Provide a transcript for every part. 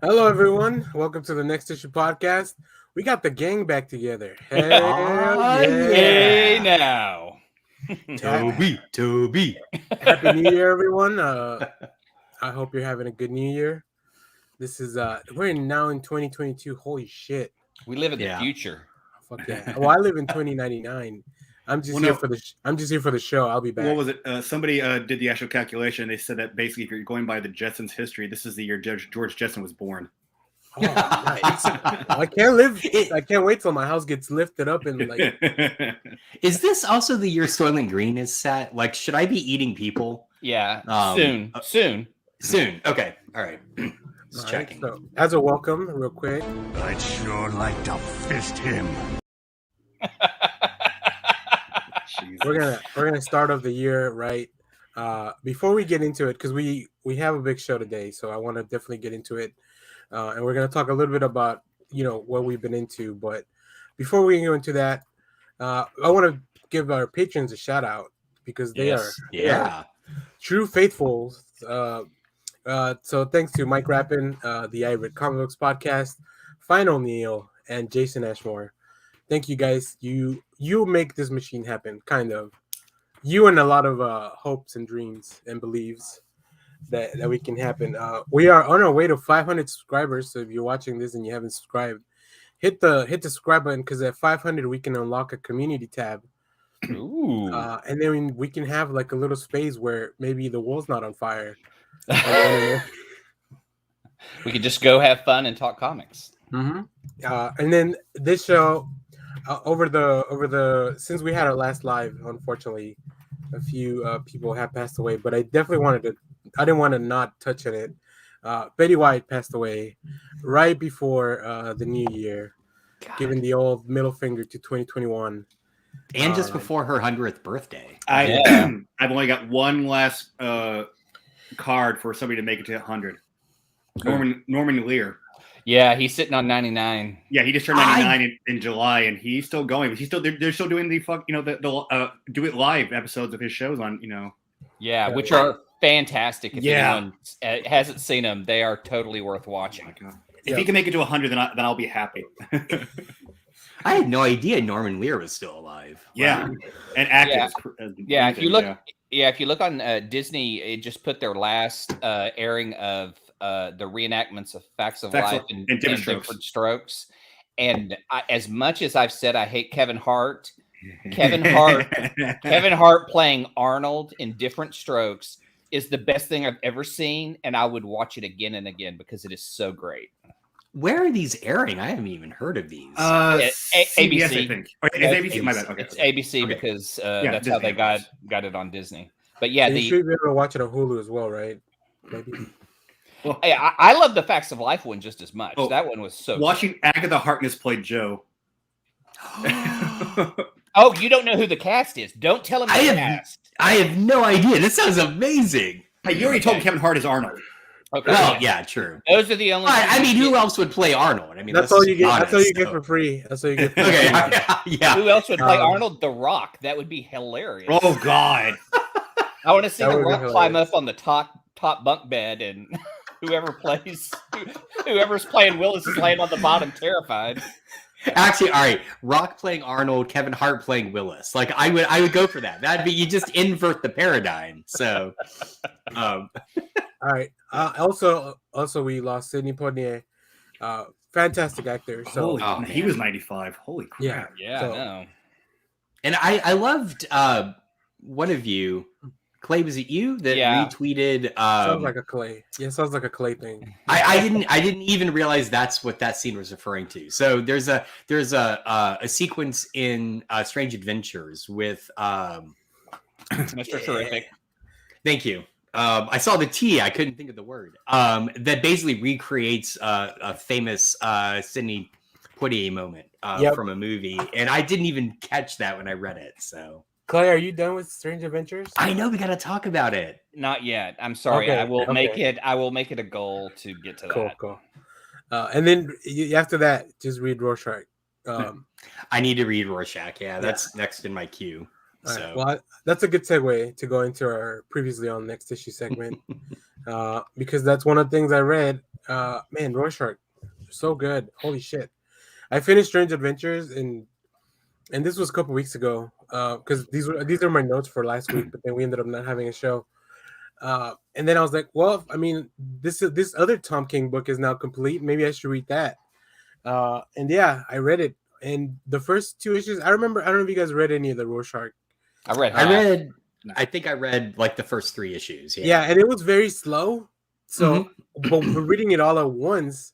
Hello, everyone. Welcome to the Next Issue podcast. We got the gang back together. Hell Aw, Hey yeah! now. Toby. Happy New Year, everyone. I hope you're having a good New Year. This is we're now in 2022. Holy shit! We live in the Yeah. future. Fuck yeah! Well, I live in 2099. I'm just here for the. I'm just here for the show. I'll be back. What was it? Somebody did the actual calculation. They said that basically, if you're going by the Jetsons' history, this is the year George Jetson was born. Oh, nice. I can't live. I can't wait till my house gets lifted up and like. Is this also the year Soylent Green is set? Like, should I be eating people? Yeah. Soon. Okay. All right. Just All right, checking. so, as a welcome, real quick. I'd sure like to fist him. We're gonna start off the year right. Before we get into it, because we have a big show today, so I want to definitely get into it, and we're gonna talk a little bit about what we've been into. But before we go into that, I want to give our patrons a shout out because they are true faithfuls. So thanks to Mike Rappin, the Irate Comic Books Podcast, Final Neil, and Jason Ashmore. Thank you guys. You make this machine happen, kind of. You and a lot of hopes and dreams and beliefs that we can happen. We are on our way to 500 subscribers. So if you're watching this and you haven't subscribed, hit the subscribe button because at 500 we can unlock a community tab. Ooh. And then we can have like a little space where maybe the world's not on fire. We could just go have fun and talk comics. Mm-hmm. And then this show, over the since we had our last live, unfortunately, a few people have passed away. But I definitely I didn't want to not touch on it. Betty White passed away right before the new year, giving the old middle finger to 2021. And just before her 100th birthday. I've only got one last card for somebody to make it to 100. Norman Lear. Yeah, he's sitting on 99. Yeah, he just turned 99 in July, and he's still going. They're still doing the the do it live episodes of his shows on Yeah, which are fantastic. If anyone hasn't seen them, they are totally worth watching. If he can make it to 100, then I'll be happy. I had no idea Norman Lear was still alive. Yeah, and active. Yeah, if you look on Disney, it just put their last airing of the reenactments of Facts of Life in different strokes. And as much as I've said I hate Kevin Hart playing Arnold in Different Strokes is the best thing I've ever seen, and I would watch it again and again because it is so great. Where are these airing? I haven't even heard of these. ABC, I think. It's ABC. My bad. Okay. It's ABC because that's Disney, how they got it on Disney. But yeah, you should be able to watch it on Hulu as well, right? Maybe. Well, I love the Facts of Life one just as much. That one was so watching good. Agatha Harkness play Joe. Oh, you don't know who the cast is. Don't tell him the cast. I have no idea. This sounds amazing. Hey, you already told Kevin Hart is Arnold. Okay. Well, yeah, true. Those are the only. I mean, who else would play Arnold? I mean, that's all you get. That's all you get for free. That's all you get. Okay, yeah. Who else would play Arnold? The Rock. That would be hilarious. Oh God! I want to see The Rock climb up on the top bunk bed, and whoever's playing Willis is laying on the bottom, terrified. Actually, all right. Rock playing Arnold, Kevin Hart playing Willis. Like I would go for that. That'd be, you just invert the paradigm. So, all right. Also, we lost Sidney Poitier, fantastic actor. So he was 95. Holy crap! Yeah. So, I know. And I loved one of you. Clay, was it you that retweeted? Sounds like a Clay. Yeah, sounds like a Clay thing. I didn't even realize that's what that scene was referring to. So there's a sequence in Strange Adventures with Mr. Terrific. Thank you. I saw the T. I couldn't think of the word. That basically recreates a famous Sidney Poitier moment from a movie, and I didn't even catch that when I read it. So. Clay, are you done with Strange Adventures? I know we got to talk about it. Not yet. I'm sorry. Okay, I will make it a goal to get to that. Cool. And then after that, just read Rorschach. I need to read Rorschach. Yeah, that's next in my queue. So. Right. Well, that's a good segue to go into our previously on Next Issue segment, because that's one of the things I read Man, Rorschach, so good. Holy shit! I finished Strange Adventures and this was a couple weeks ago. Because these are my notes for last week, but then we ended up not having a show. And then I was like, well, I mean, this other Tom King book is now complete. Maybe I should read that. And yeah, I read it. And the first 2 issues, I remember. I don't know if you guys read any of the Rorschach. I think I read like the first 3 issues. Yeah, and it was very slow. So, but reading it all at once,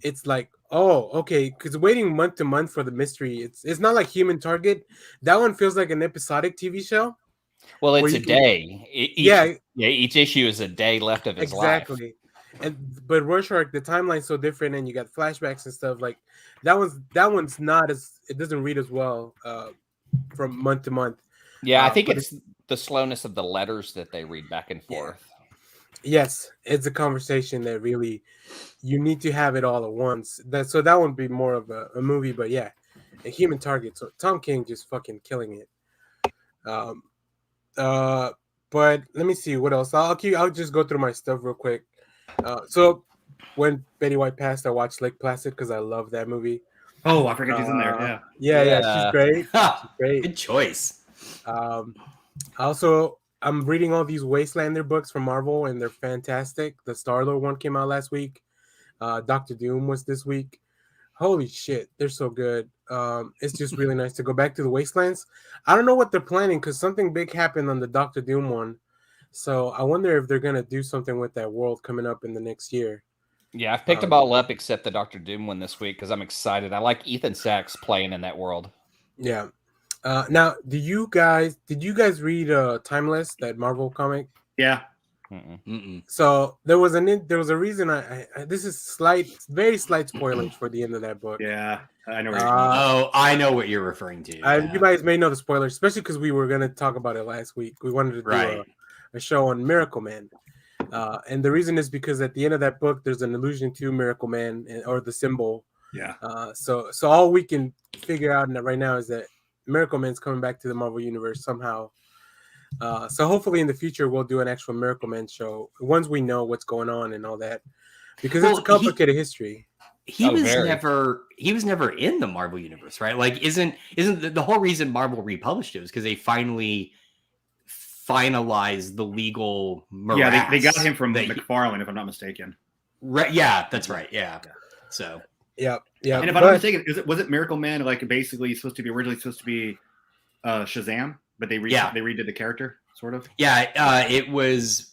it's like, oh, okay. Because waiting month to month for the mystery, it's not like Human Target. That one feels like an episodic TV show. Well, it's a day. Each issue is a day left of his life. Exactly. But Rorschach, the timeline's so different, and you got flashbacks and stuff. Like that one's not as, it doesn't read as well from month to month. Yeah, I think it's the slowness of the letters that they read back and forth. Yes, it's a conversation that really you need to have it all at once. That would be more of a movie, but yeah, a Human Target. So Tom King just fucking killing it. But let me see what else. I'll just go through my stuff real quick. So when Betty White passed, I watched Lake Placid because I love that movie. Oh, I forgot she's in there. Yeah, she's great. She's great. Good choice. Also, I'm reading all these Wastelander books from Marvel, and they're fantastic. The Star-Lord one came out last week. Doctor Doom was this week. Holy shit, they're so good. It's just really nice to go back to the Wastelands. I don't know what they're planning because something big happened on the Doctor Doom one. So I wonder if they're going to do something with that world coming up in the next year. Yeah, I've picked them all up except the Doctor Doom one this week because I'm excited. I like Ethan Sachs playing in that world. Yeah. Now, did you guys read Timeless, that Marvel comic? Yeah. So there was a reason. I this is very slight spoilers for the end of that book. Yeah, I know. I know what you're referring to. You guys may know the spoilers, especially because we were going to talk about it last week. We wanted to do a show on Miracle Man, and the reason is because at the end of that book, there's an allusion to Miracle Man or the symbol. Yeah. So all we can figure out right now is that Miracle Man's coming back to the Marvel Universe somehow. So hopefully in the future we'll do an actual Miracle Man show once we know what's going on and all that, because it's a complicated history. He was never in the Marvel Universe, right? Like, isn't the whole reason Marvel republished it was because they finally finalized the legal morass. Yeah, they got him from McFarlane, if I'm not mistaken. Right? Yeah, that's right. Yeah. So. Yeah. And if I'm not mistaken, was it Miracle Man like basically originally supposed to be Shazam? But they redid the character, sort of. Yeah, it was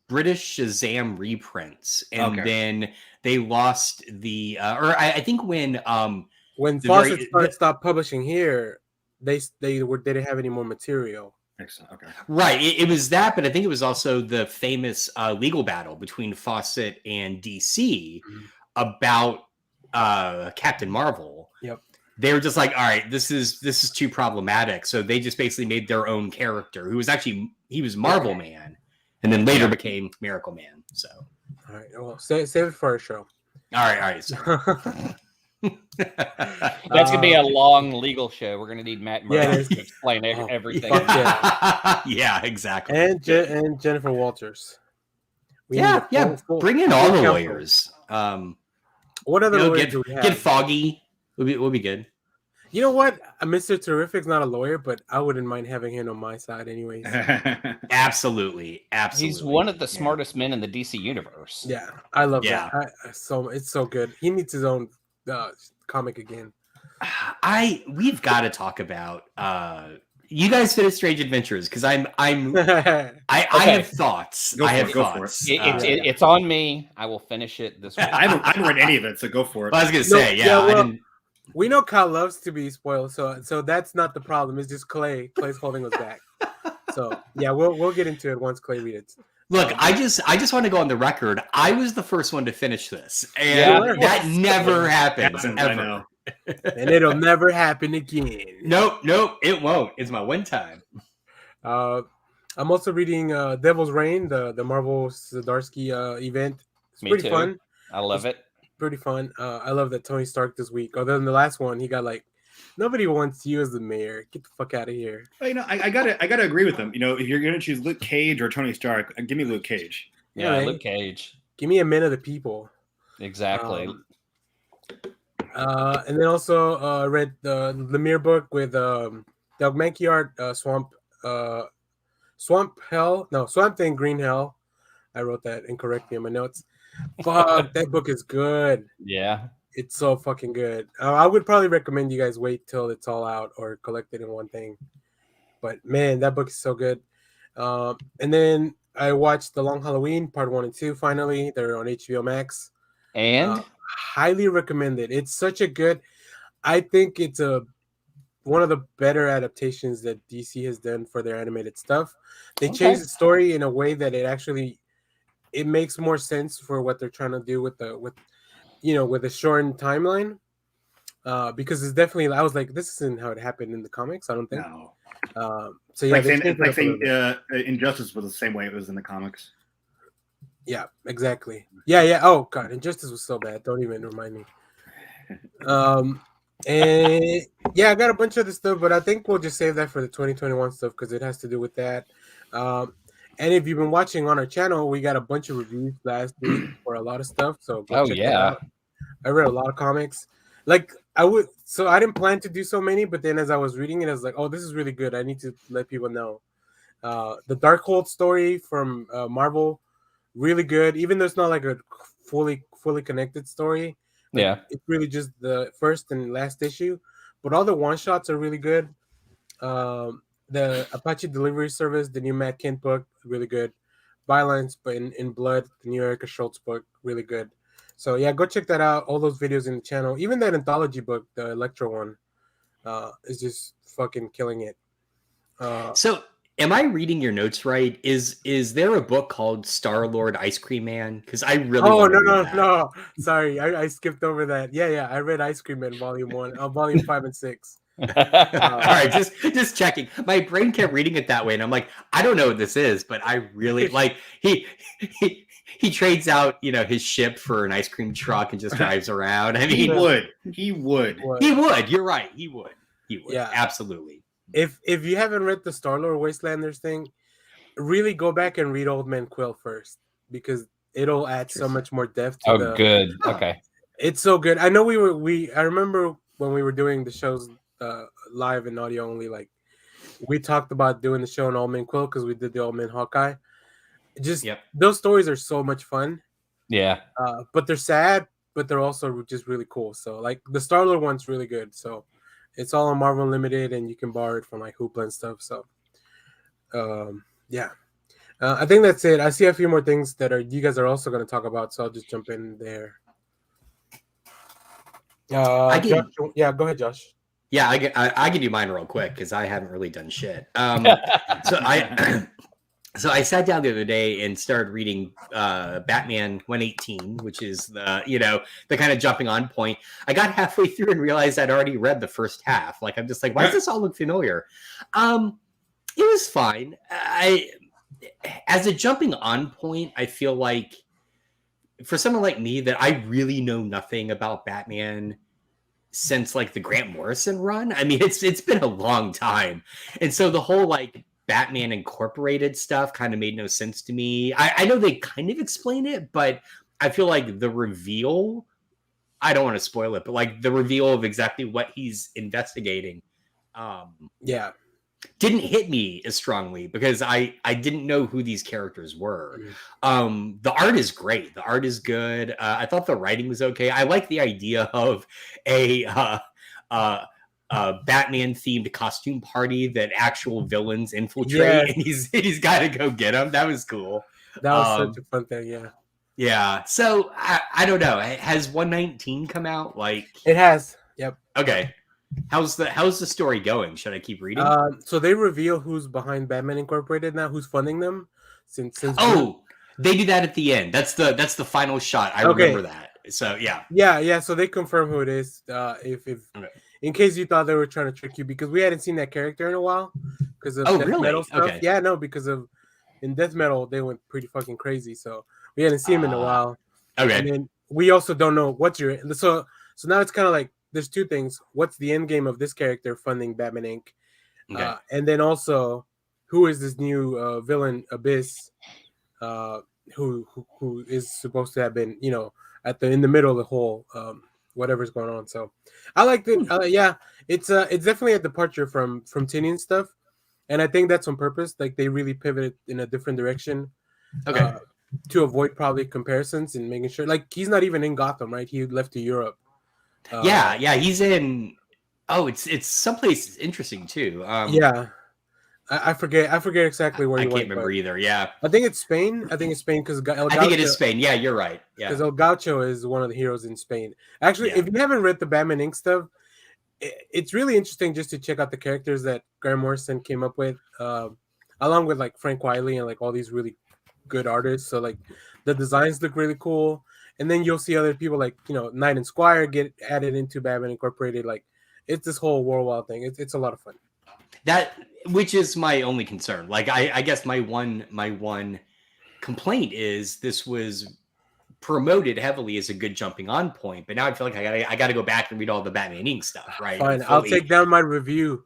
British Shazam reprints, and then they lost the. Or I think when Fawcett stopped publishing here, they didn't have any more material. Excellent. Okay. Right, it was that, but I think it was also the famous legal battle between Fawcett and DC about Captain Marvel. Yep. They were just like, all right, this is too problematic. So they just basically made their own character who was he was Marvel Man, and then later became Miracle Man. So, all right, well, save it for our show. All right. That's gonna be a long legal show. We're gonna need Matt Murdock to explain everything. Yeah, exactly. And Jennifer Walters. Bring in all the lawyers. What other lawyers do we have? Get Foggy. We'll be good. You know what? Mr. Terrific's not a lawyer, but I wouldn't mind having him on my side anyways. Absolutely. He's one of the smartest men in the DC universe. Yeah, I love that. It's so good. He needs his own comic again. We've got to talk about you guys finish Strange Adventures because I have thoughts. I have thoughts. It's on me. I will finish it this week. I haven't read any of it, so go for it. I was gonna say, I didn't. We know Kyle loves to be spoiled, so that's not the problem. It's just Clay. Clay's holding us back. So yeah, we'll get into it once Clay reads it. Look, I just want to go on the record. I was the first one to finish this, and that never happens ever. I know. And it'll never happen again. Nope, it won't. It's my one time. I'm also reading Devil's Reign, the Marvel Zdarsky event. It's pretty fun. I love it. Pretty fun. I love that Tony Stark this week. Other than the last one, he got like, nobody wants you as the mayor. Get the fuck out of here. Well, I gotta agree with him. If you're gonna choose Luke Cage or Tony Stark, give me Luke Cage. Yeah, Luke Cage. Give me a Man of the People. Exactly. And then also read the Lemire book with Doug Mankey art, Swamp Thing Green Hell. I wrote that incorrectly in my notes. Fuck, that book is good. Yeah. It's so fucking good. I would probably recommend you guys wait till it's all out or collect it in one thing. But man, that book is so good. And then I watched The Long Halloween Part 1 and 2 finally. They're on HBO Max. And highly recommend it. It's such a good, I think it's one of the better adaptations that DC has done for their animated stuff. They changed the story in a way that it makes more sense for what they're trying to do with a shortened timeline. Because it's definitely, I was like, this isn't how it happened in the comics. I don't think. No. So yeah, Injustice was the same way it was in the comics. Yeah, exactly. Yeah. Oh god, Injustice was so bad. Don't even remind me. And yeah, I got a bunch of other stuff, but I think we'll just save that for the 2021 stuff because it has to do with that. And if you've been watching on our channel, we got a bunch of reviews last week for a lot of stuff. So go check that out. I read a lot of comics. Like I didn't plan to do so many, but then as I was reading it, I was like, oh, this is really good. I need to let people know. The Darkhold story from Marvel, really good. Even though it's not like a fully connected story. Yeah, it's really just the first and last issue, but all the one shots are really good. The Apache Delivery Service, the new Matt Kent book, really good. Violence, but in Blood, the new Erica Schultz book, really good. So yeah, go check that out. All those videos in the channel, even that anthology book, the Electro one, is just fucking killing it. So, am I reading your notes right? Is there a book called Star-Lord Ice Cream Man? Because I really no. Sorry, I skipped over that. Yeah. I read Ice Cream Man Volume 1, Volume 5 and 6. All right, just checking. My brain kept reading it that way, and I'm like, I don't know what this is, but I really like he trades out, his ship for an ice cream truck and just drives around. I mean, he would. You're right. He would. Yeah, absolutely. If you haven't read the Star-Lord Wastelanders thing, really go back and read Old Man Quill first because it'll add so much more depth to good. Okay. It's so good. I know I remember when we were doing the shows live and audio only, like we talked about doing the show in Old Man Quill because we did the Old Man Hawkeye. Those stories are so much fun. Yeah. But they're sad, but they're also just really cool. So like the Star-Lord one's really good. So it's all on Marvel Unlimited, and you can borrow it from like Hoopla and stuff. So, yeah, I think that's it. I see a few more things that you guys are also going to talk about, so I'll just jump in there. Josh, go ahead, Josh. Yeah, I can do mine real quick because I haven't really done shit. So I sat down the other day and started reading Batman 118, which is the kind of jumping on point. I got halfway through and realized I'd already read the first half. Like I'm just like, why does this all look familiar? It was fine. As a jumping on point, I feel like for someone like me that I really know nothing about Batman since like the Grant Morrison run. I mean, it's been a long time, and so the whole like Batman Incorporated stuff kind of made no sense to me. I know they kind of explain it, but I feel like the reveal, I don't want to spoil it, but like the reveal of exactly what he's investigating, didn't hit me as strongly because I didn't know who these characters were. The art is great. The art is good. I thought the writing was okay. I like the idea of a Batman themed costume party that actual villains infiltrate, and he's got to go get them. That was cool. That was such a fun thing. Yeah. So I don't know. Has 119 come out? Like it has. Yep. Okay. How's the story going? Should I keep reading? So they reveal who's behind Batman Incorporated now, who's funding them. Since they do that at the end. That's the final shot. I remember that. So yeah. So they confirm who it is. In case you thought they were trying to trick you, because we hadn't seen that character in a while because of Death Metal stuff. Okay. Yeah, no, because in Death Metal they went pretty fucking crazy, so we hadn't seen him in a while. Okay. And then we also don't know so now it's kind of like there's two things. What's the end game of this character funding Batman Inc? Okay. And then also who is this new villain Abyss, who is supposed to have been, in the middle of the whole whatever's going on. So I liked it. Yeah, it's definitely a departure from Tinian stuff, and I think that's on purpose. Like they really pivoted in a different direction. Okay. To avoid probably comparisons and making sure, like he's not even in Gotham, right? He left to Europe. Yeah, he's in. Oh, it's someplace interesting too. Yeah, I forget exactly where. I he can't remember either. Yeah, I think it's Spain. I think because I think it is Spain. Yeah, you're right. Yeah, because El Gaucho is one of the heroes in Spain. Actually, if you haven't read the Batman Inc. stuff, it's really interesting just to check out the characters that Grant Morrison came up with, along with like Frank Wiley and like all these really good artists. So like the designs look really cool, and then you'll see other people like Knight and Squire get added into Batman Incorporated. Like it's this whole worldwide thing. It's a lot of fun. That, which is my only concern. Like I guess my one complaint is this was promoted heavily as a good jumping on point, but now I feel like I gotta go back and read all the Batman Inc. stuff. Right? Fine, I'll take down my review.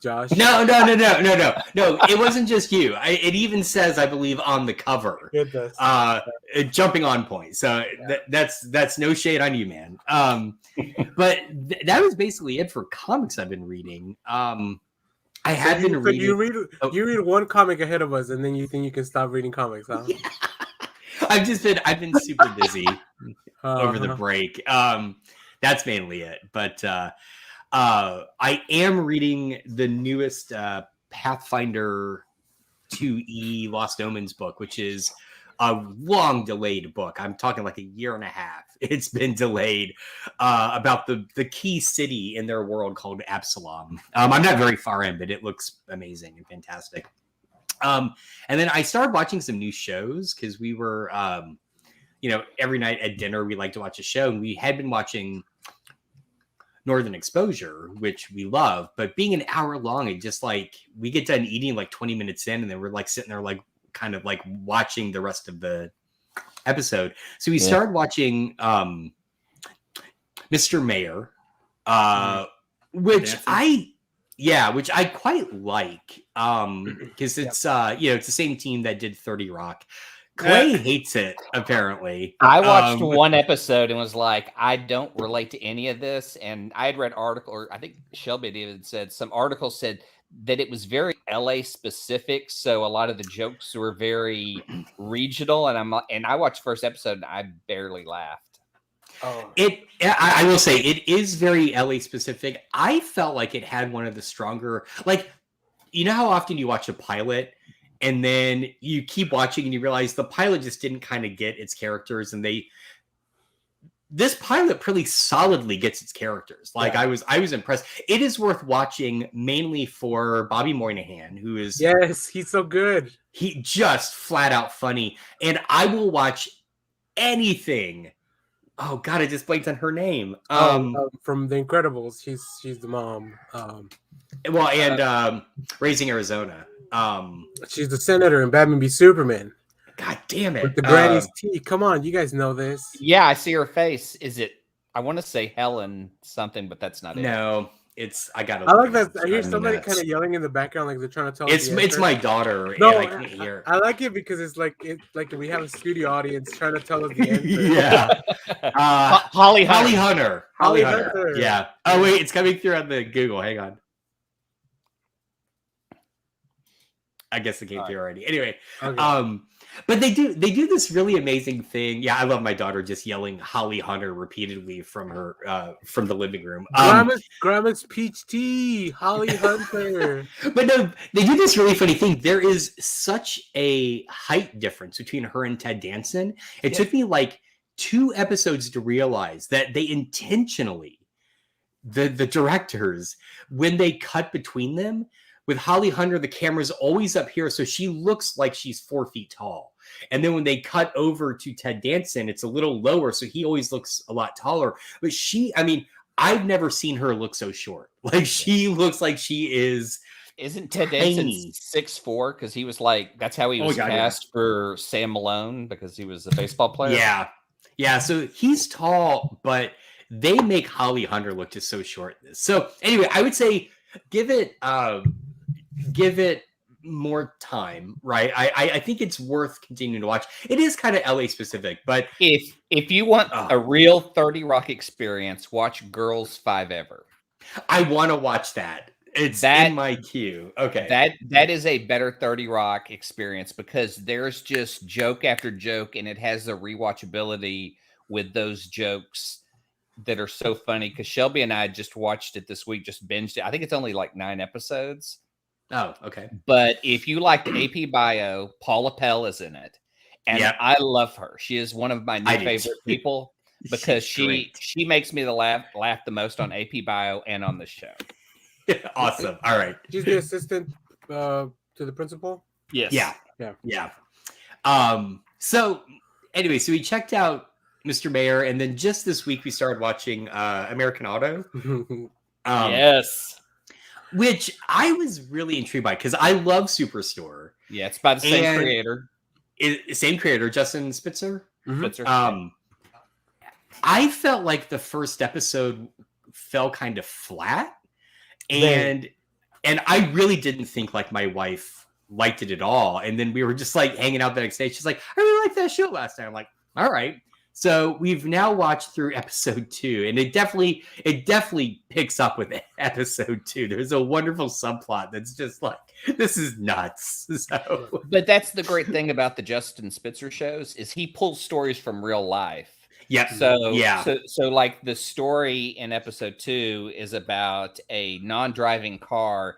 Josh. No. It wasn't just you. It even says, I believe, on the cover, it does. Jumping on point. So that's no shade on you, man. But that was basically it for comics I've been reading. I have been reading. You read one comic ahead of us, and then you think you can stop reading comics, huh? Yeah. I've been super busy over the break. That's mainly it. But I am reading the newest Pathfinder 2E Lost Omens book, which is a long delayed book. I'm talking like a year and a half. It's been delayed about the key city in their world called Absalom. I'm not very far in, but it looks amazing and fantastic. And then I started watching some new shows because we were, every night at dinner, we like to watch a show, and we had been watching Northern Exposure, which we love, but being an hour long, it just like we get done eating like 20 minutes in, and then we're like sitting there like kind of like watching the rest of the episode. So we started watching Mr. Mayor, which I quite like because it's it's the same team that did 30 Rock. Clay hates it, apparently. I watched one episode and was like, I don't relate to any of this. And I had read article, or I think Shelby even said, some article said that it was very LA specific. So a lot of the jokes were very regional. And I watched the first episode and I barely laughed. I will say it is very LA specific. I felt like it had one of the stronger, like, you know how often you watch a pilot and then you keep watching and you realize the pilot just didn't kind of get its characters, and this pilot pretty solidly gets its characters. Like I was impressed. It is worth watching mainly for Bobby Moynihan, who is he's so good. He just flat out funny, and I will watch anything. Oh God, I just blanked on her name. From The Incredibles, she's the mom. Raising Arizona. She's the senator in Batman v Superman. God damn it! With the granny's tea. Come on, you guys know this. Yeah, I see her face. Is it? I want to say Helen something, but that's not it. No, it's. I like that. I hear somebody kind of yelling in the background, like they're trying to tell. It's my daughter. No, and I can't hear. I like it because it's like we have a studio audience trying to tell us the answer. Yeah. Holly Hunter. Yeah. Oh wait, it's coming through on the Google. Hang on. I guess it came through already. Anyway, okay. But they do this really amazing thing. Yeah, I love my daughter just yelling Holly Hunter repeatedly from the living room. Grandma's peach tea, Holly Hunter. But no, they do this really funny thing. There is such a height difference between her and Ted Danson. It took me like 2 episodes to realize that they intentionally, the directors, when they cut between them. With Holly Hunter, the camera's always up here, so she looks like she's 4 feet tall. And then when they cut over to Ted Danson, it's a little lower, so he always looks a lot taller. But I've never seen her look so short. Like, she looks like she is. Isn't Ted Danson 6'4"? Because he was like, that's how he was cast for Sam Malone, because he was a baseball player. Yeah. So he's tall, but they make Holly Hunter look just so short. So anyway, I would say give it more time, right? I think it's worth continuing to watch. It is kind of LA specific, but if you want a real 30 Rock experience, watch Girls 5 Ever. I want to watch that. It's in my queue. Okay. That is a better 30 Rock experience because there's just joke after joke, and it has the rewatchability with those jokes that are so funny. Because Shelby and I just watched it this week, just binged it. I think it's only like 9 episodes. Oh, okay. But if you like AP Bio, Paula Pell is in it. And I love her. She is one of my new favorite people because she makes me laugh the most on AP Bio and on the show. Awesome. All right. She's the assistant to the principal? Yes. Yeah. So anyway, so we checked out Mr. Mayor, and then just this week we started watching American Auto. Yes. Which I was really intrigued by because I love Superstore. Yeah, it's by the same creator. Same creator, Justin Spitzer. Spitzer. I felt like the first episode fell kind of flat. And I really didn't think like my wife liked it at all. And then we were just like hanging out the next day. She's like, I really liked that show last night. I'm like, all right. So we've now watched through episode 2, and it definitely picks up with episode 2. There's a wonderful subplot that's just like, this is nuts. So, but that's the great thing about the Justin Spitzer shows is he pulls stories from real life. Yep. So like the story in episode 2 is about a non-driving car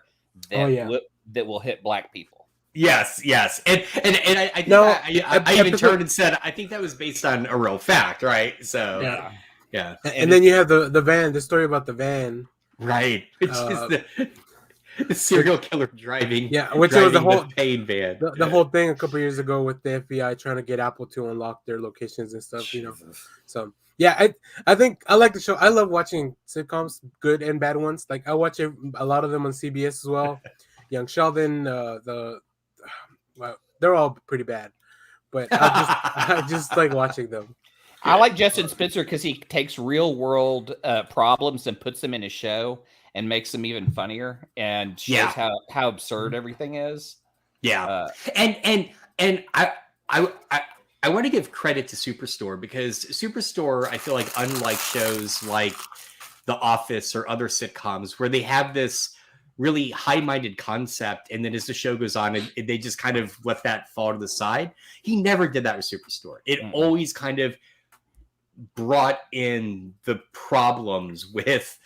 that will hit black people. Yes, and I even turned and said I think that was based on a real fact, right? So yeah. And then you have the story about the van, right? Which is the serial killer driving. Yeah, which was the whole pain van. The whole thing a couple years ago with the FBI trying to get Apple to unlock their locations and stuff. You know, so yeah, I think I like the show. I love watching sitcoms, good and bad ones. Like I watch a lot of them on CBS as well. Young Sheldon, well, they're all pretty bad, but I just like watching them. I like Justin Spitzer because he takes real world problems and puts them in his show and makes them even funnier and shows how absurd everything is. Yeah, and I want to give credit to Superstore because Superstore, I feel like unlike shows like The Office or other sitcoms where they have this really high-minded concept, and then as the show goes on, they just kind of let that fall to the side. He never did that with Superstore. It always kind of brought in the problems with,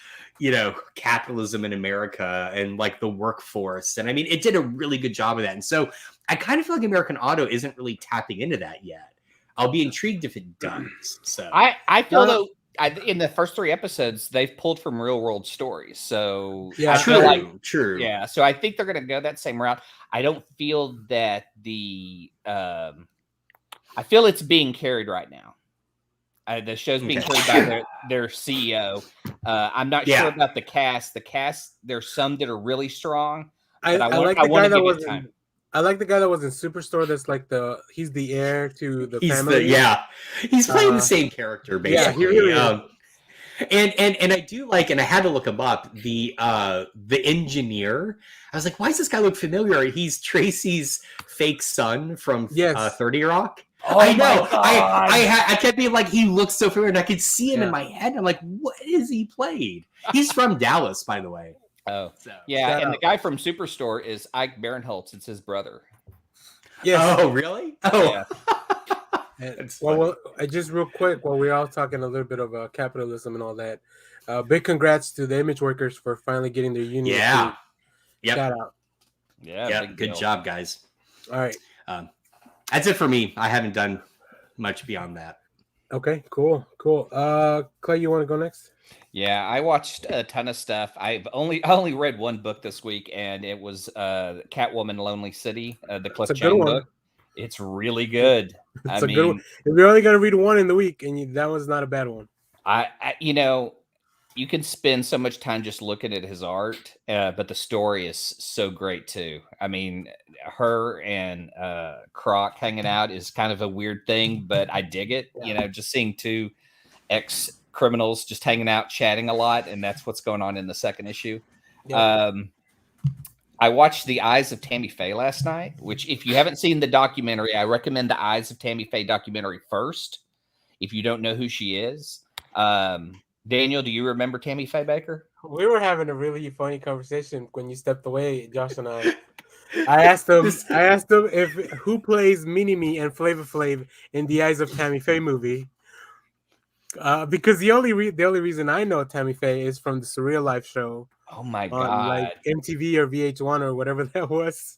capitalism in America and like the workforce. And I mean, it did a really good job of that. And so I kind of feel like American Auto isn't really tapping into that yet. I'll be intrigued if it does. So I feel though, in the first 3 episodes, they've pulled from real world stories. So yeah, true. Yeah. So I think they're going to go that same route. I don't feel that I feel it's being carried right now. The show's being carried by their CEO. I'm not sure about the cast. The cast, there's some that are really strong. I like the guy that was in, I like the guy that was in Superstore. That's like he's the heir to the family. He's playing the same character basically. Yeah, he really is. And I do like, and I had to look him up. The engineer. I was like, why does this guy look familiar? He's Tracy's fake son from 30 Rock. Oh, I know. I kept being like, he looks so familiar, and I could see him in my head. I'm like, what is he played? He's from Dallas, by the way. Oh, so, yeah. And the guy from Superstore is Ike Barinholtz. It's his brother. Yes. Oh, really? Oh, yeah. Well, just real quick, while we're all talking a little bit of capitalism and all that, big congrats to the image workers for finally getting their union. Yeah. Yep. Shout out. Yeah. Good job, guys. All right. That's it for me. I haven't done much beyond that. Okay, cool. Clay, you want to go next? Yeah, I watched a ton of stuff. I only read one book this week, and it was Catwoman: Lonely City, the Cliff Chang book. It's really good. It's a good one. If you're only gonna read one in the week, and that was not a bad one. You can spend so much time just looking at his art, but the story is so great too. I mean, her and Croc hanging out is kind of a weird thing, but I dig it. Yeah. Just seeing 2 ex-criminals just hanging out, chatting a lot, and that's what's going on in the second issue. Yeah. I watched The Eyes of Tammy Faye last night, which if you haven't seen the documentary, I recommend the Eyes of Tammy Faye documentary first. If you don't know who she is. Daniel, do you remember Tammy Faye Baker? We were having a really funny conversation when you stepped away, Josh and I. I asked him if who plays Mini-Me and Flavor Flav in the Eyes of Tammy Faye movie. Because the only reason I know Tammy Faye is from the Surreal Life show. Oh my on, god! like MTV or VH1 or whatever that was.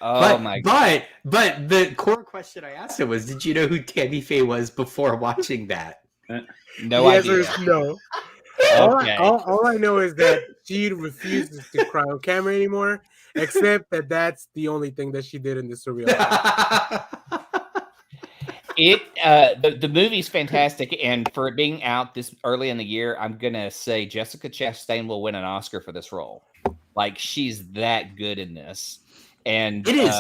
Oh my god! But the core question I asked him was, did you know who Tammy Faye was before watching that? No idea. The answer is no. Okay. All I know is that she refuses to cry on camera anymore, except that's the only thing that she did in the Surreal Life. The movie's fantastic, and for it being out this early in the year, I'm gonna say Jessica Chastain will win an Oscar for this role. Like, she's that good in this, and it is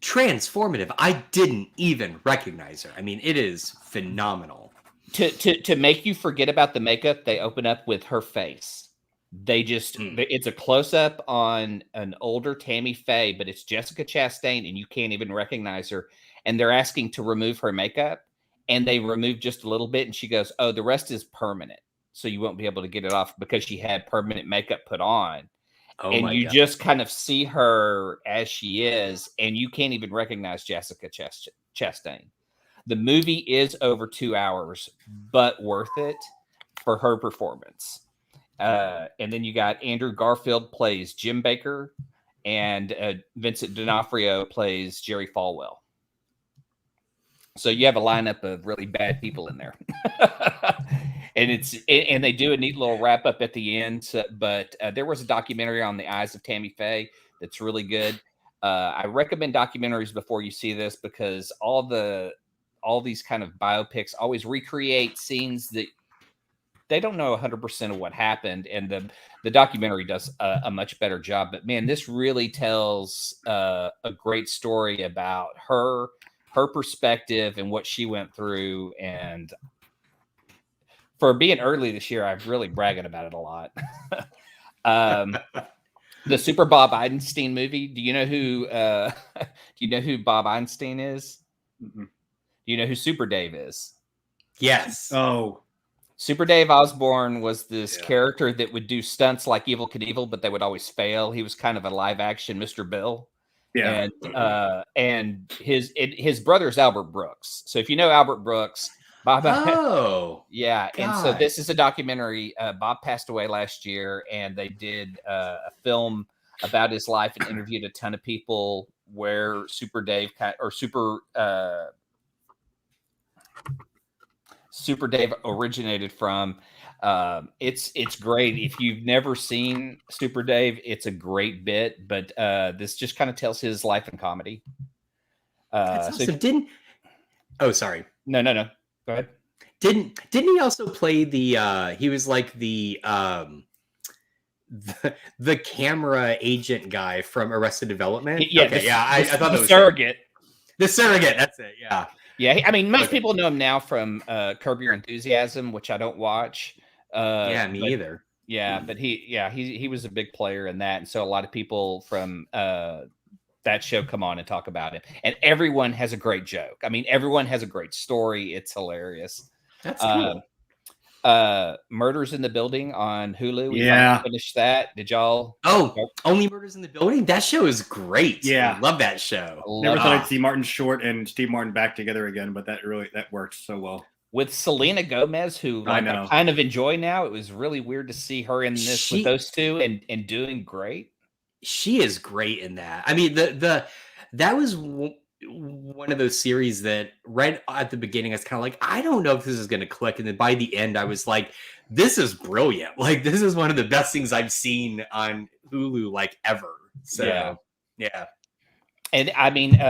transformative. I didn't even recognize her. I mean, it is phenomenal. To make you forget about the makeup, they open up with her face. They just it's a close up on an older Tammy Faye, but it's Jessica Chastain, and you can't even recognize her. And they're asking to remove her makeup, and they remove just a little bit, and she goes, "Oh, the rest is permanent, so you won't be able to get it off," because she had permanent makeup put on. Oh, and you just kind of see her as she is, and you can't even recognize Jessica Chastain. The movie is over 2 hours, but worth it for her performance. And then you got Andrew Garfield plays Jim Baker, and Vincent D'Onofrio plays Jerry Falwell. So you have a lineup of really bad people in there. And they do a neat little wrap up at the end. So, but there was a documentary on the Eyes of Tammy Faye that's really good. I recommend documentaries before you see this, because all these kind of biopics always recreate scenes that they don't know 100% of what happened, and the documentary does a much better job. But man, this really tells a great story about her perspective and what she went through. And for being early this year, I'm really bragging about it a lot. The Super Bob Einstein movie. Do you know who Bob Einstein is? Mm-hmm. Do you know who Super Dave is? Yes. Oh, Super Dave Osborne was this character that would do stunts like Evel Knievel, but they would always fail. He was kind of a live action Mr. Bill. Yeah. And his brother's Albert Brooks. So if you know Albert Brooks, Bob. Oh, yeah. God. And so this is a documentary. Bob passed away last year, and they did a film about his life and interviewed a ton of people where Super Dave originated from. It's great. If you've never seen Super Dave, it's a great bit, but this just kind of tells his life in comedy. That's awesome. Sorry. No. Go ahead. Didn't he also play he was like the camera agent guy from Arrested Development? I thought that was surrogate. The surrogate, that's it. Yeah. Yeah, I mean, most people know him now from Curb Your Enthusiasm, which I don't watch. Me either. Yeah, but he was a big player in that, and so a lot of people from that show come on and talk about it. And everyone has a great joke. I mean, everyone has a great story. It's hilarious. That's cool. Murders in the Building on Hulu. We finished that. Did y'all? Oh, Only Murders in the Building? That show is great. Yeah. I love that show. Never thought I'd see Martin Short and Steve Martin back together again, but that worked so well. With Selena Gomez, who I kind of enjoy now. It was really weird to see her in this with those two and doing great. She is great in that. I mean, that was one of those series that right at the beginning I was kind of like, I don't know if this is going to click, and then by the end I was like, this is brilliant. Like, this is one of the best things I've seen on Hulu like ever. So yeah. And I mean,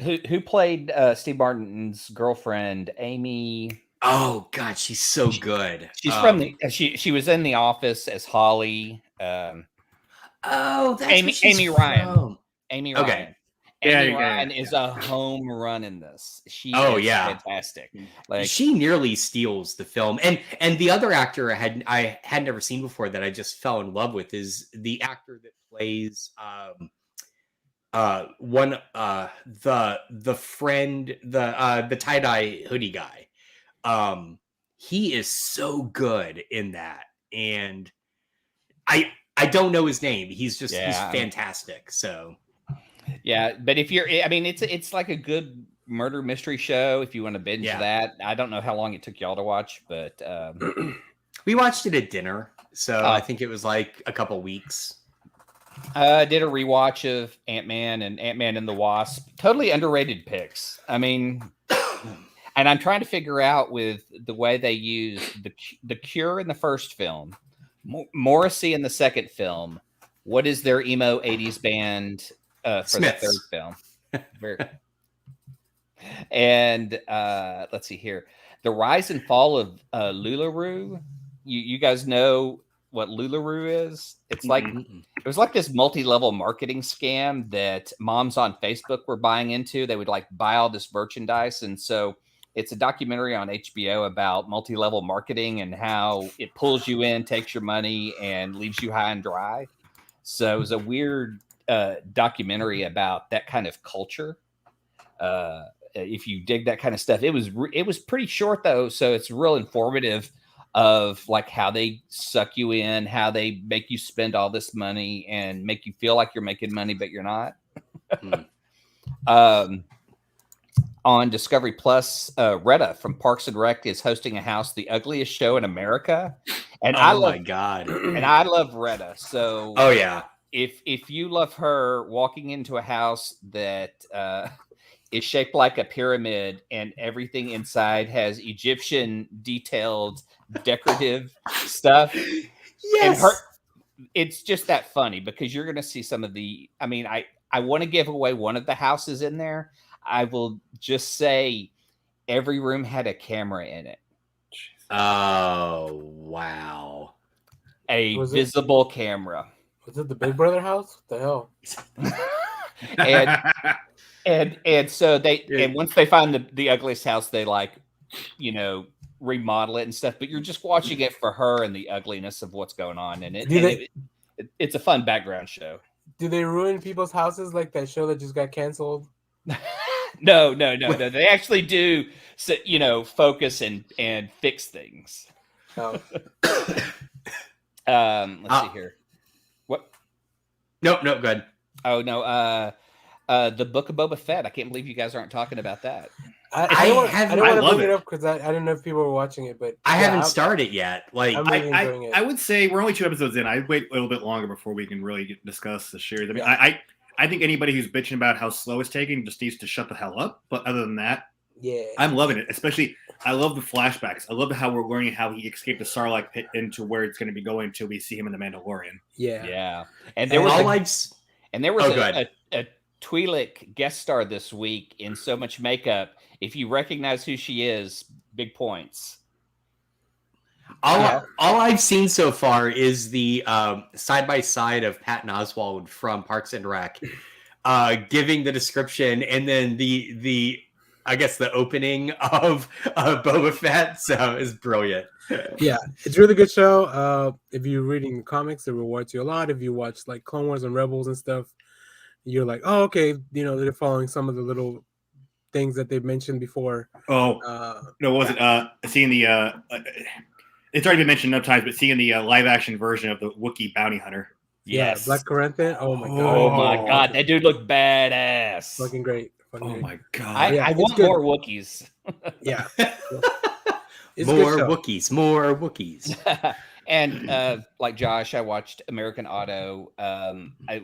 who played Steve Martin's girlfriend, Amy? Oh God, she's so good. She's from she was in The Office as Holly. That's Amy Ryan. From. Amy Ryan. Okay. Amy Ryan is a home run in this. She is fantastic. Like, she nearly steals the film. And the other actor I had never seen before that I just fell in love with is the actor that plays one the friend, the tie-dye hoodie guy. He is so good in that, and I don't know his name. He's fantastic. So yeah, but if you're, I mean, it's like a good murder mystery show if you want to binge that. I don't know how long it took y'all to watch, but we watched it at dinner, so I think it was like a couple weeks. Did a rewatch of Ant-Man and Ant-Man and the Wasp. Totally underrated picks. I mean, and I'm trying to figure out with the way they use the Cure in the first film, Morrissey in the second film. What is their emo 80s band for Smiths. the third film? And let's see here. The rise and fall of LuLaRoe. You guys know what LuLaRoe is? It's like it was like this multi-level marketing scam that moms on Facebook were buying into. They would like buy all this merchandise, and so it's a documentary on HBO about multi-level marketing and how it pulls you in, takes your money, and leaves you high and dry. So it was a weird documentary about that kind of culture. If you dig that kind of stuff, it was pretty short though, so it's real informative of like how they suck you in, how they make you spend all this money and make you feel like you're making money, but you're not. On Discovery Plus, Retta from Parks and Rec is hosting a house, the ugliest show in America. And I love Retta. So if you love her, walking into a house that is shaped like a pyramid and everything inside has Egyptian detailed decorative stuff. Yes. And it's just that funny because you're going to see some of the, I mean, I want to give away one of the houses in there. I will just say every room had a camera in it. Oh, wow. A visible camera. Was it the Big Brother house? What the hell? and so and once they find the ugliest house, they like, remodel it and stuff, but you're just watching it for her and the ugliness of what's going on. And it's a fun background show. Do they ruin people's houses like that show that just got canceled? No. They actually do, focus and fix things. Oh. Let's see here. What? No, go ahead. Oh no. The Book of Boba Fett. I can't believe you guys aren't talking about that. I don't want to bring it up because I didn't know if people were watching it, but I haven't started yet. Like I'm really enjoying it. I would say we're only 2 episodes in. I'd wait a little bit longer before we can really discuss the series. I mean, I think anybody who's bitching about how slow it's taking just needs to shut the hell up. But other than that, I'm loving it. Especially, I love the flashbacks. I love how we're learning how he escaped the Sarlacc pit into where it's going to be going until we see him in the Mandalorian. Yeah. And there was a Twi'lek guest star this week in so much makeup. If you recognize who she is, big points. All I've seen so far is the side by side of Patton Oswalt from Parks and Rec, giving the description, and then the I guess the opening of Boba Fett. So it's brilliant. Yeah, it's a really good show. If you're reading the comics, it rewards you a lot. If you watch like Clone Wars and Rebels and stuff, you're like, oh, okay, they're following some of the little things that they've mentioned before. Seeing the it's already been mentioned enough times, but seeing the live action version of the Wookiee bounty hunter. Yes. Black Corinthian. Oh my god. Oh my god, that dude looked badass. Fucking great. My god. I want more Wookiees. Yeah. More Wookiees. And like Josh, I watched American Auto. I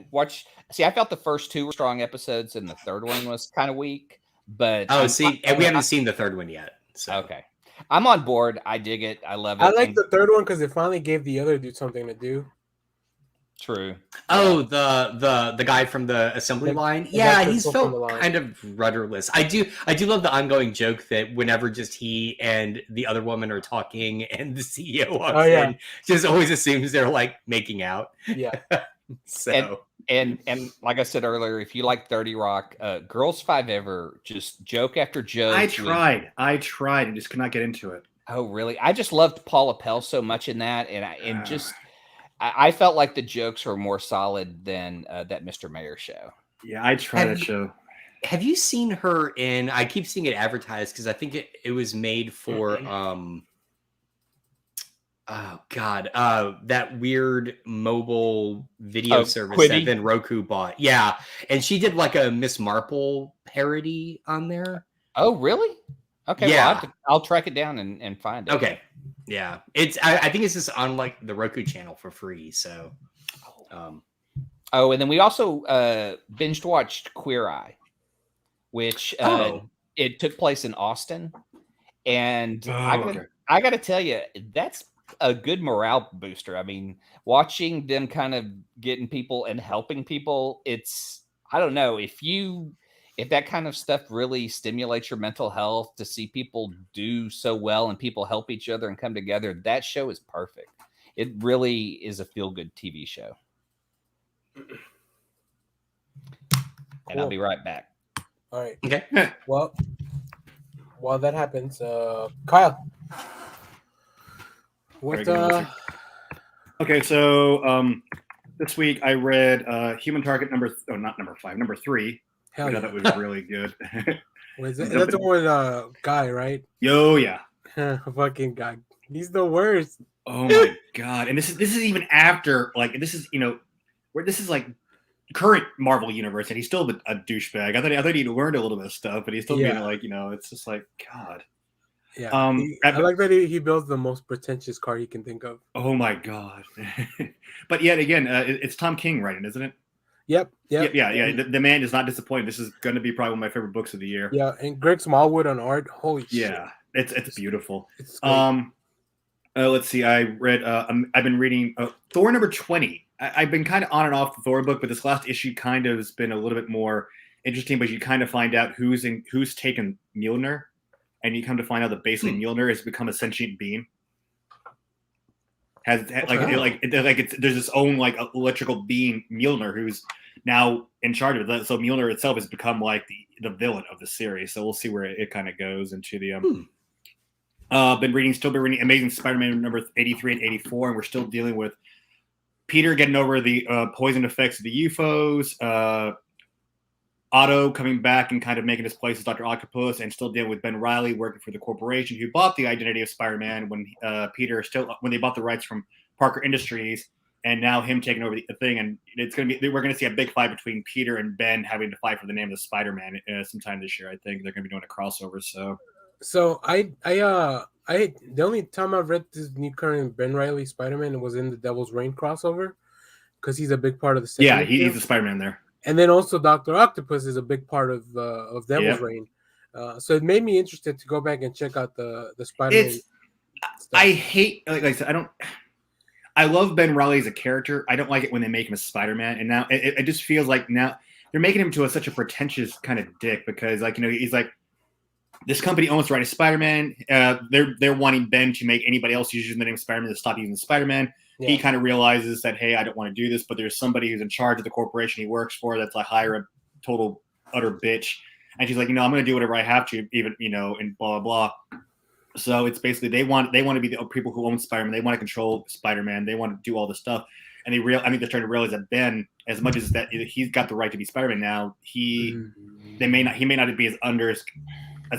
felt the first 2 were strong episodes, and the third one was kind of weak. But we haven't seen the third one yet. So. Okay, I'm on board. I dig it. I love it. I like the third one because it finally gave the other dude something to do. True. Oh, the guy from the assembly line. Yeah, he's felt kind of rudderless. I do love the ongoing joke that whenever just he and the other woman are talking and the CEO walks in, just always assumes they're like making out. Yeah. So and like I said earlier, if you like 30 Rock, Girls 5 Ever, just joke after joke. I tried and just could not get into it. Oh, really? I just loved Paula Pell so much in that, I felt like the jokes were more solid than that Mr. Mayor show. Yeah, I tried that show. Have you seen her in? I keep seeing it advertised because I think it was made for oh god, that weird mobile video service Quibi? that then Roku bought. Yeah, and she did like a Miss Marple parody on there. Oh, really? Okay, yeah. well, I'll track it down and find it. Okay, yeah, it's I think it's just on like the Roku channel for free. So, oh, and then we also binged watched Queer Eye, which it took place in Austin, and I got to tell you, that's a good morale booster. I mean, watching them kind of getting people and helping people, it's, I don't know, if that kind of stuff really stimulates your mental health to see people do so well and people help each other and come together, that show is perfect. It really is a feel-good TV show. Cool. And I'll be right back. All right. Okay. Well, while that happens, Kyle, what? Okay, so this week I read Human Target number 3. Hell yeah. That was really good. That's the one guy, right? Yo, yeah. Fucking guy. He's the worst. Oh my god! And this is even after, like, this is, where this is like current Marvel universe, and he's still a douchebag. I thought he'd learned a little bit of stuff, but he's still being like, it's just like, God. Yeah. I like that he builds the most pretentious car he can think of. Oh my god! But yet again, it's Tom King writing, isn't it? Yep. Yeah. The man is not disappointed. This is going to be probably one of my favorite books of the year. Yeah, and Greg Smallwood on art. Holy shit! Yeah, it's beautiful. It's let's see. I read. I've been reading Thor number 20. I've been kind of on and off the Thor book, but this last issue kind of has been a little bit more interesting. But you kind of find out who's taken Mjolnir, and you come to find out that basically Mjolnir has become a sentient being. There's its own like electrical being, Mjolnir, who's now in charge of that. So Mjolnir itself has become like the villain of the series. So we'll see where it kind of goes into the. Still been reading Amazing Spider-Man number 83 and 84, and we're still dealing with Peter getting over the poison effects of the UFOs. Otto coming back and kind of making his place as Dr. Octopus, and still dealing with Ben Reilly working for the corporation who bought the identity of Spider-Man when they bought the rights from Parker Industries, and now him taking over the thing. And we're going to see a big fight between Peter and Ben having to fight for the name of the Spider-Man sometime this year. I think they're going to be doing a crossover. So I the only time I've read this new current Ben Reilly Spider-Man was in the Devil's Reign crossover, because he's a big part of the. Yeah, he's the Spider-Man there. And then also Dr. Octopus is a big part of Devil's Reign. So it made me interested to go back and check out the Spider-Man. I hate, like I said, I love Ben Reilly as a character. I don't like it when they make him a Spider-Man. And now it just feels like now they're making him to such a pretentious kind of dick, because he's like, this company owns the right to Spider-Man. They're wanting Ben to make anybody else using the name Spider-Man to stop using Spider-Man. Yeah. He kind of realizes that, hey, I don't want to do this, but there's somebody who's in charge of the corporation he works for that's like hire a total utter bitch. And she's like, I'm going to do whatever I have to, even, and blah, blah, blah. So it's basically they want to be the people who own Spider-Man. They want to control Spider-Man. They want to do all this stuff. And they're starting to realize that Ben, as much as that he's got the right to be Spider-Man now, he may not be as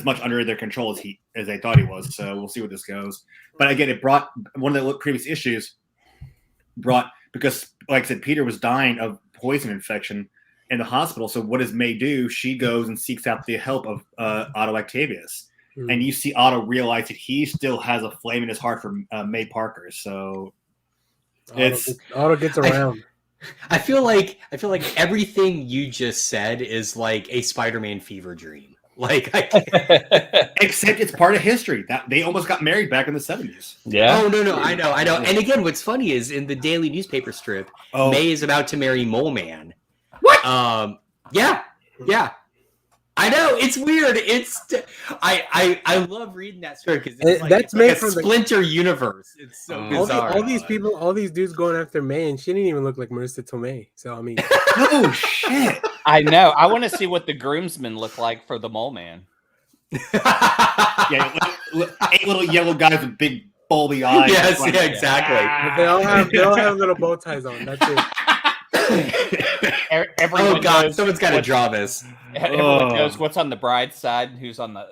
much under their control as they thought he was. So we'll see where this goes. But again, it brought one of the previous issues because, like I said, Peter was dying of poison infection in the hospital. So what does May do? She goes and seeks out the help of Otto Octavius. And you see Otto realize that he still has a flame in his heart for May Parker. So Otto gets around. I feel like everything you just said is like a Spider-Man fever dream. Except it's part of history that they almost got married back in the 70s. Yeah. Oh no, I know. And again, what's funny is in the daily newspaper strip, May is about to marry Mole Man. What? Yeah. I know, it's weird. I love reading that story because it's that's made from a splinter universe. It's so bizarre. All these people, all these dudes going after May, and she didn't even look like Marissa Tomei. So I mean, oh shit! I know. I want to see what the groomsmen look like for the Mole Man. Yeah, 8 little yellow guys with big bulby eyes. Yes, exactly. But they all have little bow ties on. That's it. Oh God, someone's got to draw this. Everyone knows what's on the bride's side and who's on the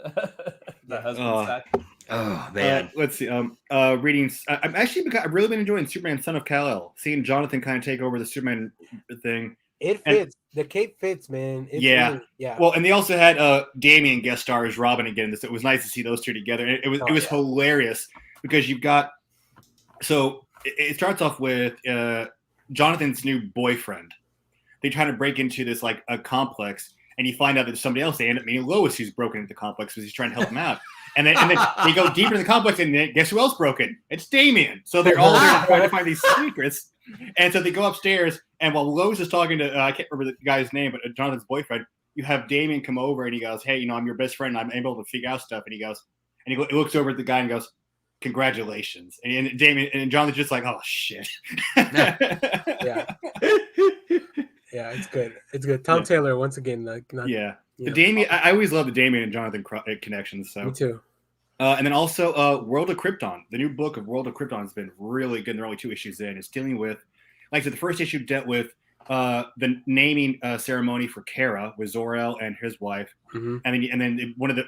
husband's side. Oh man, let's see. Reading. I've really been enjoying Superman: Son of Kal-El. Seeing Jonathan kind of take over the Superman thing. It fits. The cape fits, man. It's really, yeah. Well, and they also had Damian guest star as Robin again. So it was nice to see those two together. It was hilarious because you've got. So it starts off with Jonathan's new boyfriend. They try to break into this like a complex, and you find out that there's somebody else. They end up meeting Lois, who's broken into the complex because he's trying to help him out. And then they go deeper in the complex, and guess who else broke in? It's Damian. So they're all there trying to find these secrets. And so they go upstairs, and while Lois is talking to I can't remember the guy's name, but Jonathan's boyfriend, you have Damian come over, and he goes, "Hey, I'm your best friend. I'm able to figure out stuff." And he goes, and he looks over at the guy and goes, "Congratulations." And Damian and Jonathan's just like, "Oh shit." Yeah. Yeah, it's good. It's good. Tom Taylor once again. The Damian. I always love the Damian and Jonathan connections. So me too. And then also, World of Krypton. The new book of World of Krypton has been really good. There are only 2 issues in. It's dealing with, like I said, the first issue dealt with the naming ceremony for Kara with Zor-El and his wife, and then one of the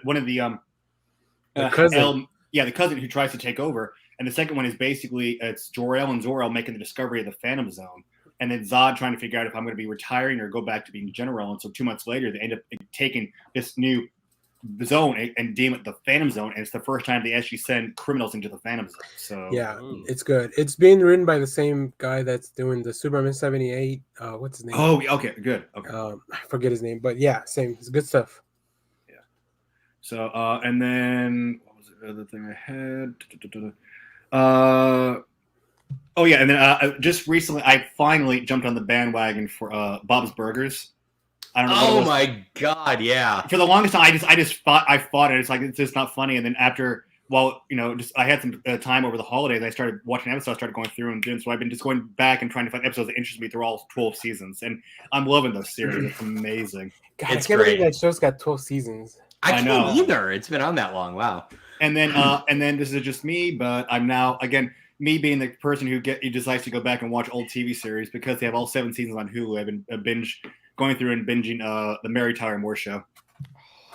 cousin. the cousin who tries to take over. And the second one is basically it's Jor-El and Zor-El making the discovery of the Phantom Zone. And then Zod trying to figure out if I'm going to be retiring or go back to being general. And so 2 months later, they end up taking this new zone and deem it the Phantom Zone. And it's the first time they actually send criminals into the Phantom Zone. So it's good. It's being written by the same guy that's doing the Superman 78. What's his name? Oh, okay, good. Okay. I forget his name, but yeah, same. It's good stuff. Yeah. So and then what was the other thing I had? Oh yeah, and then just recently, I finally jumped on the bandwagon for Bob's Burgers. I don't know. Oh my God, yeah. For the longest time, I fought it. It's like it's just not funny. And then after, I had some time over the holidays. I started watching episodes. I started going through and doing. So I've been just going back and trying to find episodes that interest me through all 12 seasons. And I'm loving those series. It's amazing. God, I can't believe that show's got 12 seasons. I can't either. It's been on that long. Wow. And then this is just me, but I'm now again. Me being the person who decides to go back and watch old TV series because they have all 7 seasons on Hulu. I've been going through and binging the Mary Tyler Moore Show.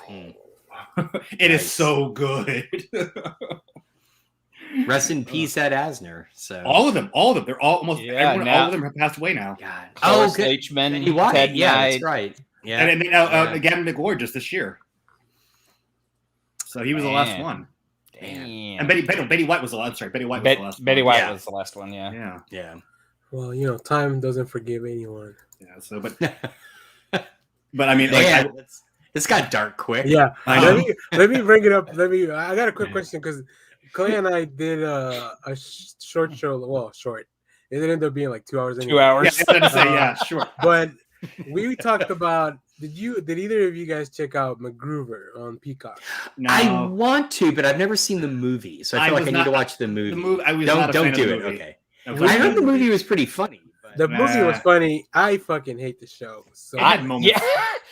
It is so good. Rest in peace, Ed Asner. So all of them. They're all almost everyone. All of them have passed away now. God. H-Man, Ted Knight. That's right. Yeah. And then Gavin McLeod just this year. So he was the last one. Damn. And Betty White was the last. Sorry, Betty White was the last. Betty White was the last one. Yeah. Well, time doesn't forgive anyone. Yeah. So, but I mean, this got dark quick. Yeah. Let me bring it up. I got a quick question because Clay and I did a short show. Well, short. It ended up being like 2 hours. 2 hours. Yeah, sure. But we talked about. Did either of you guys check out MacGruber on Peacock? No. I want to, but I've never seen the movie, so I feel like I need to watch the movie. Don't do it. Okay. I heard the movie was pretty funny. The movie was funny. I fucking hate the show. So I had moments. Yeah.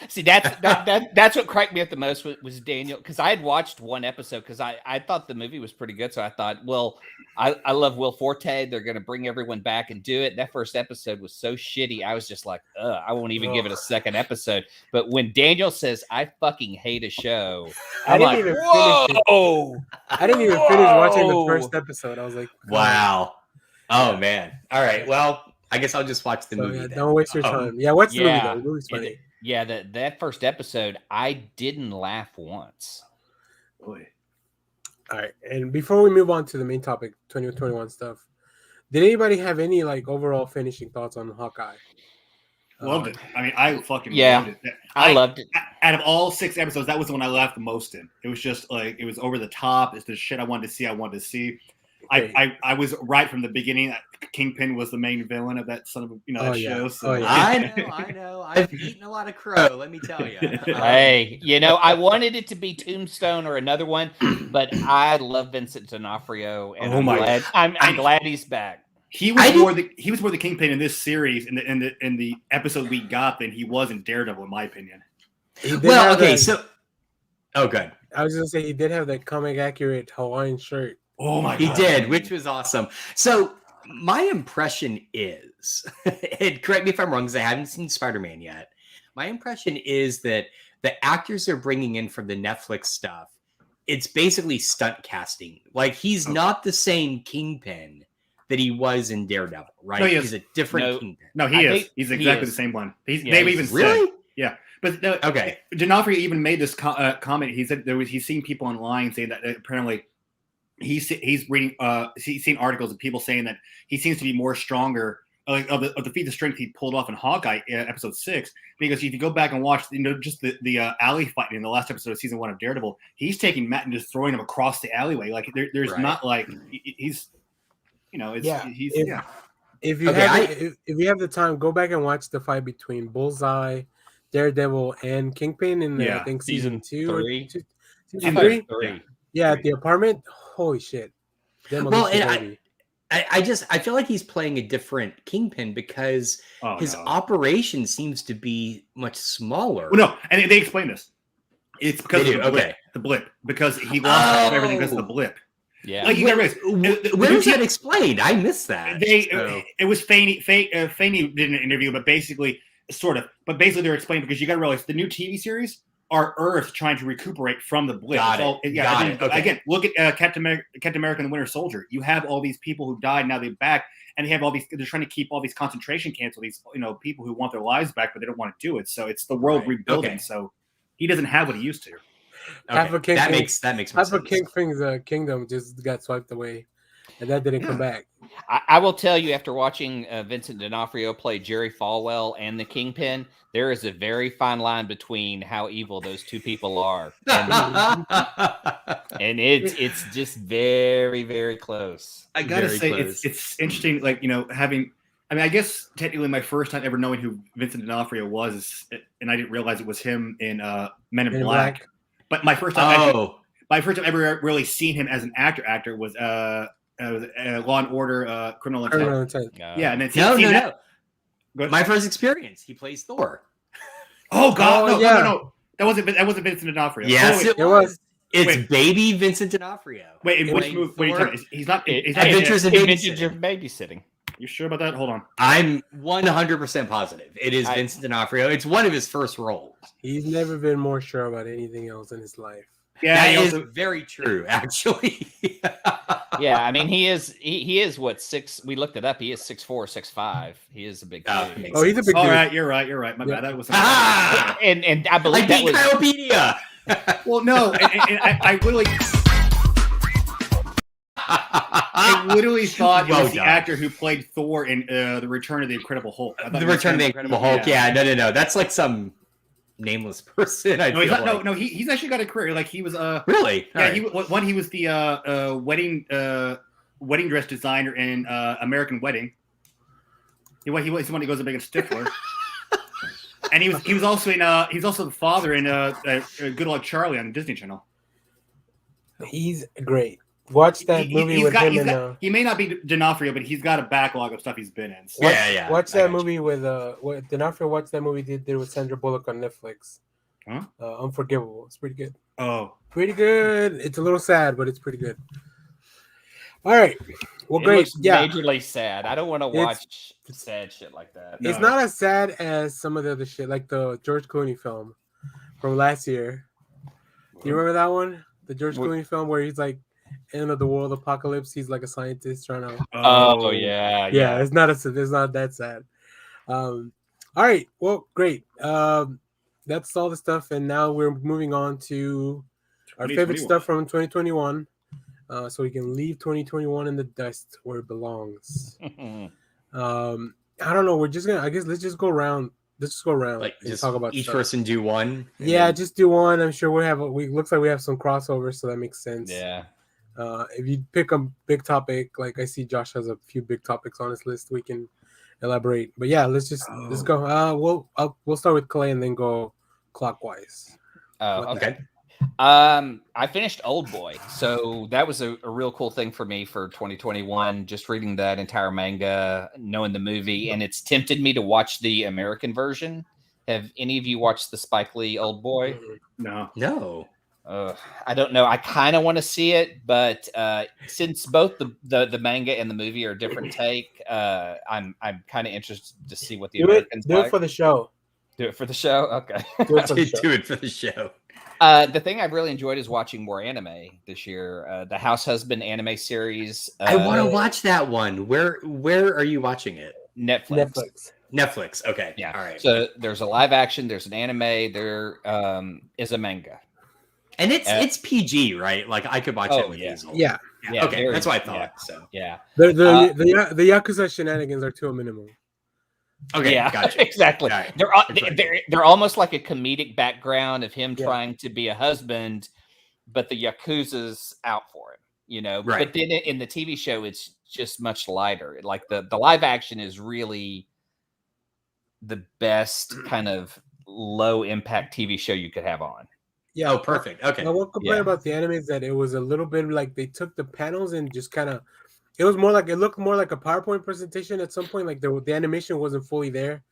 See, that's what cracked me up the most was Daniel, because I had watched one episode because I thought the movie was pretty good. So I thought, well, I love Will Forte. They're going to bring everyone back and do it. That first episode was so shitty. I was just like, I won't even give it a second episode. But when Daniel says, I fucking hate a show, I'm like, whoa. I didn't even finish watching the first episode. I was like, wow. Oh, man. All right. Well, I guess I'll just watch the movie. Yeah, don't waste your time. Yeah, watch the movie though. The movie's funny. Yeah, that first episode, I didn't laugh once. Boy. All right, and before we move on to the main topic, 2021 stuff, did anybody have any overall finishing thoughts on Hawkeye? Loved it. I mean, I fucking loved it. I loved it. Out of all 6 episodes, that was the one I laughed the most in. It was just like it was over the top. It's the shit I wanted to see. I was right from the beginning. Kingpin was the main villain of that show. So. I know. I've eaten a lot of crow. Let me tell you. Hey, I wanted it to be Tombstone or another one, but I love Vincent D'Onofrio, and I'm glad he's back. He was more the Kingpin in this series in the episode we got than he was in Daredevil, in my opinion. Well, okay, oh, good. I was gonna say he did have that comic accurate Hawaiian shirt. Oh my God. He did, which was awesome. So My impression is, and correct me if I'm wrong, because I haven't seen Spider-Man yet. My impression is that the actors they're bringing in from the Netflix stuff, it's basically stunt casting. Like, he's not the same Kingpin that he was in Daredevil, right? No, he's a different Kingpin. No, he's exactly the same one. They've even said, yeah. But okay, D'Onofrio even made this comment. He said he's seen people online saying that apparently he's reading he's seen articles of people saying that he seems to be more stronger of the feat of strength he pulled off in Hawkeye episode 6. Because if you go back and watch, just the alley fight in the last episode of season 1 of Daredevil, he's taking Matt and just throwing him across the alleyway. Like there's not like he's. If you have the time, go back and watch the fight between Bullseye, Daredevil, and Kingpin in I think season 2 or season 3. Yeah, at the apartment. Holy shit! Well, and I feel like he's playing a different Kingpin because his operation seems to be much smaller. Well, no, and they explain this. It's because of the blip, because he lost everything because of the blip. Yeah, like you got where is that explained? I missed that. It was Faney did an interview, but basically they're explaining, because you got to realize the new TV series are Earth trying to recuperate from the blip. Again, look at Captain America and the Winter Soldier. You have all these people who died, now they're back, and they have all these. They're trying to keep all these concentration camps, these people who want their lives back, but they don't want to do it. So it's the world rebuilding. Okay. So he doesn't have what he used to. Okay. That makes half of Kingpin's kingdom just got swiped away, and that didn't come back. I will tell you, after watching Vincent D'Onofrio play Jerry Falwell and the Kingpin, there is a very fine line between how evil those two people are, and it's just very, very close. I gotta say, it's interesting. Like having. I mean, I guess technically my first time ever knowing who Vincent D'Onofrio was, and I didn't realize it was him in Men in Black. But my first time ever really seen him as an actor was Law and Order, Criminal Intent. Yeah, and then no. My first experience, he plays Thor. Oh God, no. That wasn't Vincent D'Onofrio. Yes, it was. It's baby Vincent D'Onofrio. Wait, in which movie? Wait, he's not. Adventures in Babysitting. You sure about that? Hold on. I'm 100% positive. It is Vincent D'Onofrio. It's one of his first roles. He's never been more sure about anything else in his life. Yeah, that is very true, actually. Yeah, I mean, he is what, 6? We looked it up. He is 6'4", 6'5". He is a big dude. Oh, he's a big dude. All right, you're right. My bad. That was and I believe that was Kyopedia. Well, no, and I literally. I literally thought it was the actor who played Thor in The Return of the Incredible Hulk. The Return of the Incredible Hulk. Yeah, no. That's like some nameless person. He's actually got a career. Like he was really. Yeah, he was the wedding dress designer in American Wedding. He was the one who goes up against Stifler. And he was also the father in Good Luck Charlie on the Disney Channel. He's great. Watch that movie with him. He may not be D'Onofrio, but he's got a backlog of stuff he's been in. So. Watch that movie with D'Onofrio. Watch that movie they did with Sandra Bullock on Netflix. Huh? Unforgivable. It's pretty good. Oh, pretty good. It's a little sad, but it's pretty good. All right. Well, great. Yeah, majorly sad. I don't want to watch sad shit like that. It's not as sad as some of the other shit, like the George Clooney film from last year. Do you remember that one? The George Clooney film where he's like end of the world apocalypse. He's like a scientist trying to. Oh yeah. It's not that sad. All right. Well, great. That's all the stuff, and now we're moving on to our favorite stuff from 2021. So we can leave 2021 in the dust where it belongs. I don't know. We're just gonna. I guess let's just go around. Like and just talk about each stuff. person do one. Yeah, just do one. I'm sure we looks like we have some crossovers, so that makes sense. Yeah. If you pick a big topic, like I see Josh has a few big topics on his list, we can elaborate. But yeah, let's go. We'll start with Clay and then go clockwise. Okay. I finished Old Boy, so that was a real cool thing for me for 2021. Just reading that entire manga, knowing the movie, and it's tempted me to watch the American version. Have any of you watched the Spike Lee Old Boy? No. I don't know. I kind of want to see it, but since both the manga and the movie are a different take, I'm kind of interested to see what the Americans do it for the show. Do it for the show. Okay, do it for the show. The thing I've really enjoyed is watching more anime this year. The House Husband anime series. I want to watch that one. Where are you watching it? Netflix. Okay. Yeah. All right. So there's a live action. There's an anime. There is a manga. And it's PG, right? Like I could watch it with Hazel. Yeah. Okay, that's what I thought. Yeah. So yeah, the Yakuza shenanigans are to a minimum. Okay, yeah, gotcha. Exactly. Right. They're almost like a comedic background of him trying to be a husband, but the Yakuza's out for him. You know, right. But then in the TV show, it's just much lighter. Like the live action is really the best kind of low impact TV show you could have on. Yeah. Oh, perfect. Okay. I won't complain about the anime is that it was a little bit like they took the panels and just kind of, it looked more like a PowerPoint presentation at some point. Like the animation wasn't fully there.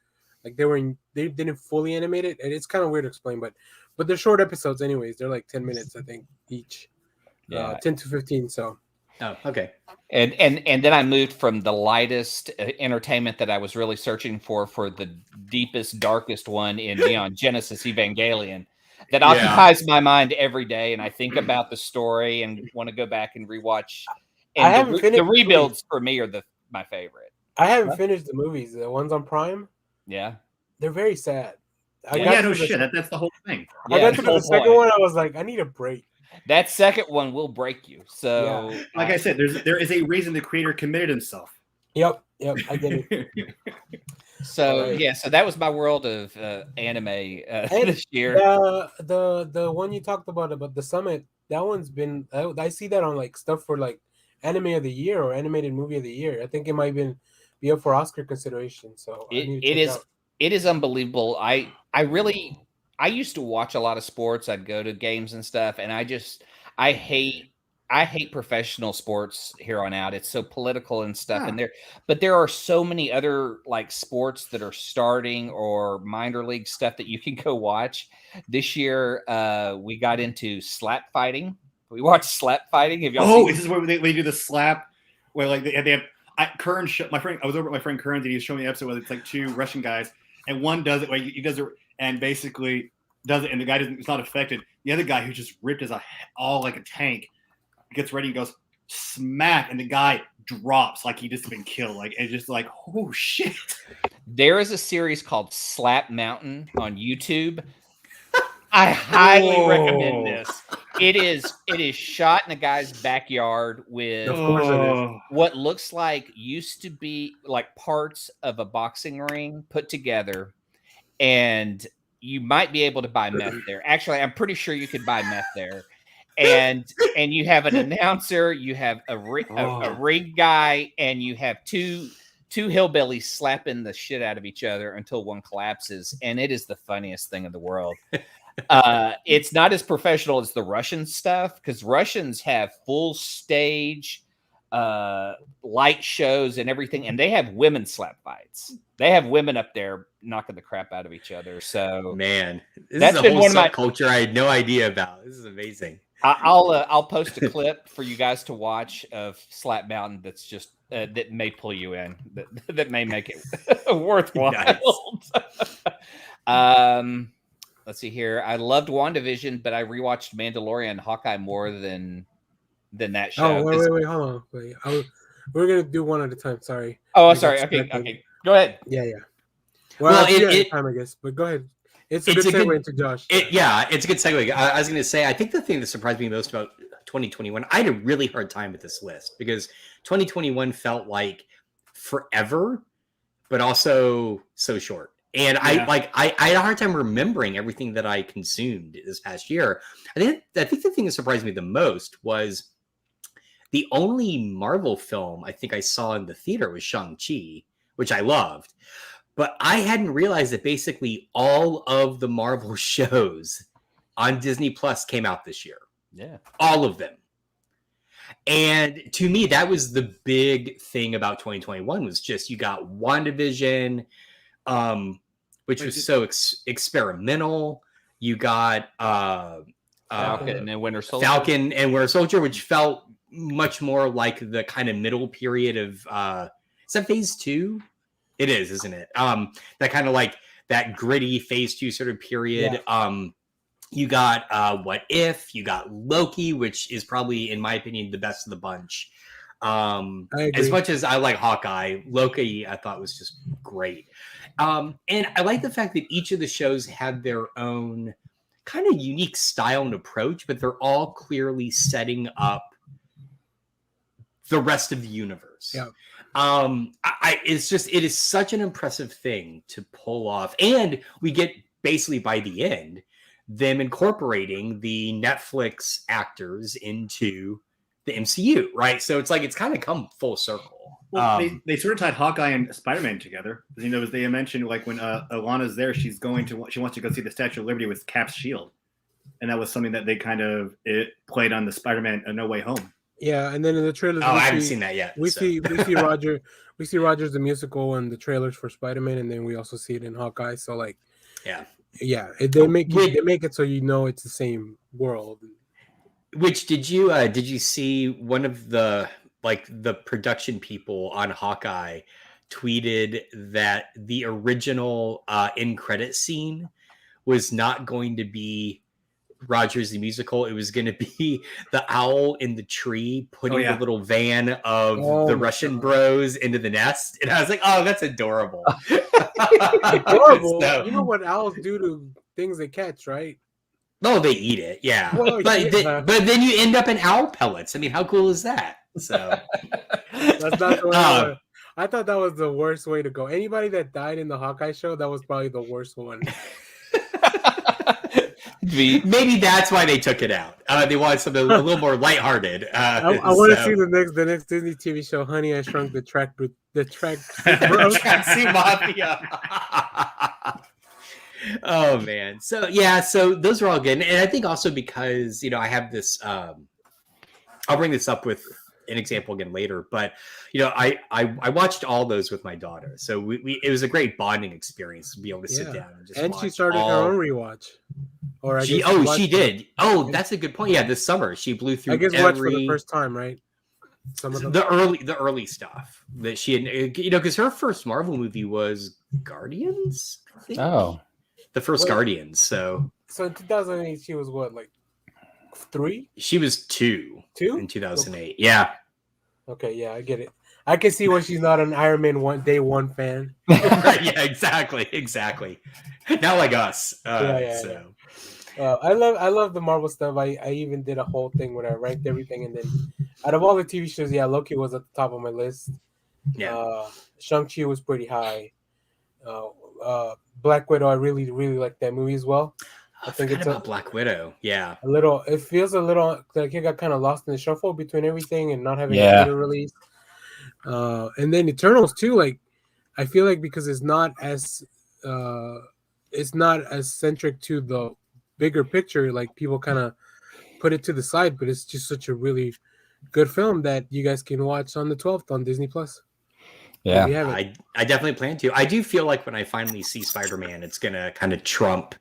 Like they didn't fully animate it. And it's kind of weird to explain, but they're short episodes anyways. They're like 10 minutes, I think, each. 10 to 15. So. Oh, okay. And then I moved from the lightest entertainment that I was really searching for the deepest, darkest one in Neon Genesis Evangelion. That occupies my mind every day, and I think about the story and want to go back and rewatch. And the rebuilds for me are my favorite. I haven't finished the movies. The ones on Prime. Yeah, they're very sad. That's the whole thing. I got to the second one. I was like, I need a break. That second one will break you. So, like I said, there is a reason the creator committed himself. Yep, I get it. So so that was my world of anime this year. The one you talked about the summit, that one's been. I see that on like stuff for like anime of the year or animated movie of the year. I think it might be up for Oscar consideration. So it is unbelievable. I used to watch a lot of sports. I'd go to games and stuff, and I hate professional sports here on out. It's so political and stuff but there are so many other like sports that are starting or minor league stuff that you can go watch. This year, we got into slap fighting. We watched slap fighting. Have y'all seen this is where they do the slap where like they have Kern. My friend, I was over at my friend Kern's and he was showing me the episode where it's like two Russian guys and one does it where he does it and basically does it and the guy it's not affected. The other guy who just ripped as all like a tank gets ready and goes smack and the guy drops like he just been killed. Like it's just like, oh shit. There is a series called Slap Mountain on YouTube. I highly recommend this. It is shot in a guy's backyard with what looks like used to be like parts of a boxing ring put together, and you might be able to buy meth there. Actually, I'm pretty sure you could buy meth there. And you have an announcer, you have a ring guy, and you have two hillbillies slapping the shit out of each other until one collapses, and it is the funniest thing in the world. It's not as professional as the Russian stuff because Russians have full stage light shows and everything, and they have women slap fights. They have women up there knocking the crap out of each other. So man, that's been one of my culture I had no idea about. This is amazing. I'll post a clip for you guys to watch of Slap Mountain. That's just that may pull you in. That may make it worthwhile. Let's see here. I loved WandaVision, but I rewatched Mandalorian and Hawkeye more than that show. Oh, wait, hold on. We're gonna do one at a time. Sorry. Oh, sorry. Okay. Go ahead. Yeah. Well, it time, I guess. But go ahead. It's a good segue into Josh. It's a good segue. I was going to say, I think the thing that surprised me most about 2021, I had a really hard time with this list because 2021 felt like forever, but also so short. And I had a hard time remembering everything that I consumed this past year. I think the thing that surprised me the most was the only Marvel film I think I saw in the theater was Shang-Chi, which I loved. But I hadn't realized that basically all of the Marvel shows on Disney Plus came out this year. Yeah. All of them. And to me, that was the big thing about 2021 was just you got WandaVision, which was so experimental. You got Falcon and Winter Soldier. Falcon and Winter Soldier, which felt much more like the kind of middle period of is that phase 2? It is, isn't it? That kind of like that gritty phase 2 sort of period. Yeah. You got What If, you got Loki, which is probably, in my opinion, the best of the bunch. As much as I like Hawkeye, Loki I thought was just great. And I like the fact that each of the shows had their own kind of unique style and approach, but they're all clearly setting up the rest of the universe. Yeah. It is such an impressive thing to pull off. And we get basically by the end, them incorporating the Netflix actors into the MCU, right? So it's like it's kind of come full circle. Well, they sort of tied Hawkeye and Spider-Man together. You know, as they mentioned, like when Alana's there, she wants to go see the Statue of Liberty with Cap's shield, and that was something that they it played on the Spider-Man No Way Home. Yeah, and then in the trailers, I haven't seen that yet. We see Rogers the musical and the trailers for Spider-Man, and then we also see it in Hawkeye. So like, they make it so you know it's the same world. Which did you see one of the production people on Hawkeye tweeted that the original end credit scene was not going to be Rogers the musical. It was going to be the owl in the tree putting the little van of the Russian bros into the nest. And I was like, oh, that's adorable. Adorable. So, you know what owls do to things they catch, right? Oh, they eat it. Yeah. Well, but then you end up in owl pellets. I mean, how cool is that? So that's not the way I thought that was the worst way to go. Anybody that died in the Hawkeye show, that was probably the worst one. Maybe that's why they took it out. They wanted something a little more lighthearted. I want to see the next Disney TV show, Honey, I Shrunk the Track Mafia. Oh man. So those are all good. And I think also because, I have this I'll bring this up with an example again later, but I watched all those with my daughter. So it was a great bonding experience to be able to sit down and just watch. She started her own rewatch. She did. Oh, that's a good point. Yeah, this summer she blew through. I guess watched for the first time, right? Some of them. The early stuff that she had, because her first Marvel movie was Guardians. I think. Oh, the first Guardians. So in 2008, she was what, like 3? She was 2 in 2008. Okay. Yeah. Okay, yeah, I get it. I can see why she's not an Iron Man day one fan. Yeah, exactly. Not like us. I love the Marvel stuff. I even did a whole thing where I ranked everything, and then out of all the TV shows, Loki was at the top of my list. Yeah. Shang-Chi was pretty high. Black Widow, I really, really like that movie as well. I think it's about Black Widow. Yeah. It feels a little like it got kind of lost in the shuffle between everything and not having a theater release. And then Eternals too. Like, I feel like because it's not as centric to the bigger picture. Like, people kind of put it to the side, but it's just such a really good film that you guys can watch on the 12th on Disney Plus. Yeah, I definitely plan to. I do feel like when I finally see Spider-Man, it's gonna kind of trump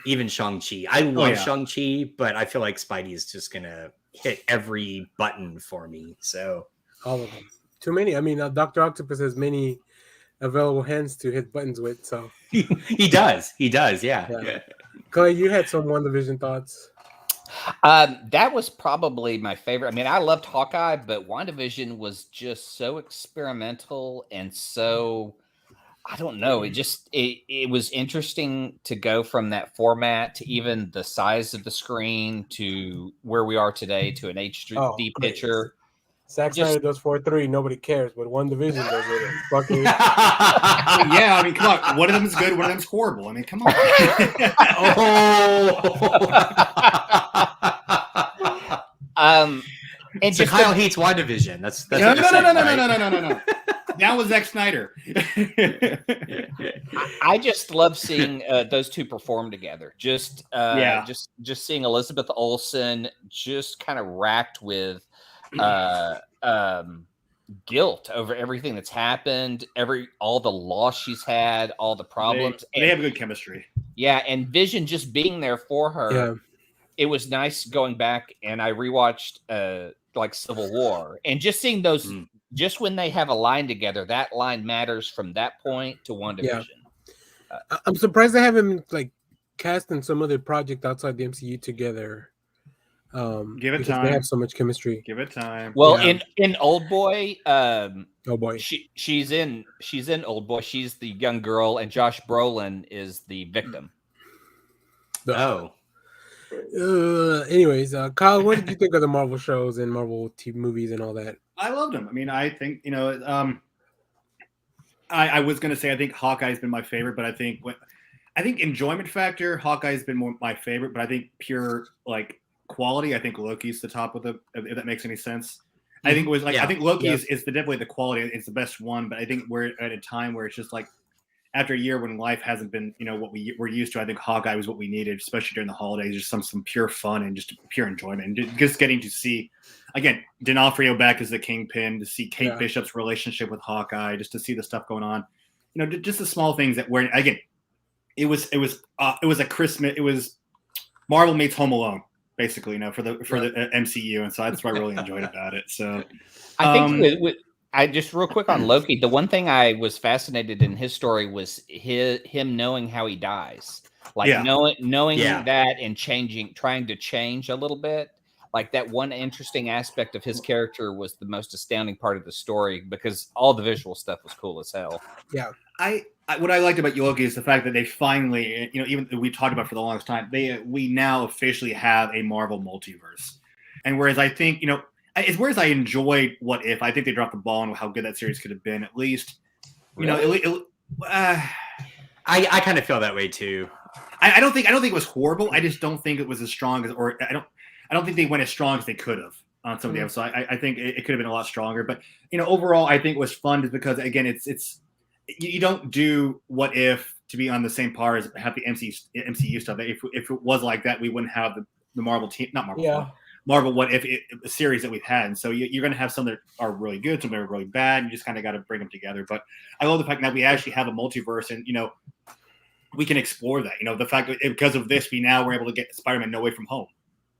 even Shang-Chi. I love Shang-Chi, but I feel like Spidey is just gonna hit every button for me. So all of them, too many. I mean, Dr. Octopus has many available hands to hit buttons with. So he does. Yeah. Clay, you had some WandaVision thoughts. That was probably my favorite. I mean, I loved Hawkeye, but WandaVision was just so experimental and so, I don't know. It was interesting to go from that format to even the size of the screen to where we are today to an HD picture. Zack Snyder does 4:3. Nobody cares, but WandaVision does it. Fucking yeah, I mean, come on. One of them is good. One of them is horrible. I mean, come on. And so Kyle hates WandaVision. That's no. That was Zack Snyder. I just love seeing those two perform together. Just seeing Elizabeth Olsen just kind of racked with guilt over everything that's happened, all the loss she's had, all the problems. They have good chemistry. Yeah, and Vision just being there for her. Yeah. it was nice going back, and I rewatched like Civil War, and just seeing those, just when they have a line together, that line matters from that point to WandaVision. Yeah. I'm surprised they haven't like cast in some other project outside the MCU together. Give it time. They have so much chemistry. Give it time. Well, in Old Boy, oh boy, she's in Old Boy. She's the young girl, and Josh Brolin is the victim. Anyways, Kyle, what did you think of the Marvel shows and Marvel TV movies and all that? I loved them. I mean, I think I was gonna say I think Hawkeye's been my favorite, but I think enjoyment factor, Hawkeye's been more my favorite, but I think pure like quality, I think Loki's the top with it, if that makes any sense. I think it was like I think Loki is definitely the quality. It's the best one, but I think we're at a time where it's just like after a year when life hasn't been, what we're used to. I think Hawkeye was what we needed, especially during the holidays. Just some pure fun and just pure enjoyment, and just getting to see again D'Onofrio back as the Kingpin, to see Kate Bishop's relationship with Hawkeye, just to see the stuff going on. Just the small things that were again. It was a Christmas. It was Marvel meets Home Alone. Basically, for the MCU, and so that's what I really enjoyed about it. So, I think I just real quick on Loki. The one thing I was fascinated in his story was him knowing how he dies, knowing that and trying to change a little bit. Like that one interesting aspect of his character was the most astounding part of the story because all the visual stuff was cool as hell. Yeah, what I liked about Loki is the fact that they finally, even we talked about for the longest time, we now officially have a Marvel multiverse. And whereas I think, whereas I enjoyed What If, I think they dropped the ball on how good that series could have been. At least, I kind of feel that way too. I don't think it was horrible. I just don't think it was as strong as, or I don't think they went as strong as they could have on some of the episodes. I think it could have been a lot stronger. But overall, I think it was fun just because again, it's. You don't do What If to be on the same par as have the MCU stuff. If it was like that, we wouldn't have the Marvel team, not Marvel, Marvel What If series that we've had. And so you're going to have some that are really good, some that are really bad. You just kind of got to bring them together. But I love the fact that we actually have a multiverse, and we can explore that. The fact that because of this, we're able to get Spider-Man No Way From Home.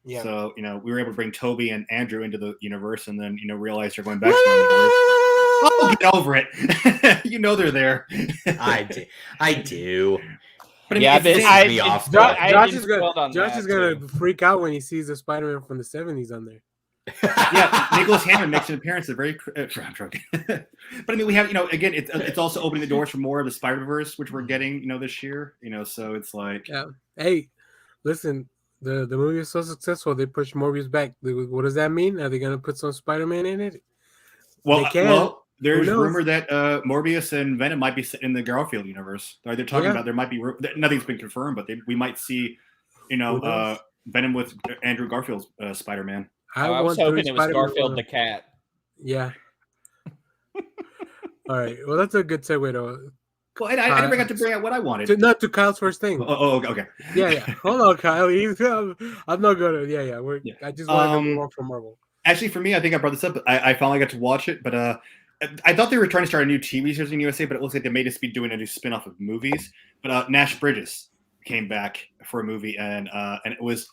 Yeah. So we were able to bring Toby and Andrew into the universe, and then realize they're going back to the universe. Oh, get over it. They're there. I do. But Josh is gonna freak out when he sees the Spider-Man from the 70s on there. Yeah, Nicholas Hammond makes an appearance. But I mean, we have again, it's also opening the doors for more of the Spider-Verse, which we're getting this year. So it's like, hey, listen. The movie is so successful, they pushed Morbius back. What does that mean? Are they gonna put some Spider-Man in it? Well, there's rumor that Morbius and Venom might be in the Garfield universe. They're talking about there might be nothing's been confirmed, but we might see, Venom with Andrew Garfield's Spider-Man. I was hoping it was Garfield the cat. Yeah. All right. Well, that's a good segue though. Well, I never got to bring out what I wanted. Not to Kyle's first thing. Oh, okay. Yeah. Hold on, Kyle. I'm not gonna. Yeah. I just wanted to move on from Marvel. Actually, for me, I think I brought this up. I finally got to watch it, but I thought they were trying to start a new TV series in USA, but it looks like they may just be doing a new spin-off of movies. But Nash Bridges came back for a movie, and it was,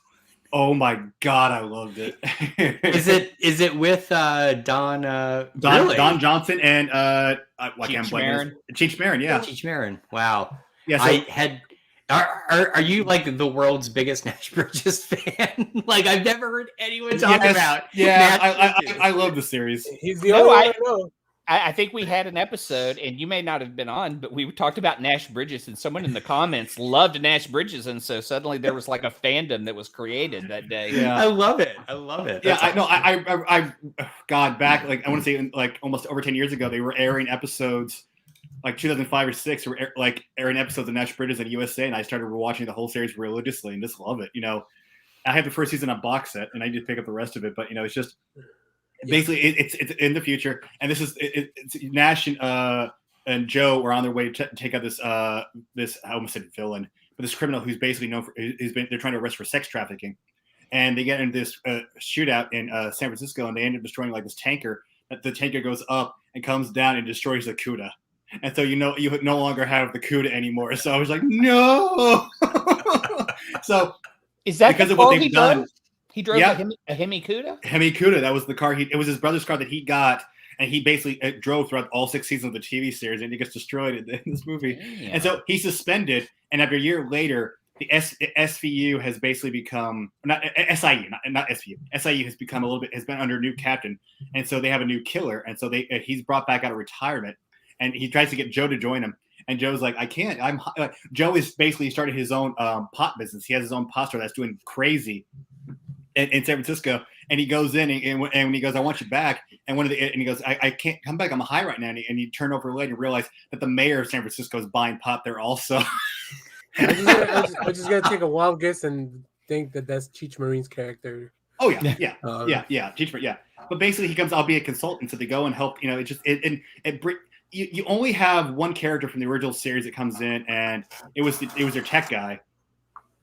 oh my God, I loved it. Is it with Don Johnson and Cheech Marin? Cheech Marin, yeah. Cheech Marin. Wow. Yeah. So, Are you like the world's biggest Nash Bridges fan? Like I've never heard anyone talk about. Yeah, I love the series. He's the only one I know. I think we had an episode, and you may not have been on, but we talked about Nash Bridges, and someone in the comments loved Nash Bridges, and so suddenly there was like a fandom that was created that day. Yeah, I love it. Yeah, I know. I God, back like I want to say like almost over 10 years ago, they were airing episodes. Like 2005 or 6, were airing episodes of Nash Bridges at USA, and I started watching the whole series religiously and just love it. I have the first season on box set, and I just pick up the rest of it. But it's just basically it's in the future, and this is it's Nash and Joe are on their way to take out this I almost said villain, but this criminal who's basically known for they're trying to arrest for sex trafficking, and they get into this shootout in San Francisco, and they end up destroying like this tanker. The tanker goes up and comes down and destroys the CUDA. And so you no longer have the CUDA anymore. So I was like, no. So Is that because of what they've done? He drove a Hemi-Cuda? Hemi-Cuda. That was the car. It was his brother's car that he got, and he basically drove throughout all 6 seasons of the TV series, and he gets destroyed in this movie. Damn. And so he's suspended, and after a year later, the SVU has basically become not SIU, not SVU. SIU has become has been under a new captain, and so they have a new killer, and so he's brought back out of retirement, and he tries to get Joe to join him. And Joe's like, I can't. Joe is basically started his own pot business. He has his own pot store that's doing crazy in San Francisco. And he goes in and when he goes, I want you back. And he goes, I can't come back. I'm high right now. And you turn over later and realize that the mayor of San Francisco is buying pot there also. I'm just gonna take a wild guess and think that that's Cheech Marine's character. Oh yeah. Cheech Marine, yeah. But basically, he comes. I'll be a consultant, so they go and help. You only have one character from the original series that comes in, and it was their tech guy,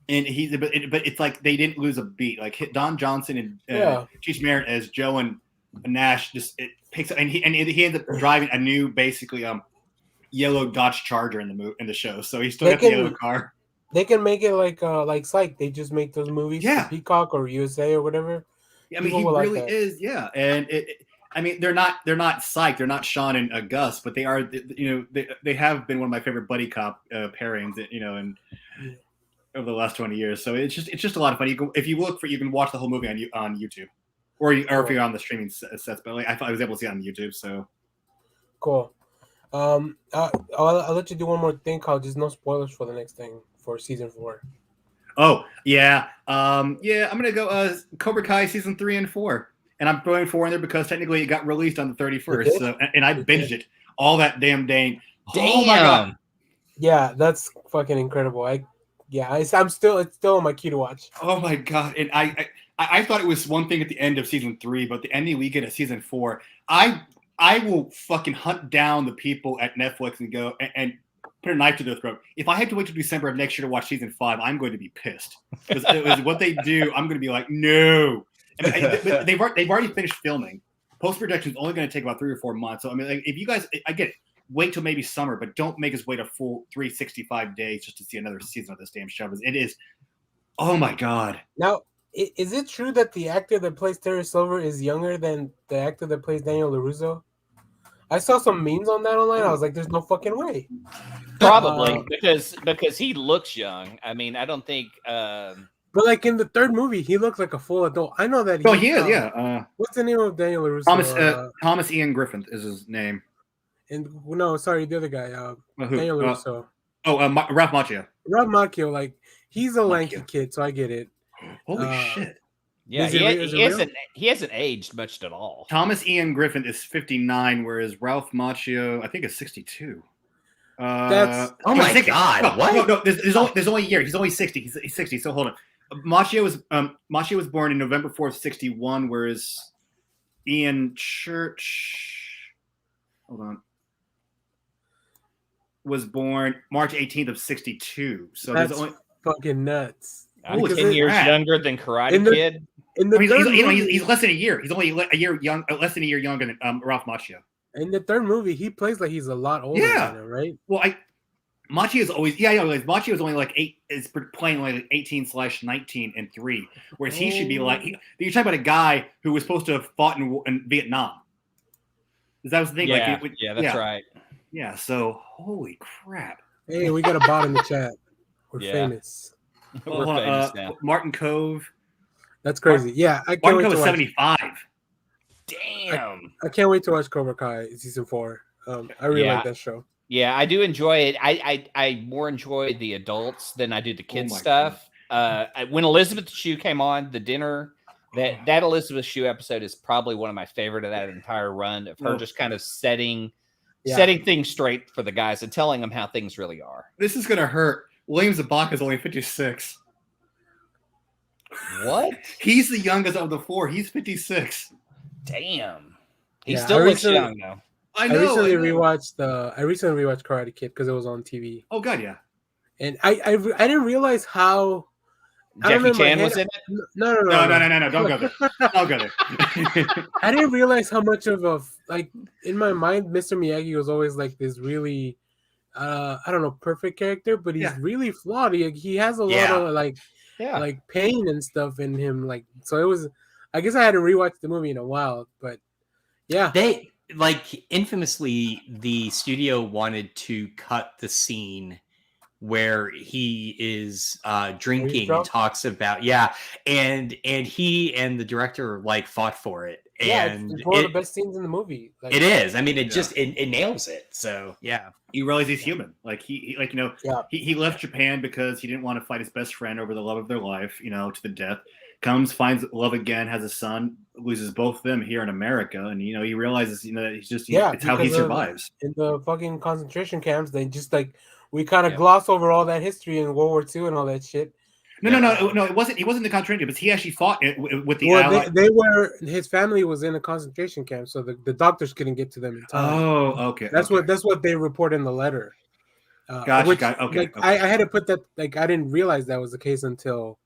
and but it's like they didn't lose a beat. Like Don Johnson and Cheech Marin as Joe and Nash picks up, and he ends up driving a new basically yellow Dodge Charger in the show. So he still got the yellow car. They can make it like Psych. They just make those movies, Peacock or USA or whatever. Yeah, I mean, he really is, and they're not Psych, they're not Sean and Gus, but they are, they have been one of my favorite buddy cop pairings, and over the last 20 years. So it's just a lot of fun. If you look you can watch the whole movie on YouTube, or if you're on the streaming sets. But I was able to see it on YouTube. So cool. I'll let you do one more thing, Kyle. Just no spoilers for the next thing for season 4. Oh yeah, I'm gonna go Cobra Kai season 3 and 4. And I'm throwing 4 in there because technically it got released on the 31st. So, and I binged it all that damn day. Oh my god! Yeah, that's fucking incredible. It's still on my queue to watch. Oh my god! And I thought it was one thing at the end of season 3, but the ending we get at season 4, I will fucking hunt down the people at Netflix and go and put a knife to their throat. If I have to wait till December of next year to watch season 5, I'm going to be pissed because it was what they do. I'm going to be like, no. They've already finished filming. Post-production is only going to take about 3 or 4 months. So, if you guys, I get it, wait till maybe summer, but don't make us wait a full 365 days just to see another season of this damn show. It is, oh my god. Now, is it true that the actor that plays Terry Silver is younger than the actor that plays Daniel LaRusso? I saw some memes on that online. I was like, there's no fucking way. Probably, because he looks young. I mean, I don't think... But like in the 3rd movie, he looks like a full adult. I know that. He is. Yeah. What's the name of Daniel LaRusso? Thomas Ian Griffin is his name. And no, sorry, the other guy. Daniel LaRusso. Ralph Macchio. Ralph Macchio, like he's a lanky kid, so I get it. Holy shit! Yeah, he hasn't aged much at all. Thomas Ian Griffin is 59, whereas Ralph Macchio, I think, is 62. That's my god! What? No, there's only a year. He's only 60. He's 60. So hold on. Macchio was born in November 4th, 61, whereas Ian Church, was born March 18th of 62. So that's fucking nuts. I'm 10 years younger than Karate Kid. He's less than a year. He's only a year young, less than a year younger than Ralph Macchio. In the 3rd movie, he plays like he's a lot older than him, right? Well, Macchio is always Macchio is only like playing like 18/19 in 3, whereas he should be like you're talking about a guy who was supposed to have fought in Vietnam. Is that was the thing? Yeah, that's right. Yeah, so holy crap! Hey, we got a bot in the chat. We're famous. We're famous now. Martin Cove. That's crazy. I can't Martin wait Cove to is watch. 75. Damn. I can't wait to watch Cobra Kai season 4. I really like that show. Yeah, I do enjoy it. I more enjoy the adults than I do the kids stuff. When Elizabeth Shue came on the dinner, that Elizabeth Shue episode is probably one of my favorite of that entire run of her just kind of setting things straight for the guys and telling them how things really are. This is gonna hurt. William Zabaka is only 56. What? He's the youngest of the 4. He's 56. Damn. He still looks young though. I recently rewatched Karate Kid because it was on TV. Oh god, yeah. And I didn't realize how Jackie Chan was in it. No. Don't go there. Don't go there. I didn't realize how much of a in my mind, Mr. Miyagi was always like this really, I don't know, perfect character, but he's really flawed. He has a lot of like pain and stuff in him. Like, so it was. I guess I hadn't rewatched the movie in a while, but yeah, they like infamously the studio wanted to cut the scene where he is drinking and talks about and he and the director like fought for it. And it's one of the best scenes in the movie. Like, it is. I mean, it just it nails it. So yeah, you realize he's human. Like he he left Japan because he didn't want to fight his best friend over the love of their life, to the death. Comes, finds love again, has a son, loses both of them here in America, and he realizes that he's just it's how he survives. In the fucking concentration camps, they just like we kind of gloss over all that history in World War II and all that shit. No, it wasn't. He wasn't in the concentration camp, but he actually fought with the Allies. They were. His family was in a concentration camp, so the doctors couldn't get to them in time. Oh, okay. That's what they report in the letter. Gotcha. Okay. I had to put that. Like, I didn't realize that was the case until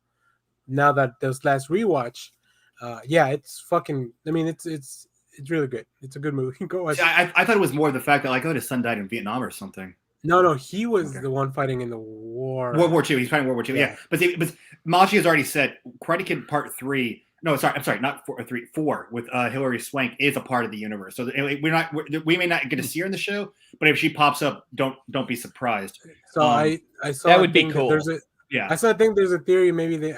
now that this last rewatch. It's fucking. I mean, it's really good. It's a good movie. Go watch. I thought it was more the fact that like his son died in Vietnam or something. No, he was the one fighting in the war. World War II. He's fighting World War II. Yeah. But Machi has already said Karate Kid Part 3. No, sorry. I'm sorry. Not 4. 3. 4 with Hilary Swank is a part of the universe. So we may not get to see her in the show, but if she pops up, don't be surprised. So I saw that would be cool. I think there's a theory. Maybe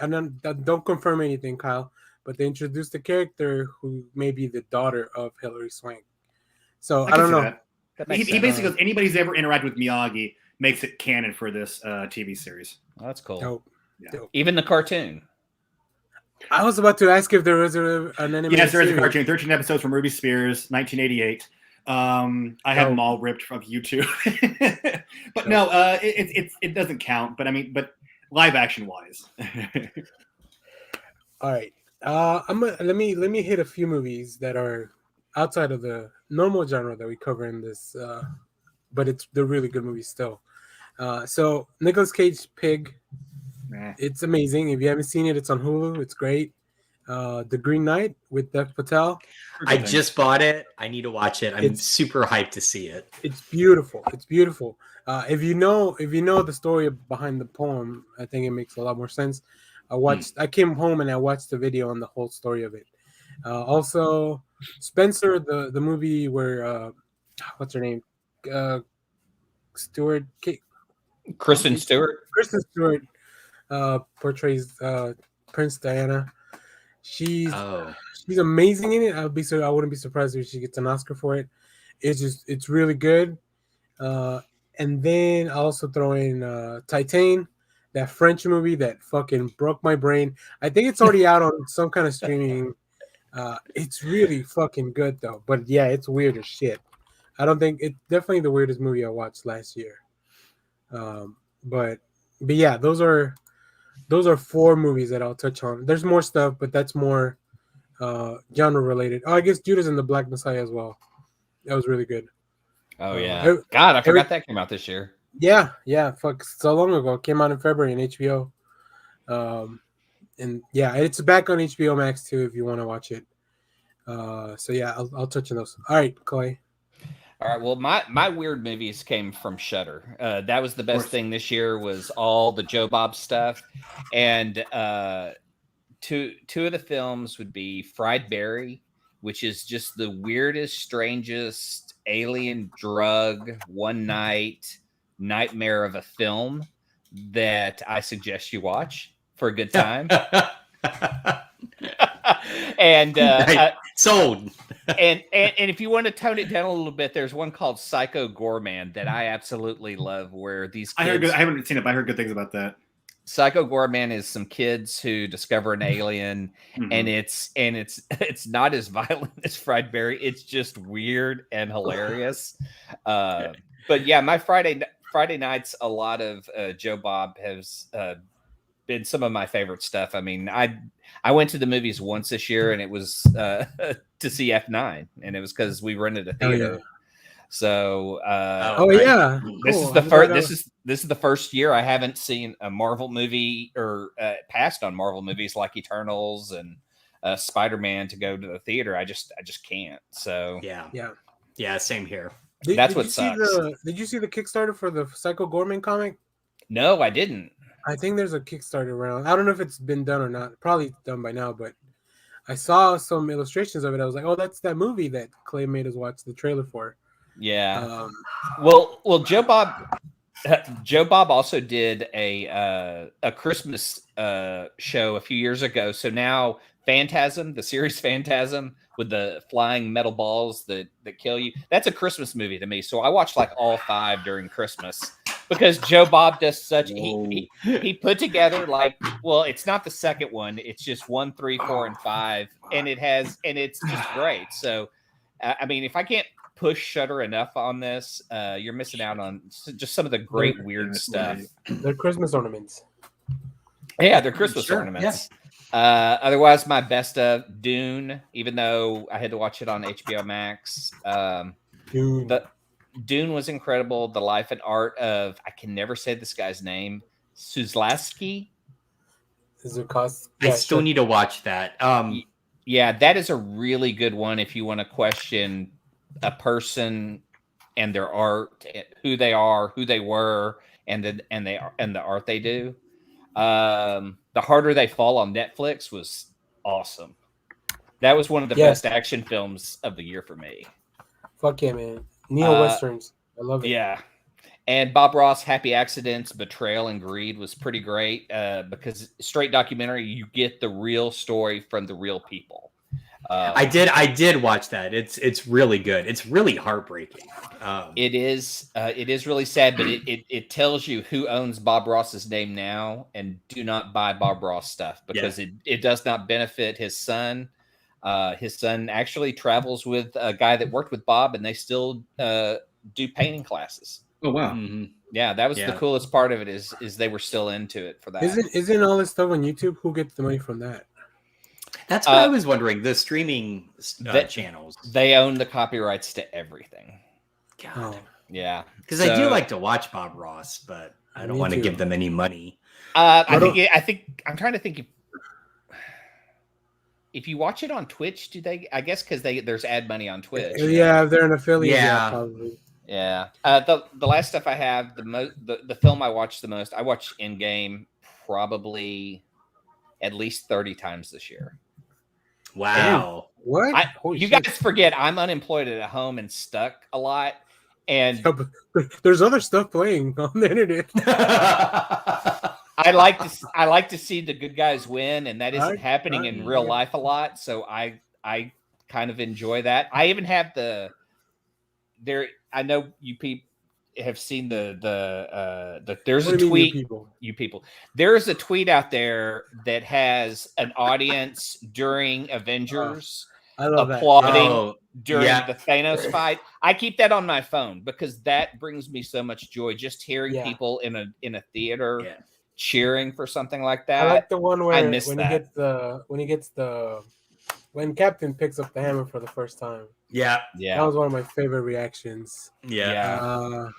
don't confirm anything, Kyle. But they introduced a character who may be the daughter of Hilary Swank. So I don't know. He basically goes, anybody who's ever interacted with Miyagi makes it canon for this TV series. Oh, that's cool. Dope. Even the cartoon. I was about to ask if there was an animated Yes, there is series. a cartoon. 13 episodes from Ruby Spears, 1988. I have them all ripped from YouTube. But no, it doesn't count. But I mean, live action wise. All right. Let me hit a few movies that are outside of the normal genre that we cover in this, but they're really good movies still. So Nicolas Cage Pig, it's amazing. If you haven't seen it, it's on Hulu. It's great. The Green Knight with Dev Patel. I just bought it. I need to watch it. I'm super hyped to see it. It's beautiful. It's beautiful. If you know the story behind the poem, I think it makes a lot more sense. I came home and I watched the video on the whole story of it. Also, Spencer, the movie where what's her name? Kristen Stewart. Kristen Stewart portrays Prince Diana. She's amazing in it. I wouldn't be surprised if she gets an Oscar for it. It's really good. And then I also throw in Titan, that French movie that fucking broke my brain. I think it's already out on some kind of streaming. It's really fucking good though. But yeah, it's weird as shit. I don't think it's definitely the weirdest movie I watched last year. But yeah, those are 4 movies that I'll touch on. There's more stuff, but that's more genre related. Oh, I guess Judas and the Black Messiah as well. That was really good. Oh yeah. God, I forgot that came out this year. Yeah, fuck, so long ago. It came out in February on HBO. And yeah, it's back on HBO Max too if you want to watch it. So yeah, I'll touch on those. All right, Clay. All right. Well, my weird movies came from Shudder. That was the best thing this year. Was all the Joe Bob stuff, and two of the films would be Fried Berry, which is just the weirdest, strangest alien drug one night nightmare of a film that I suggest you watch for a good time. And sold. and if you want to tone it down a little bit, there's one called Psycho Gourmet that I absolutely love, where these kids, I haven't seen it, but I heard good things about that. Psycho Gourmet is some kids who discover an alien, and it's not as violent as Fried Berry. It's just weird and hilarious. But yeah, my Friday nights, a lot of Joe Bob has been some of my favorite stuff. I mean, I went to the movies once this year, and it was to see F9, and it was because we rented a theater. Oh, yeah. So, this is the first. This is the first year I haven't seen a Marvel movie or passed on Marvel movies like Eternals and Spider-Man to go to the theater. I just can't. So yeah, same here. That's what sucks. Did you see the Kickstarter for the Psycho Gourmet comic? No, I didn't. I think there's a Kickstarter around. I don't know if it's been done or not. Probably done by now, but I saw some illustrations of it. I was like, oh, that's that movie that Clay made us watch the trailer for. Yeah. Well, Joe Bob also did a Christmas show a few years ago. So now Phantasm, the series Phantasm with the flying metal balls that kill you, that's a Christmas movie to me. So I watched like all 5 during Christmas because Joe Bob does such he put together like, well, it's not the second one, it's just 1, 3, 4, and 5, and it's just great. So I mean, if I can't push Shudder enough on this, you're missing out on just some of the great weird stuff. They're Christmas ornaments. Yeah, they're Christmas ornaments. Yeah. Otherwise, my best of Dune, even though I had to watch it on HBO Max. Dune was incredible. The life and art of, I can never say this guy's name, Suzlaski. I still need to watch that. Yeah, that is a really good one if you want to question a person and their art, who they are, who they were, and the art they do. The Harder They Fall on Netflix was awesome. That was one of the best action films of the year for me. Fuck yeah, man. Neo-Westerns. I love it. Yeah. And Bob Ross, Happy Accidents, Betrayal, and Greed was pretty great because straight documentary, you get the real story from the real people. I did watch that. It's really good. It's really heartbreaking. It is really sad, but it tells you who owns Bob Ross's name now, and do not buy Bob Ross stuff because it does not benefit his son. His son actually travels with a guy that worked with Bob, and they still do painting classes. Oh wow! Mm-hmm. Yeah, that was the coolest part of it. Is they were still into it for that. Isn't all this stuff on YouTube? Who gets the money from that? That's what I was wondering. The streaming channels, they own the copyrights to everything. God, yeah. Because I do like to watch Bob Ross, but I don't want to give them any money. I think I'm trying to think if you watch it on Twitch, do they? I guess because there's ad money on Twitch. Yeah, if they're an affiliate. Yeah, probably. Yeah. The last stuff I have, the film I watched the most, I watched Endgame probably at least 30 times this year. Wow. What? You guys forget I'm unemployed at home and stuck a lot. And there's other stuff playing on the internet. I like to see the good guys win, and that isn't happening in real life a lot. So I kind of enjoy that. I even have I know you people have seen the there's a tweet. You people. There's a tweet out there that has an audience during Avengers applauding during the Thanos fight. I keep that on my phone because that brings me so much joy. Just hearing people in a theater cheering for something like that. I like the one where when Captain picks up the hammer for the first time. Yeah. That was one of my favorite reactions. Yeah.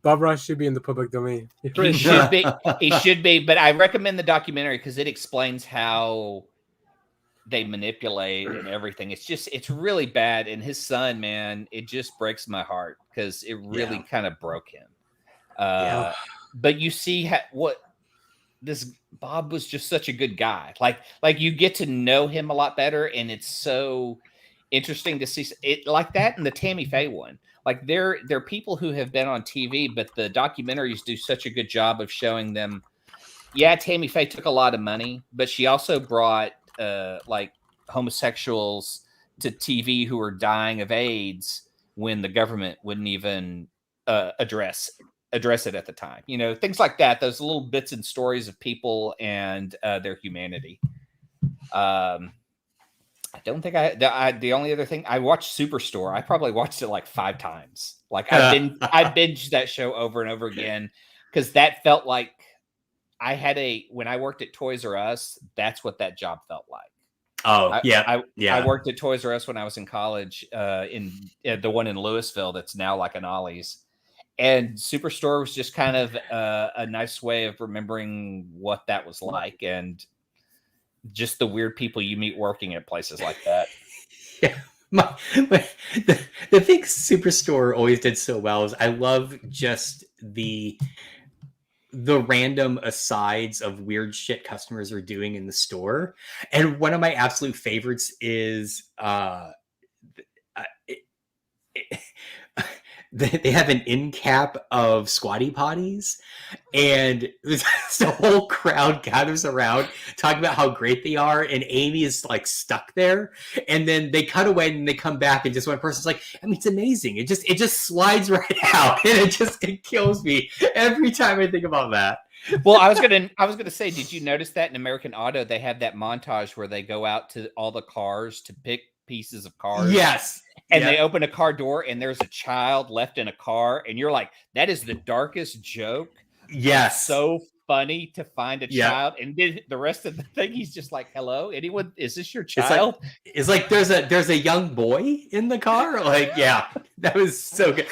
Bob Ross should be in the public domain. He should be. He should be. But I recommend the documentary because it explains how they manipulate and everything. It's really bad. And his son, man, it just breaks my heart because it really kind of broke him. But you see what this Bob was just such a good guy. Like you get to know him a lot better, and it's so interesting to see it like that. And the Tammy Faye one, like they're people who have been on TV, but the documentaries do such a good job of showing them. Yeah, Tammy Faye took a lot of money, but she also brought like homosexuals to TV who were dying of AIDS when the government wouldn't even address it at the time. You know, things like that. Those little bits and stories of people and their humanity. I don't think the only other thing I watched Superstore. I probably watched it like 5 times. Like I binged that show over and over again because that felt like when I worked at Toys R Us, that's what that job felt like. I worked at Toys R Us when I was in college in the one in Louisville that's now like an Ollie's. And Superstore was just kind of a nice way of remembering what that was like and just the weird people you meet working at places like that. Yeah. The thing Superstore always did so well is I love just the the random asides of weird shit customers are doing in the store. And one of my absolute favorites is they have an end cap of squatty potties, and the whole crowd gathers around talking about how great they are, and Amy is like stuck there, and then they cut away and they come back, and just one person's like, I mean, it's amazing. It just slides right out, and it kills me every time I think about that. Well, I was gonna say, did you notice that in American Auto they have that montage where they go out to all the cars to pick pieces of cars? Yes. And they open a car door and there's a child left in a car, and you're like, that is the darkest joke. Yes. It's so funny to find a child, and then the rest of the thing, he's just like, hello, anyone, is this your child? It's like there's a young boy in the car. Like, yeah, that was so good.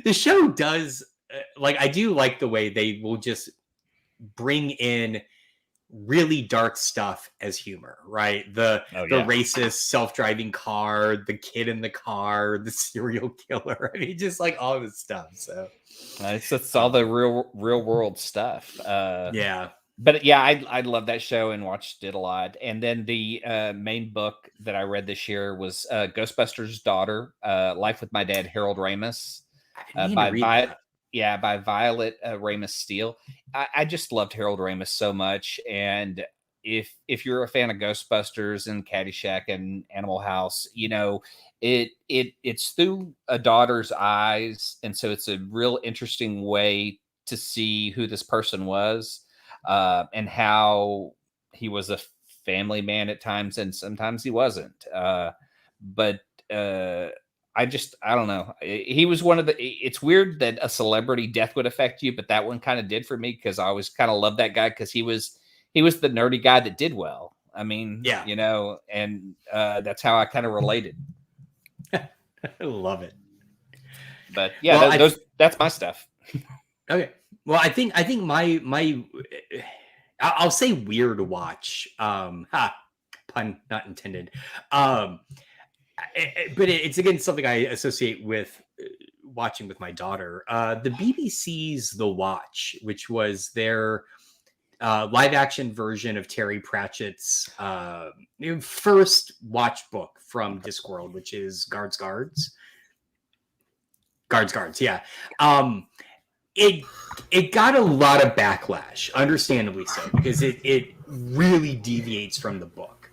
The show does I do like the way they will just bring in really dark stuff as humor, right? The racist self-driving car, the kid in the car, the serial killer. I mean, just like all this stuff. So it's all the real world stuff. Yeah. But yeah, I love that show and watched it a lot. And then the main book that I read this year was Ghostbusters' Daughter, Life with My Dad, Harold Ramis, by Violet Ramis Steele. I just loved Harold Ramis so much, and if you're a fan of Ghostbusters and Caddyshack and Animal House, you know it's through a daughter's eyes, and so it's a real interesting way to see who this person was, and how he was a family man at times, and sometimes he wasn't. But I don't know. He was one of the. It's weird that a celebrity death would affect you, but that one kind of did for me, because I always kind of loved that guy, because he was the nerdy guy that did well. I mean, yeah, you know, and that's how I kind of related. I love it. But yeah, that's my stuff. Okay. Well, I think my I'll say weird watch. Pun not intended. But it's again something I associate with watching with my daughter. The BBC's The Watch, which was their live action version of Terry Pratchett's first watch book from Discworld, which is Guards. Yeah. It got a lot of backlash, understandably so, because it really deviates from the book.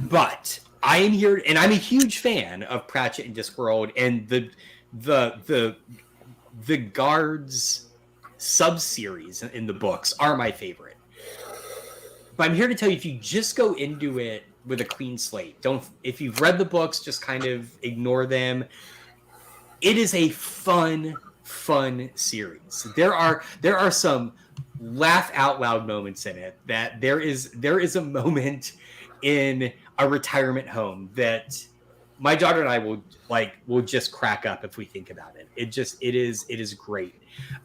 But I am here, and I'm a huge fan of Pratchett and Discworld, and the Guards sub-series in the books are my favorite. But I'm here to tell you, if you just go into it with a clean slate, if you've read the books, just kind of ignore them. It is a fun series. There are some laugh out loud moments in it. That there is a moment in a retirement home that my daughter and I will just crack up if we think about it. It is great.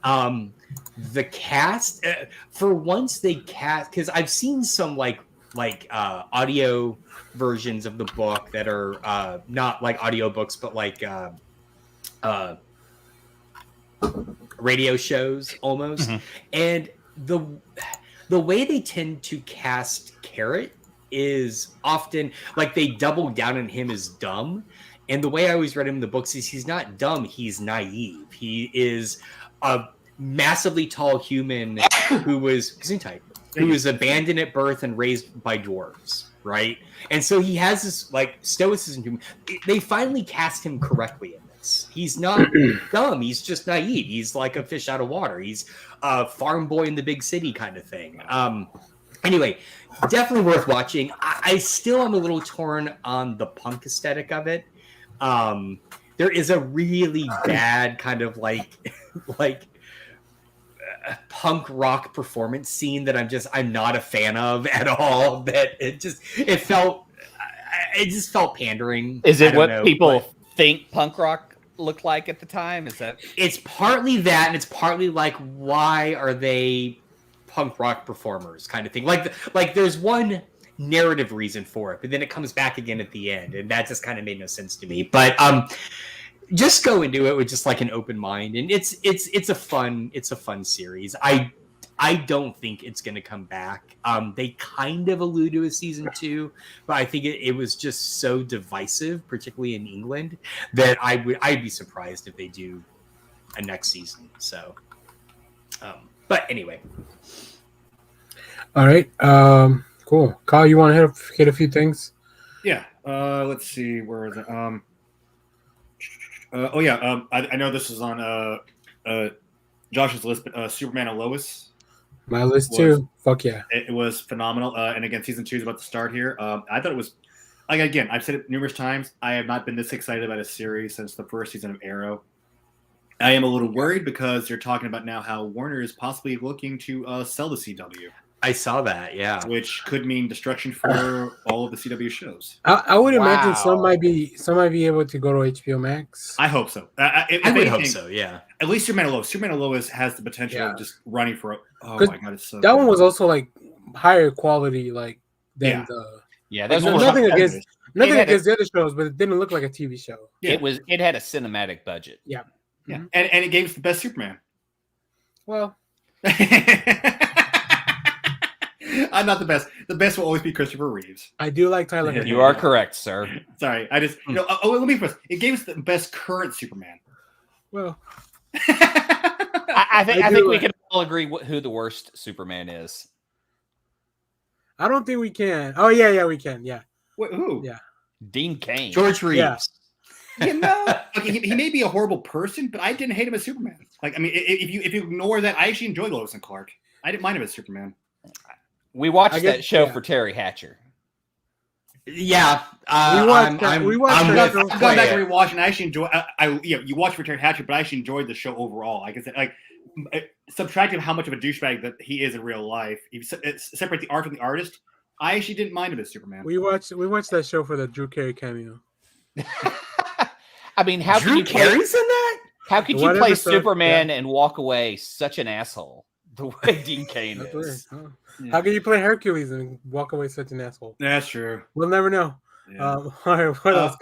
The cast, for once they cast, because I've seen some like audio versions of the book that are not like audiobooks, but like radio shows almost. Mm-hmm. And the way they tend to cast Carrot is often like they double down on him as dumb. And the way I always read him in the books is he's not dumb, he's naive. He is a massively tall human who was abandoned at birth and raised by dwarves, right? And so he has this like stoicism. They finally cast him correctly in this. He's not dumb, he's just naive. He's like a fish out of water. He's a farm boy in the big city kind of thing. Anyway, definitely worth watching. I still am a little torn on the punk aesthetic of it. There is a really bad kind of like punk rock performance scene that I'm not a fan of at all. That it just felt pandering. Is it what people think punk rock looked like at the time? Is that? It's partly that, and it's partly like, why are they punk rock performers kind of thing? Like there's one narrative reason for it, but then it comes back again at the end, and that just kind of made no sense to me. But just go into it with just like an open mind, and it's a fun series. I don't think it's going to come back. They kind of allude to a season 2, but I think it was just so divisive, particularly in England, that I'd be surprised if they do a next season. So, but anyway. All right. Cool. Kyle, you want to hit a few things? Yeah. Let's see. Where is it? I know this is on Josh's list, but Superman and Lois. My list too. Fuck yeah. It was phenomenal. And again, season 2 is about to start here. I thought it was, like, again, I've said it numerous times. I have not been this excited about a series since the first season of Arrow. I am a little worried because they're talking about now how Warner is possibly looking to sell the CW. I saw that, yeah. Which could mean destruction for all of the CW shows. I would imagine some might be able to go to HBO Max. I hope so. I would hope so, yeah. At least Superman and Lois. Superman and Lois has the potential of just running for. Oh my god, it's so. That one was also like higher quality, like than the. Yeah, there's nothing against the other shows, but it didn't look like a TV show. Yeah. It had a cinematic budget. Yeah. Yeah, and it gave us the best Superman. Well. I'm not the best. The best will always be Christopher Reeves. I do like Tyler. You are correct, sir. Sorry, I just let me first. It gave us the best current Superman. Well, I think we can all agree who the worst Superman is. I don't think we can. Oh yeah, we can. Yeah. Wait, who? Yeah. Dean Cain. George Reeves. Yeah. He may be a horrible person, but I didn't hate him as Superman. Like, I mean, if you ignore that, I actually enjoyed Lois and Clark. I didn't mind him as Superman. We watched that show for Terry Hatcher. Yeah, I'm going back and rewatching. And I actually enjoy. You watch for Terry Hatcher, but I actually enjoyed the show overall. Like I said, subtracting how much of a douchebag that he is in real life, separate the art from the artist. I actually didn't mind him as Superman. We watched that show for the Drew Carey cameo. I mean, how Drew Carey's in that? How could you play Superman and walk away such an asshole the way Dean Cain is? How can you play Hercules and walk away such an asshole? That's true. We'll never know. Yeah. All right, what else?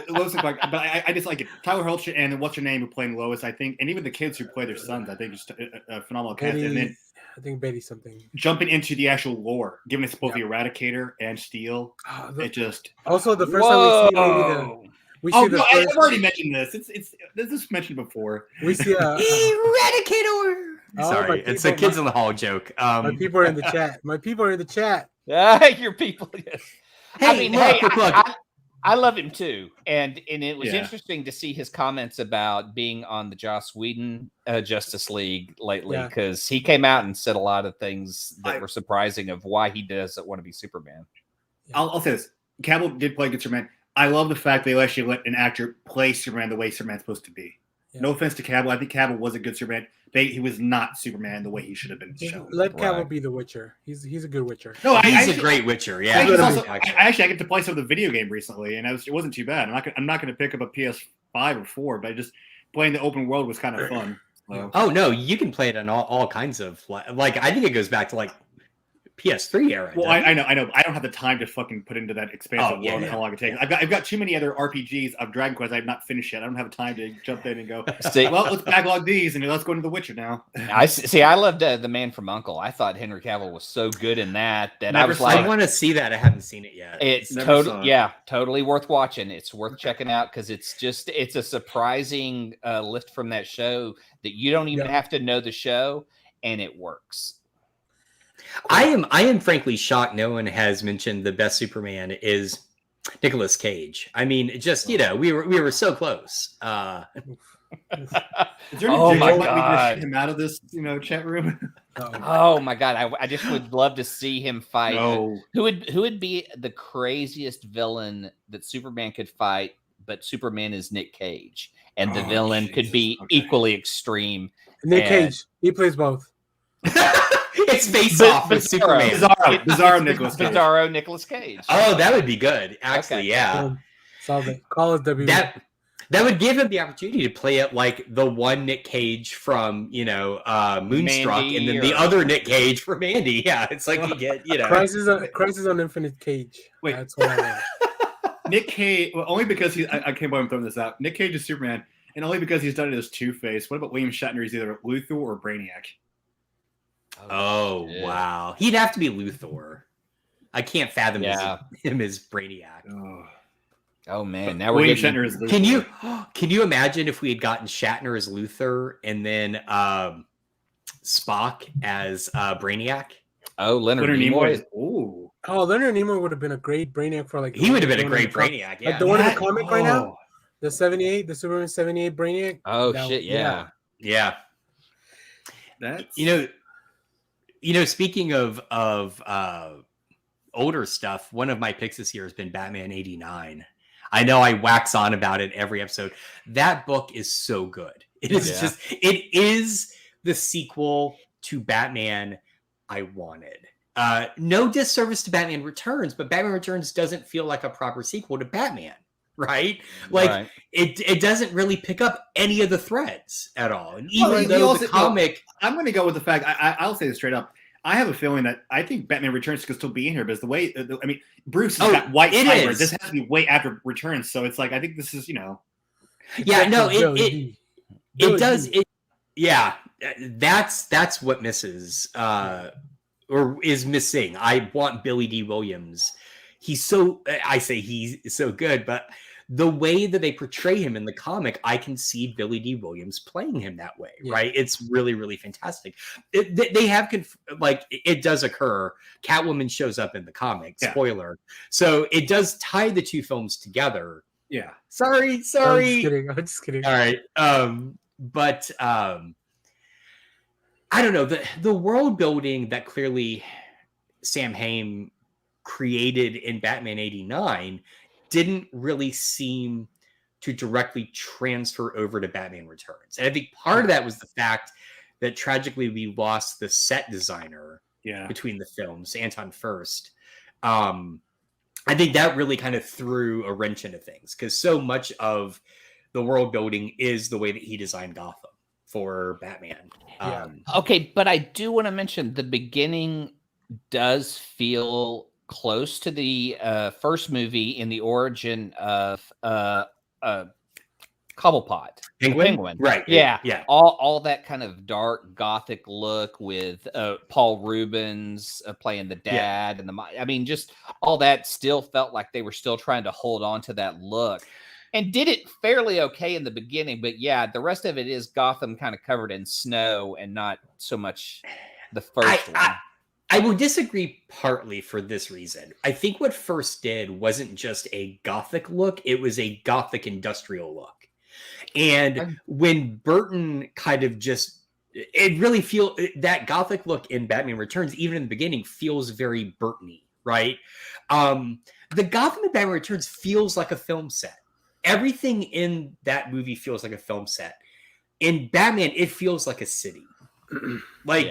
Lois and Clark, but I just like it. Tyler Hoechlin and what's her name who playing Lois, I think, and even the kids who play their sons, I think, just a phenomenal cast. And then I think Betty something. Jumping into the actual lore, giving us both the Eradicator and Steel. It just also the first time we see the first... I've already mentioned this. This is mentioned before. We see Eradicator. Sorry, it's a Kids in the Hall joke. My people are in the chat. Your people. Yes. Hey, I love him too, and it was interesting to see his comments about being on the Joss Whedon Justice League lately, because he came out and said a lot of things that were surprising of why he doesn't want to be Superman. I'll say this: Cavill did play good Superman. I love the fact they actually let an actor play Superman the way Superman's supposed to be. Yeah. No offense to Cavill, I think Cavill was a good Superman. He was not Superman the way he should have been shown. Let Cavill be the Witcher. He's a good Witcher. No, he's a great Witcher. Yeah, I get to play some of the video game recently, and it wasn't too bad. I'm not going to pick up a PS5 or 4, but just playing the open world was kind of fun. So. Oh no, you can play it on all kinds of like. I think it goes back to like PS3 era. Well, I know. I don't have the time to fucking put into that expansive world and how long it takes. I've got too many other RPGs of Dragon Quest I've not finished yet. I don't have time to jump in and go, well, let's backlog these and let's go into The Witcher now. I loved The Man from U.N.C.L.E. I thought Henry Cavill was so good in that I was like, I want to see that. I haven't seen it yet. It's totally worth watching. It's worth checking out because it's a surprising lift from that show that you don't even have to know the show, and it works. I am frankly shocked no one has mentioned the best Superman is Nicolas Cage. I mean, just we were so close. Is there any my God, him out of this chat room? Oh my God, I just would love to see him fight. No. Who would be the craziest villain that Superman could fight? But Superman is Nick Cage, and the villain could be equally extreme. Nick Cage, he plays both. It's face off with Superman. Bizarro Nicolas Cage. Oh, that would be good. Actually, yeah. Solve it. Call it W. That would give him the opportunity to play it like the one Nick Cage from Moonstruck, Mandy, and then the other Nick Cage from Mandy. Yeah, it's like you get Crisis on Infinite Cage. Wait, that's what I Nick Cage, well, only because I can't believe I'm throwing this out. Nick Cage is Superman, and only because he's done it as Two-Face. What about William Shatner? He's either Luthor or Brainiac. Oh wow, he'd have to be Luthor. I can't fathom him as Brainiac. Oh man, now we're William getting... Shatner is Luthor. Can you imagine if we had gotten Shatner as Luthor and then Spock as Brainiac? Oh, Leonard Nimoy. Ooh. Oh, Leonard Nimoy would have been a great Brainiac for like. He would have been a great Brainiac. Yeah, like the one in the comic right now, the Superman 78 Brainiac. Oh shit, yeah. That's speaking of older stuff, one of my picks this year has been Batman 89. I know I wax on about it every episode. That book is so good. It is the sequel to Batman I wanted. No disservice to Batman Returns, but Batman Returns doesn't feel like a proper sequel to Batman, right? Like it doesn't really pick up any of the threads at all. And even though the comic, I'm going to go with the fact. I'll say this straight up. I have a feeling that I think Batman Returns could still be in here, because the way Bruce has got white fibers. This has to be way after Returns, so it's like I think this is it does. That's what misses or is missing. I want Billy D. Williams. He's so good, but the way that they portray him in the comic, I can see Billy D. Williams playing him that way, right? It's really, really fantastic. They have it does occur. Catwoman shows up in the comic. Spoiler. So it does tie the two films together. Yeah. Sorry. I'm just kidding. All right. But I don't know, the world building that clearly Sam Hamm created in Batman 89 didn't really seem to directly transfer over to Batman Returns. And I think part of that was the fact that tragically we lost the set designer between the films, Anton Furst. I think that really kind of threw a wrench into things, because so much of the world building is the way that he designed Gotham for Batman. Okay, but I do want to mention the beginning does feel close to the first movie in the origin of Cobblepot. Penguin. Right. Yeah. All that kind of dark gothic look with Paul Rubens playing the dad and just all that still felt like they were still trying to hold on to that look. And did it fairly okay in the beginning, but the rest of it is Gotham kind of covered in snow and not so much the first one. I will disagree partly for this reason. I think what First did wasn't just a gothic look, it was a gothic industrial look. And when Burton kind of it really feels that gothic look in Batman Returns, even in the beginning, feels very Burton-y, right? The Gotham in Batman Returns feels like a film set. Everything in that movie feels like a film set. In Batman, it feels like a city.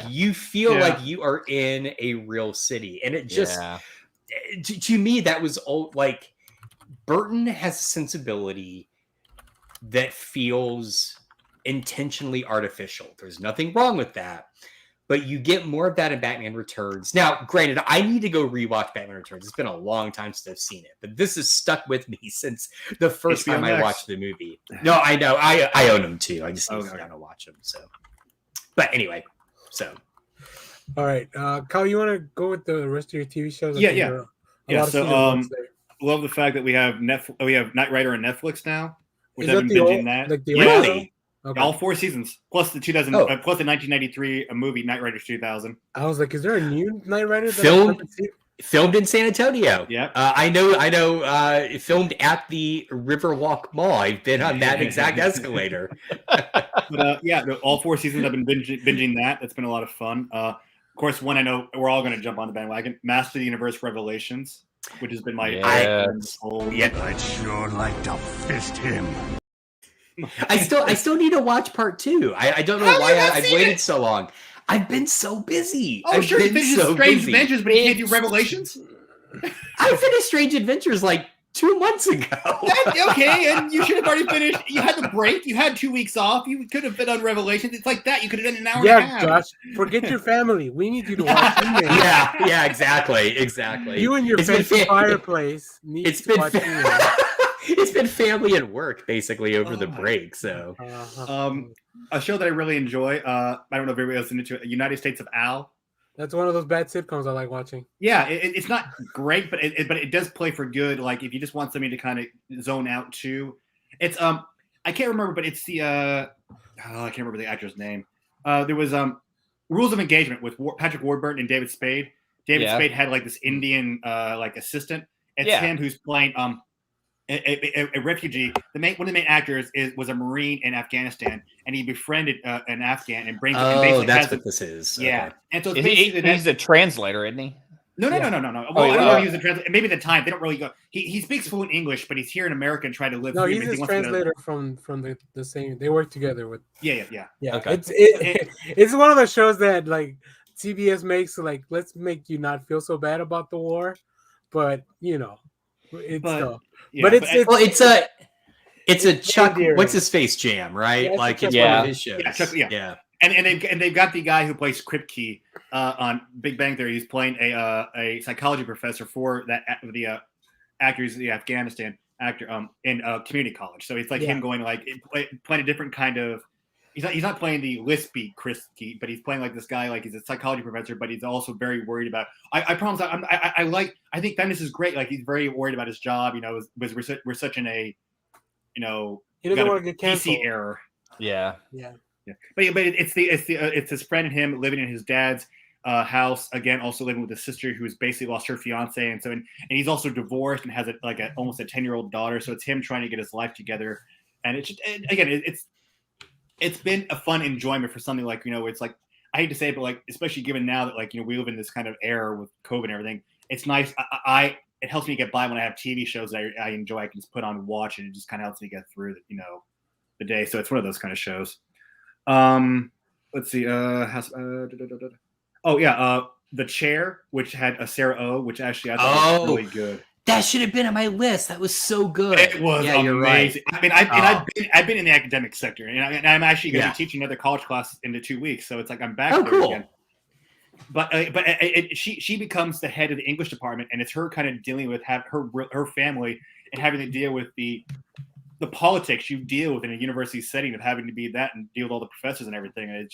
You feel like you are in a real city. And it just, to me, that was old. Like, Burton has a sensibility that feels intentionally artificial. There's nothing wrong with that. But you get more of that in Batman Returns. Now, granted, I need to go rewatch Batman Returns. It's been a long time since I've seen it. But this has stuck with me since the first time I watched the movie. No, I know. I own them too. I just need to kind of watch them. So, but anyway, all right, Kyle, you want to go with the rest of your TV shows? So, love the fact that we have Netflix. We have Knight Rider on Netflix now. Which I've been binging that. Really? Okay. All 4 seasons plus the 1993 movie Knight Rider 2000. I was like, is there a new Knight Rider filmed in San Antonio? Yeah, I know. Filmed at the Riverwalk Mall. I've been on that exact escalator. But all 4 seasons I've been binging that. It's been a lot of fun. Of course, one I know we're all going to jump on the bandwagon. Master of the Universe Revelations, which has been my I'd sure like to fist him. I still need to watch part 2. I don't know why I've waited so long. I've been so busy. Oh, sure. He finishes Strange Adventures, but he can't do Revelations? I finished Strange Adventures like 2 months ago. Okay, and you should have already finished. You had the break. You had 2 weeks off. You could have been on Revelations. It's like that. You could have done an hour and a half. Yeah, Josh, forget your family. We need you to watch He-Man. Yeah, exactly. You and your fancy fireplace need to watch He-Man. It's been family and work basically over the break. So, a show that I really enjoy. I don't know if everybody else is into it. United States of Al. That's one of those bad sitcoms I like watching. Yeah, it's not great, but it does play for good. Like if you just want something to kind of zone out to, it's I can't remember, but it's the I can't remember the actor's name. There was Rules of Engagement with Patrick Warburton and David Spade. David Spade had like this Indian like assistant. It's him who's playing a refugee. One of the main actors was a Marine in Afghanistan, and he befriended an Afghan and brings. Oh, that's what this is. Yeah, okay. and so he's a translator, isn't he? No. Well, I don't know if he was a translator. Maybe at the time they don't really go. He speaks fluent English, but he's here in America and trying to live. No, he's a translator from the same. They work together with. Yeah. Okay. It's one of those shows that like CBS makes. So, like, let's make you not feel so bad about the war, but it's a Chuck. What's his face jam, right? Yeah, like it's one of his shows. Yeah. And they've got the guy who plays Kripke on Big Bang Theory. He's playing a psychology professor for the actors, the Afghanistan actor in community college. So it's like him going like playing a different kind of. He's not playing the lispy Kripke, but he's playing like this guy, like he's a psychology professor, but he's also very worried about. I promise. I think Bendis is great. Like he's very worried about his job. You know, we're such in a, you know, he doesn't want to get canceled. PC error. Yeah. But it's his friend and him living in his dad's house again, also living with his sister who's basically lost her fiance, and he's also divorced and has almost a 10-year-old daughter. So it's him trying to get his life together, and it's been a fun enjoyment for something like, you know, it's like, I hate to say it, but like, especially given now that like, you know, we live in this kind of era with COVID and everything, it's nice. It helps me get by when I have TV shows that I enjoy. I can just put on and watch, and it just kind of helps me get through the day. So it's one of those kind of shows. Let's see. The Chair, which had a Sarah Oh, which actually I thought was really good. That should have been on my list. That was so good. It was amazing. You're right. I mean, I've been in the academic sector, and I'm actually going to be teaching another college class into 2 weeks. So it's like I'm back there again. But she becomes the head of the English department, and it's her kind of dealing with her family and having to deal with the politics you deal with in a university setting of having to be that and deal with all the professors and everything. And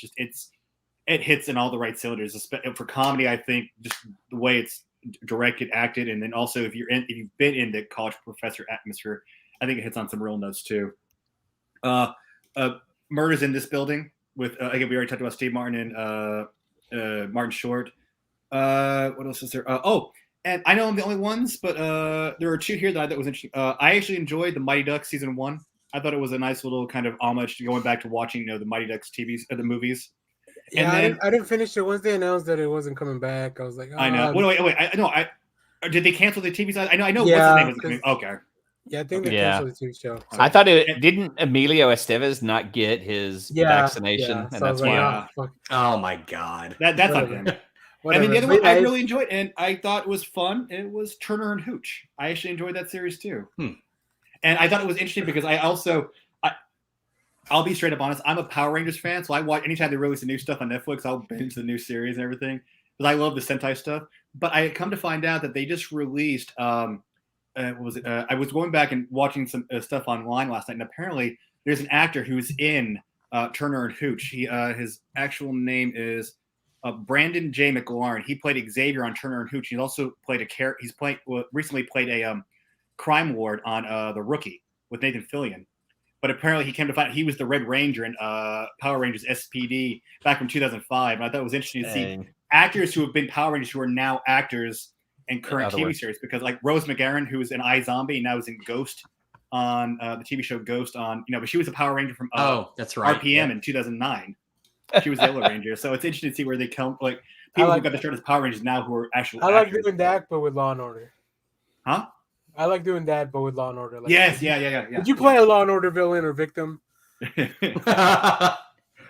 it hits in all the right cylinders. For comedy, I think just the way it's directed, acted, and then also if you've been in the college professor atmosphere, I think it hits on some real notes too. Murders in This Building with again, we already talked about Steve Martin and Martin Short. What else is there? And I know I'm the only ones, but there are two here that I thought was interesting. I actually enjoyed the Mighty Ducks season 1. I thought it was a nice little kind of homage to going back to watching, the Mighty Ducks the movies. Yeah, and then, I didn't finish it. Once they announced that it wasn't coming back, I was like, I know. Wait. Did they cancel the TV side? I know. Yeah, what's his name was coming. Okay. Yeah, I think they canceled the TV show. So. I thought didn't Emilio Estevez not get his vaccination, and so that's why. Oh my God, that's on him. And then the other one I really enjoyed, and I thought it was fun. It was Turner and Hooch. I actually enjoyed that series too. And I thought it was interesting because I'll be straight up honest. I'm a Power Rangers fan, so I watch anytime they release the new stuff on Netflix. I'll binge the new series and everything because I love the Sentai stuff. But I come to find out that they just released. What was it? I was going back and watching some stuff online last night, and apparently there's an actor who's in Turner and Hooch. His actual name is Brandon J. McLaurin. He played Xavier on Turner and Hooch. He's also played recently played a crime lord on The Rookie with Nathan Fillion. But apparently he came to find out he was the Red Ranger in Power Rangers SPD back from 2005. And I thought it was interesting to see actors who have been Power Rangers who are now actors in current TV series. Because like Rose McGarren, who was in iZombie and now is in Ghost on the TV show Ghost on, but she was a Power Ranger from that's right. RPM in 2009. She was the Yellow Ranger. So it's interesting to see where they come. Like people who got the start as Power Rangers now who are actual actors. Like doing that, but with Law and Order. Huh? I like doing that, but with Law and Order. Like, yes, yeah. Did you play a Law and Order villain or victim?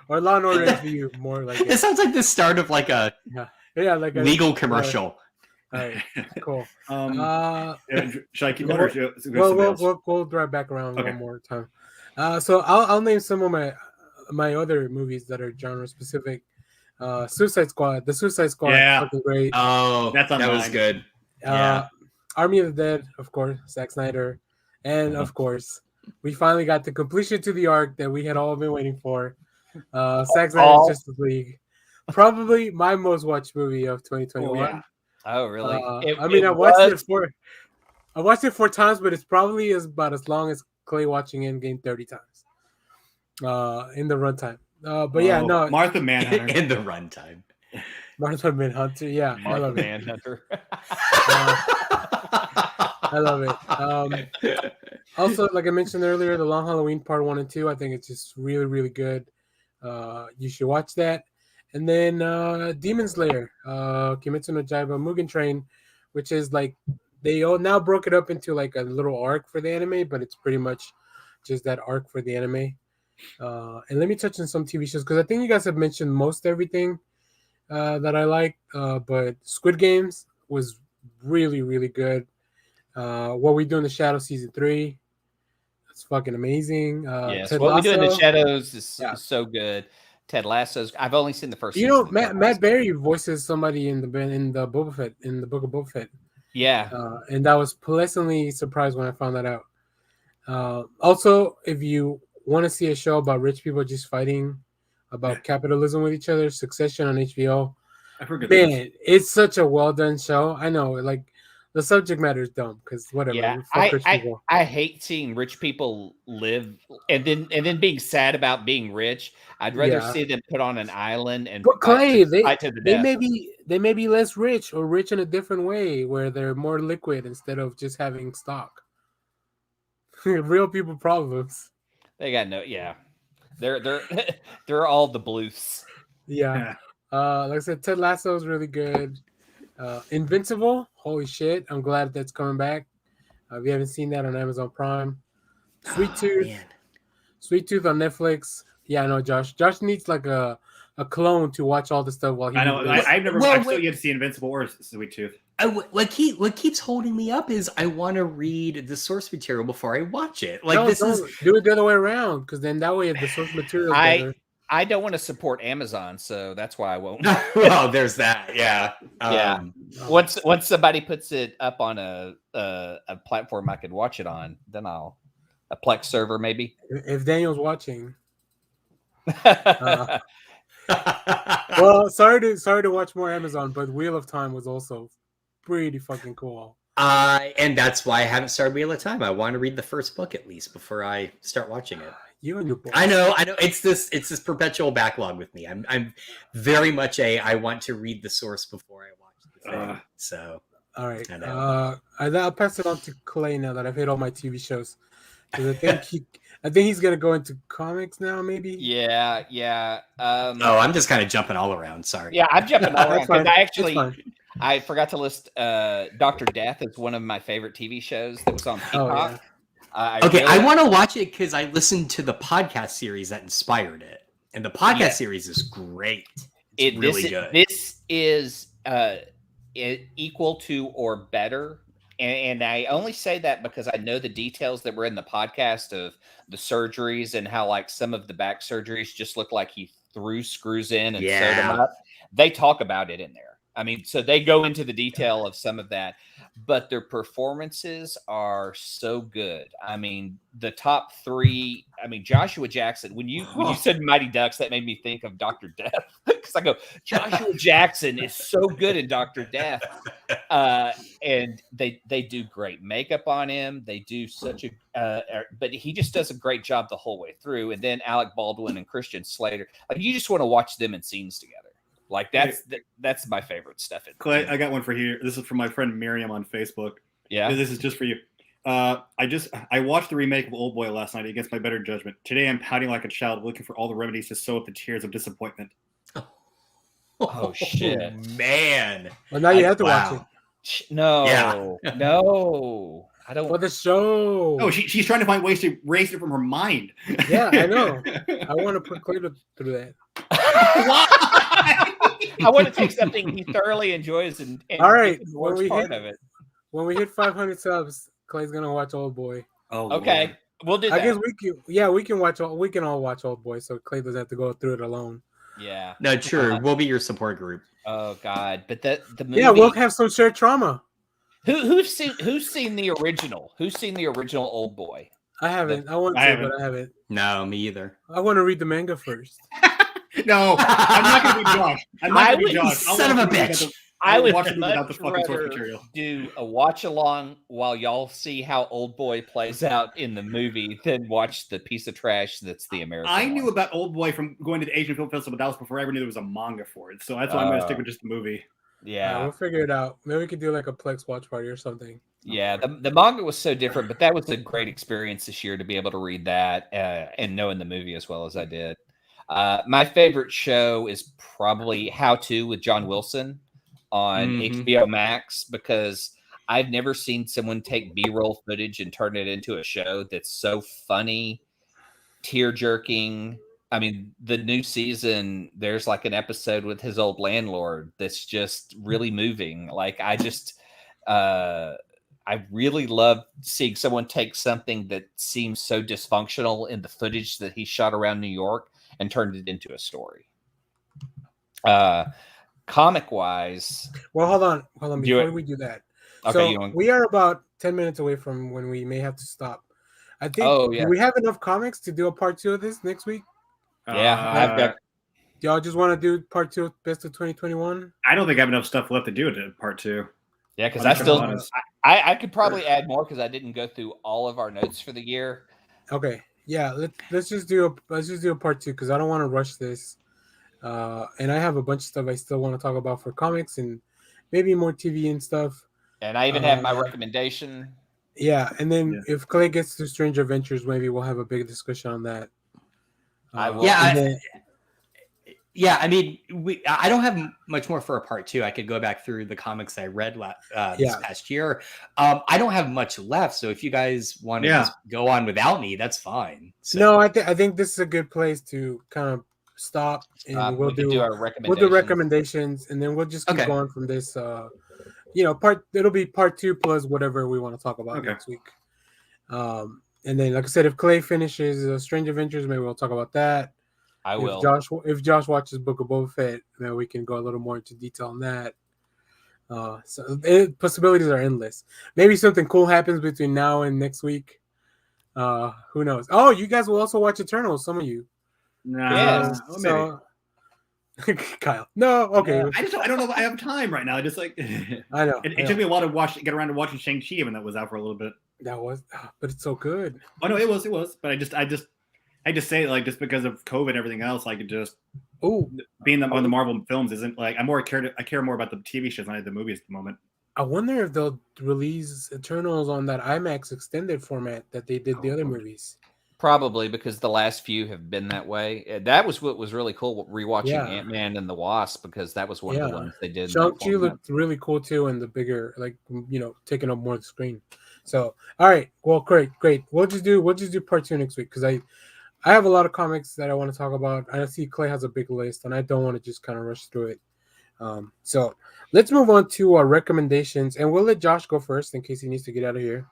Or Law and Order SVU, more like it sounds like the start of like a like a legal commercial. All right, cool. Should I keep going? We'll drive back around one more time. So I'll name some of my other movies that are genre specific. Suicide Squad. The Suicide Squad. Yeah. Fucking great. Oh, that was good. Army of the Dead, of course, Zack Snyder, and of course, we finally got the completion to the arc that we had all been waiting for. Zack Snyder's Justice League, probably my most watched movie of 2021. Oh, really? I watched it 4 times, but it's probably about as long as Clay watching Endgame 30 times. In the runtime. Martha Manhunter in the runtime. Martha Manhunter, yeah, Martha I love Manhunter. I love it. Also, like I mentioned earlier, The Long Halloween Part 1 and 2, I think it's just really, really good. You should watch that. And then Demon Slayer, Kimetsu no Yaiba Mugen Train, which is like they all now broke it up into like a little arc for the anime, but it's pretty much just that arc for the anime. And let me touch on some TV shows because I think you guys have mentioned most everything that I like. But Squid Games was really, really good. What We Do in the Shadows season 3, that's fucking amazing. Yes, What We Do in the Shadows is so good. Ted Lasso's. I've only seen the first. You know, Matt Berry voices somebody in the Boba Fett in the Book of Boba Fett. Yeah, and I was pleasantly surprised when I found that out. Also, if you want to see a show about rich people just fighting about capitalism with each other, Succession on HBO. Man, it's such a well done show. I know, like the subject matter is dumb because whatever. Yeah, I hate seeing rich people live and then being sad about being rich. I'd rather see them put on an island and Clay, they may be less rich or rich in a different way where they're more liquid instead of just having stock. Real people problems. They got they're all the blues. Yeah. Like I said, Ted Lasso is really good. Invincible, holy shit! I'm glad that's coming back. If you haven't seen that on Amazon Prime, Sweet Tooth on Netflix. Yeah, I know, Josh. Josh needs like a clone to watch all the stuff while he. I know. I've still yet to see Invincible or Sweet Tooth. What keeps holding me up is I want to read the source material before I watch it. Like do it the other way around because then that way the source material. I don't want to support Amazon, so that's why I won't. Well, there's that. Yeah. Once somebody puts it up on a platform I could watch it on, then a Plex server maybe. If Daniel's watching. Well, sorry to watch more Amazon, but Wheel of Time was also pretty fucking cool. And that's why I haven't started Wheel of Time. I want to read the first book at least before I start watching it. You and your book. I know. It's this perpetual backlog with me. I'm very much I want to read the source before I watch the thing. So all right. I'll pass it on to Clay now that I've hit all my TV shows. Because I think he's gonna go into comics now, maybe. Yeah. I'm just kind of jumping all around. Sorry. Yeah, I'm jumping all around because I forgot to list Dr. Death as one of my favorite TV shows that was on Peacock. Yeah. I want to watch it because I listened to the podcast series that inspired it, and the podcast series is great. It's really good. This is equal to or better. And I only say that because I know the details that were in the podcast of the surgeries and how like some of the back surgeries just look like he threw screws in and sewed them up. They talk about it in there. I mean, so they go into the detail of some of that, but their performances are so good. I mean, the top 3, I mean, Joshua Jackson, when you said Mighty Ducks, that made me think of Dr. Death because I go, Joshua Jackson is so good in Dr. Death. And they do great makeup on him. They do such but he just does a great job the whole way through. And then Alec Baldwin and Christian Slater, like you just want to watch them in scenes together. Like that's my favorite stuff. Clay, I got one for here. This is from my friend Miriam on Facebook. Yeah, this is just for you. I watched the remake of Old Boy last night against my better judgment. Today I'm pouting like a child, looking for all the remedies to sow up the tears of disappointment. Oh shit, man! Well, now you have to watch it. No, no, I don't. For the show. Oh, she's trying to find ways to erase it from her mind. Yeah, I know. I want to put Clay through that. Why? I want to take something he thoroughly enjoys and all right, the worst part of it. When we hit 500 subs, Clay's gonna watch Old Boy. Oh, okay. Lord. We'll do that. I guess we can watch. We can all watch Old Boy, so Clay doesn't have to go through it alone. Yeah. No, true. We'll be your support group. Oh God, but the movie. Yeah, we'll have some shared trauma. Who's seen the original? Who's seen the original Old Boy? I haven't. I want to, but I haven't. No, me either. I want to read the manga first. No, I'm not going to be Josh. I'm not going to be Josh. Son of a bitch. I would much rather do a watch along while y'all see how Old Boy plays out in the movie than watch the piece of trash that's the American. I knew about Old Boy from going to the Asian Film Festival, but that was before I ever knew there was a manga for it. So that's why I'm going to stick with just the movie. Yeah, we'll figure it out. Maybe we could do like a Plex watch party or something. Yeah, the manga was so different, but that was a great experience this year to be able to read that and knowing the movie as well as I did. My favorite show is probably How To with John Wilson on HBO Max, because I've never seen someone take B-roll footage and turn it into a show that's so funny, tear-jerking. I mean, the new season, there's like an episode with his old landlord that's just really moving. Like, I really love seeing someone take something that seems so dysfunctional in the footage that he shot around New York and turned it into a story. Comic wise, well, hold on before we do that. Okay, so we are about 10 minutes away from when we may have to stop. I think do we have enough comics to do a part 2 of this next week? Yeah, y'all just want to do part 2 of Best of 2021? I don't think I have enough stuff left to do to part 2. Yeah, because I could probably add more because I didn't go through all of our notes for the year. Okay, yeah, let's just do a part 2 because I don't want to rush this. And I have a bunch of stuff I still want to talk about for comics and maybe more TV and stuff. And I even have my recommendation. Yeah, and then if Clay gets to Stranger Adventures, maybe we'll have a big discussion on that. I will. I mean, I don't have much more for a part 2. I could go back through the comics I read this past year. I don't have much left, so if you guys want to just go on without me, that's fine. So. No, I think this is a good place to kind of stop, and we'll do our recommendations. We'll do recommendations, and then we'll just keep going from this. It'll be part 2 plus whatever we want to talk about next week. And then, like I said, if Clay finishes Strange Adventures, maybe we'll talk about that. I will. If Josh watches Book of Boba Fett, then we can go a little more into detail on that. Possibilities are endless. Maybe something cool happens between now and next week. Who knows? Oh, you guys will also watch Eternals. Some of you. No. So, Kyle. No. Okay. I don't know if I have time right now. I just I know. It took me a while to get around to watching Shang-Chi, even that was out for a little bit. But it's so good. Oh no, it was. But I just say it, like, just because of COVID and everything else, like, it just being on the Marvel films isn't like I care more about the TV shows than I do the movies at the moment. I wonder if they'll release Eternals on that IMAX extended format that they did the other movies. Probably, because the last few have been that way. That was what was really cool rewatching Ant-Man and the Wasp, because that was one of the ones they did. Shang-Chi looked really cool too, and the bigger, taking up more of the screen. So, all right, well, great. We'll just do part 2 next week, because I have a lot of comics that I want to talk about. I see Clay has a big list, and I don't want to just kind of rush through it. So let's move on to our recommendations, and we'll let Josh go first in case he needs to get out of here.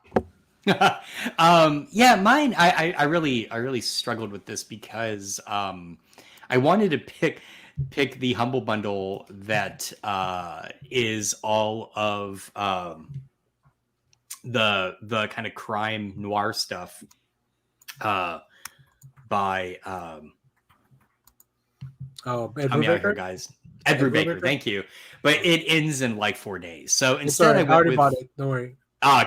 Mine. I really struggled with this because I wanted to pick the Humble Bundle that is all of the kind of crime noir stuff by Ed Brubaker, guys. Ed Brubaker, thank you. But it ends in like 4 days. So instead I already bought it. Don't worry.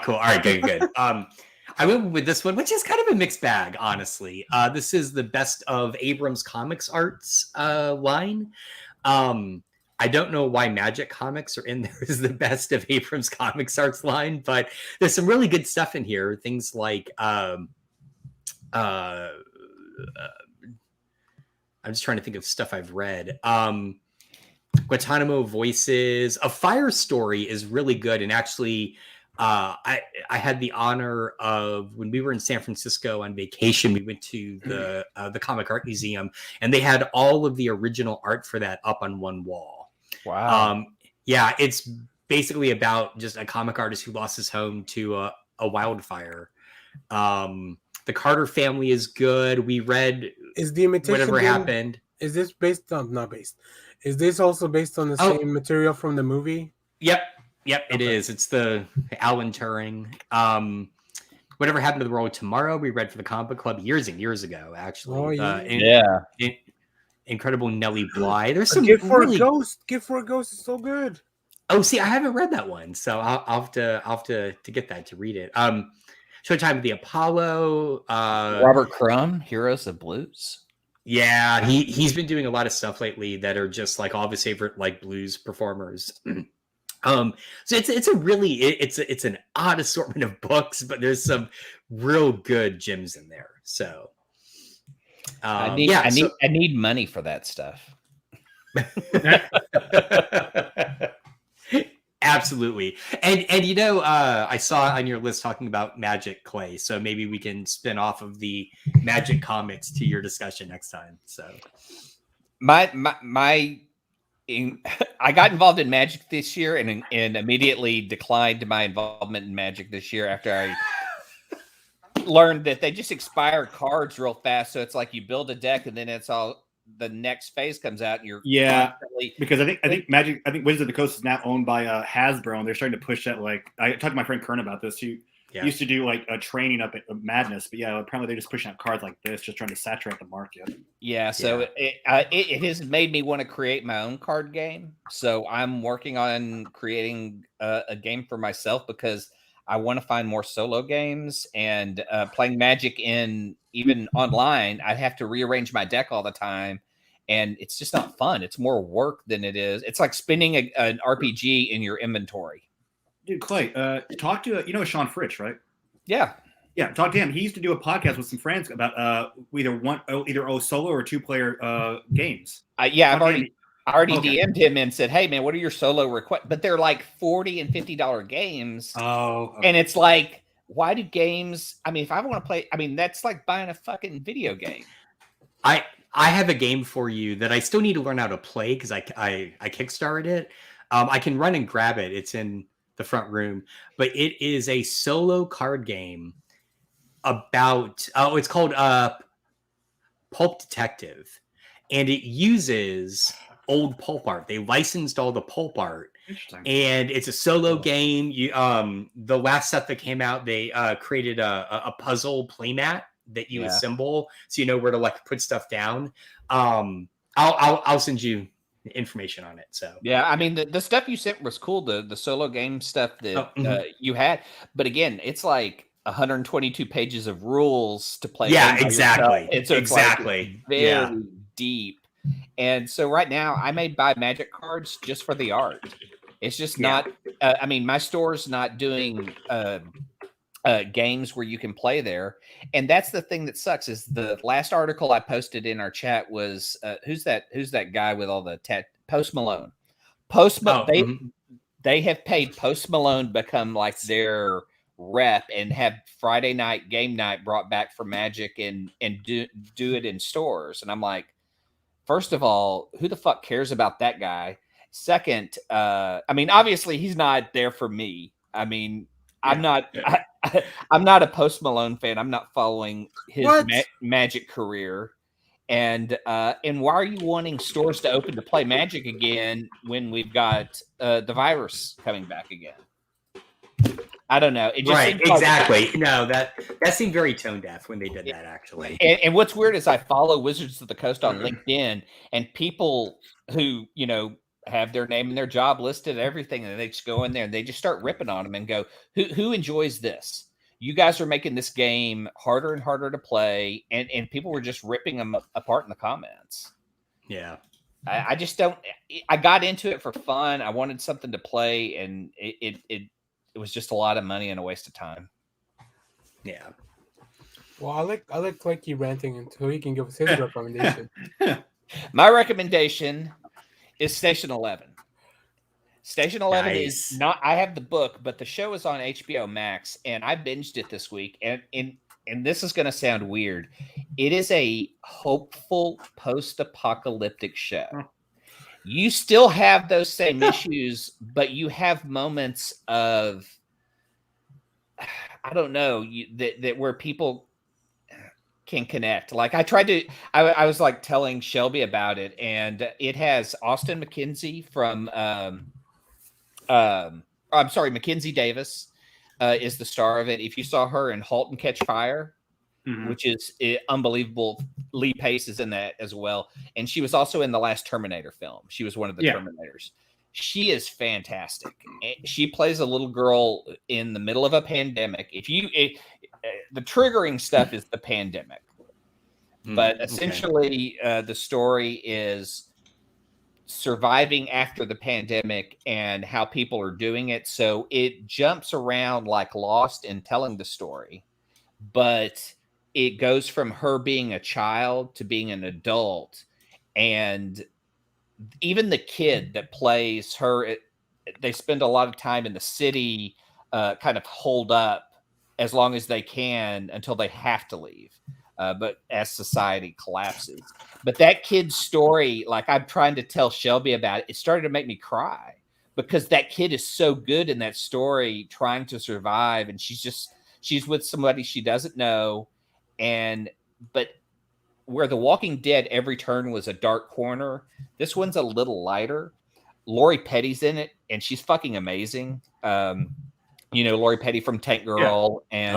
Cool. All right, good. I went with this one, which is kind of a mixed bag, honestly. This is the Best of Abrams Comics Arts line. I don't know why Magic Comics are in there as the Best of Abrams Comics Arts line, but there's some really good stuff in here. Things like I'm just trying to think of stuff I've read. Guantanamo Voices. A Fire Story is really good, and actually I had the honor of, when we were in San Francisco on vacation, we went to the Comic Art Museum, and they had all of the original art for that up on one wall. Wow. Yeah, it's basically about just a comic artist who lost his home to a wildfire. The Carter family is good. We read Is the Imitation whatever Game, happened. Is this based on not based? Is this also based on the same material from the movie? Yep, it is. It's the Alan Turing. Whatever Happened to the World Tomorrow, we read for the comic book club years and years ago, actually. Incredible Nellie Bly. There's some Gift for a Ghost. Gift for a Ghost is so good. Oh, see, I haven't read that one, so I'll have to get that to read it. Showtime of the Apollo. Robert Crumb, Heroes of Blues. Yeah, he's been doing a lot of stuff lately that are just like all of his favorite like blues performers. So it's an odd assortment of books, but there's some real good gems in there. So I need money for that stuff. Absolutely. And I saw on your list talking about Magic Clay, so maybe we can spin off of the Magic comics to your discussion next time. So I got involved in Magic this year and immediately declined my involvement in Magic this year after I learned that they just expire cards real fast. So it's like you build a deck and then the next phase comes out and you're because I think Magic, Wizards of the Coast is now owned by Hasbro, and they're starting to push that. Like I talked to my friend Kern about this. He used to do like a training up at Madness, but apparently they're just pushing out cards like this, just trying to saturate the market. So it has made me want to create my own card game. So I'm working on creating a game for myself because I want to find more solo games, and playing Magic even online, I have to rearrange my deck all the time, and it's just not fun. It's more work than it is. It's like spinning an RPG in your inventory. Dude, Clay, talk to Sean Fritsch, right? Yeah, talk to him. He used to do a podcast with some friends about either solo or 2-player games. I already DM'd him and said, "Hey man, what are your solo requests?" But they're like $40 and $50 games. Oh, okay. And it's like, why do games? I mean, if I want to play, that's like buying a fucking video game. I have a game for you that I still need to learn how to play because I kickstarted it. I can run and grab it. It's in the front room, but it is a solo card game about. It's called Pulp Detective, and it uses old pulp art. They licensed all the pulp art, and it's a solo game. You the last set that came out, they created a puzzle playmat that you assemble, so you know where to like put stuff down. I'll send you information on it. So the stuff you sent was cool. The solo game stuff that you had, but again, it's like 122 pages of rules to play. Yeah, exactly. It's exactly like very deep. And so right now I may buy Magic cards just for the art. It's just not, my store's not doing games where you can play there. And that's the thing that sucks is the last article I posted in our chat was, who's that guy with all the Post Malone. They have paid Post Malone become like their rep and have Friday night game night brought back for Magic and do it in stores. And I'm like, first of all, who the fuck cares about that guy? Second, obviously he's not there for me. I'm not a Post Malone fan. I'm not following his Magic career. And why are you wanting stores to open to play Magic again when we've got the virus coming back again? I don't know. It just exactly. No, that seemed very tone deaf when they did that, actually. And what's weird is I follow Wizards of the Coast on LinkedIn, and people who have their name and their job listed, everything, and they just go in there and they just start ripping on them and go, "Who enjoys this? You guys are making this game harder and harder to play," and people were just ripping them apart in the comments. Yeah, I just don't. I got into it for fun. I wanted something to play, and it was just a lot of money and a waste of time. Yeah. Well, I like Clanky ranting until he can give us his recommendation. My recommendation is Station 11. Station 11 is not. I have the book, but the show is on HBO Max, and I binged it this week. And this is going to sound weird. It is a hopeful post-apocalyptic show. You still have those same issues, but you have moments of, I don't know, that where people can connect. Like I was like telling Shelby about it, and it has Austin McKenzie from, I'm sorry, Mackenzie Davis is the star of it. If you saw her in *Halt and Catch Fire*, which is unbelievable, Lee Pace is in that as well, and she was also in the last Terminator film. She was one of the Terminators. She is fantastic. She plays a little girl in the middle of a pandemic. The triggering stuff is the pandemic, but essentially the story is surviving after the pandemic and how people are doing it. So it jumps around like Lost in telling the story, but it goes from her being a child to being an adult. And even the kid that plays her, they spend a lot of time in the city, kind of holed up as long as they can until they have to leave. But as society collapses. But that kid's story, like I'm trying to tell Shelby about it started to make me cry because that kid is so good in that story trying to survive. And she's with somebody she doesn't know. But where The Walking Dead, every turn was a dark corner, this one's a little lighter. Lori Petty's in it, and she's fucking amazing. Lori Petty from Tank Girl. And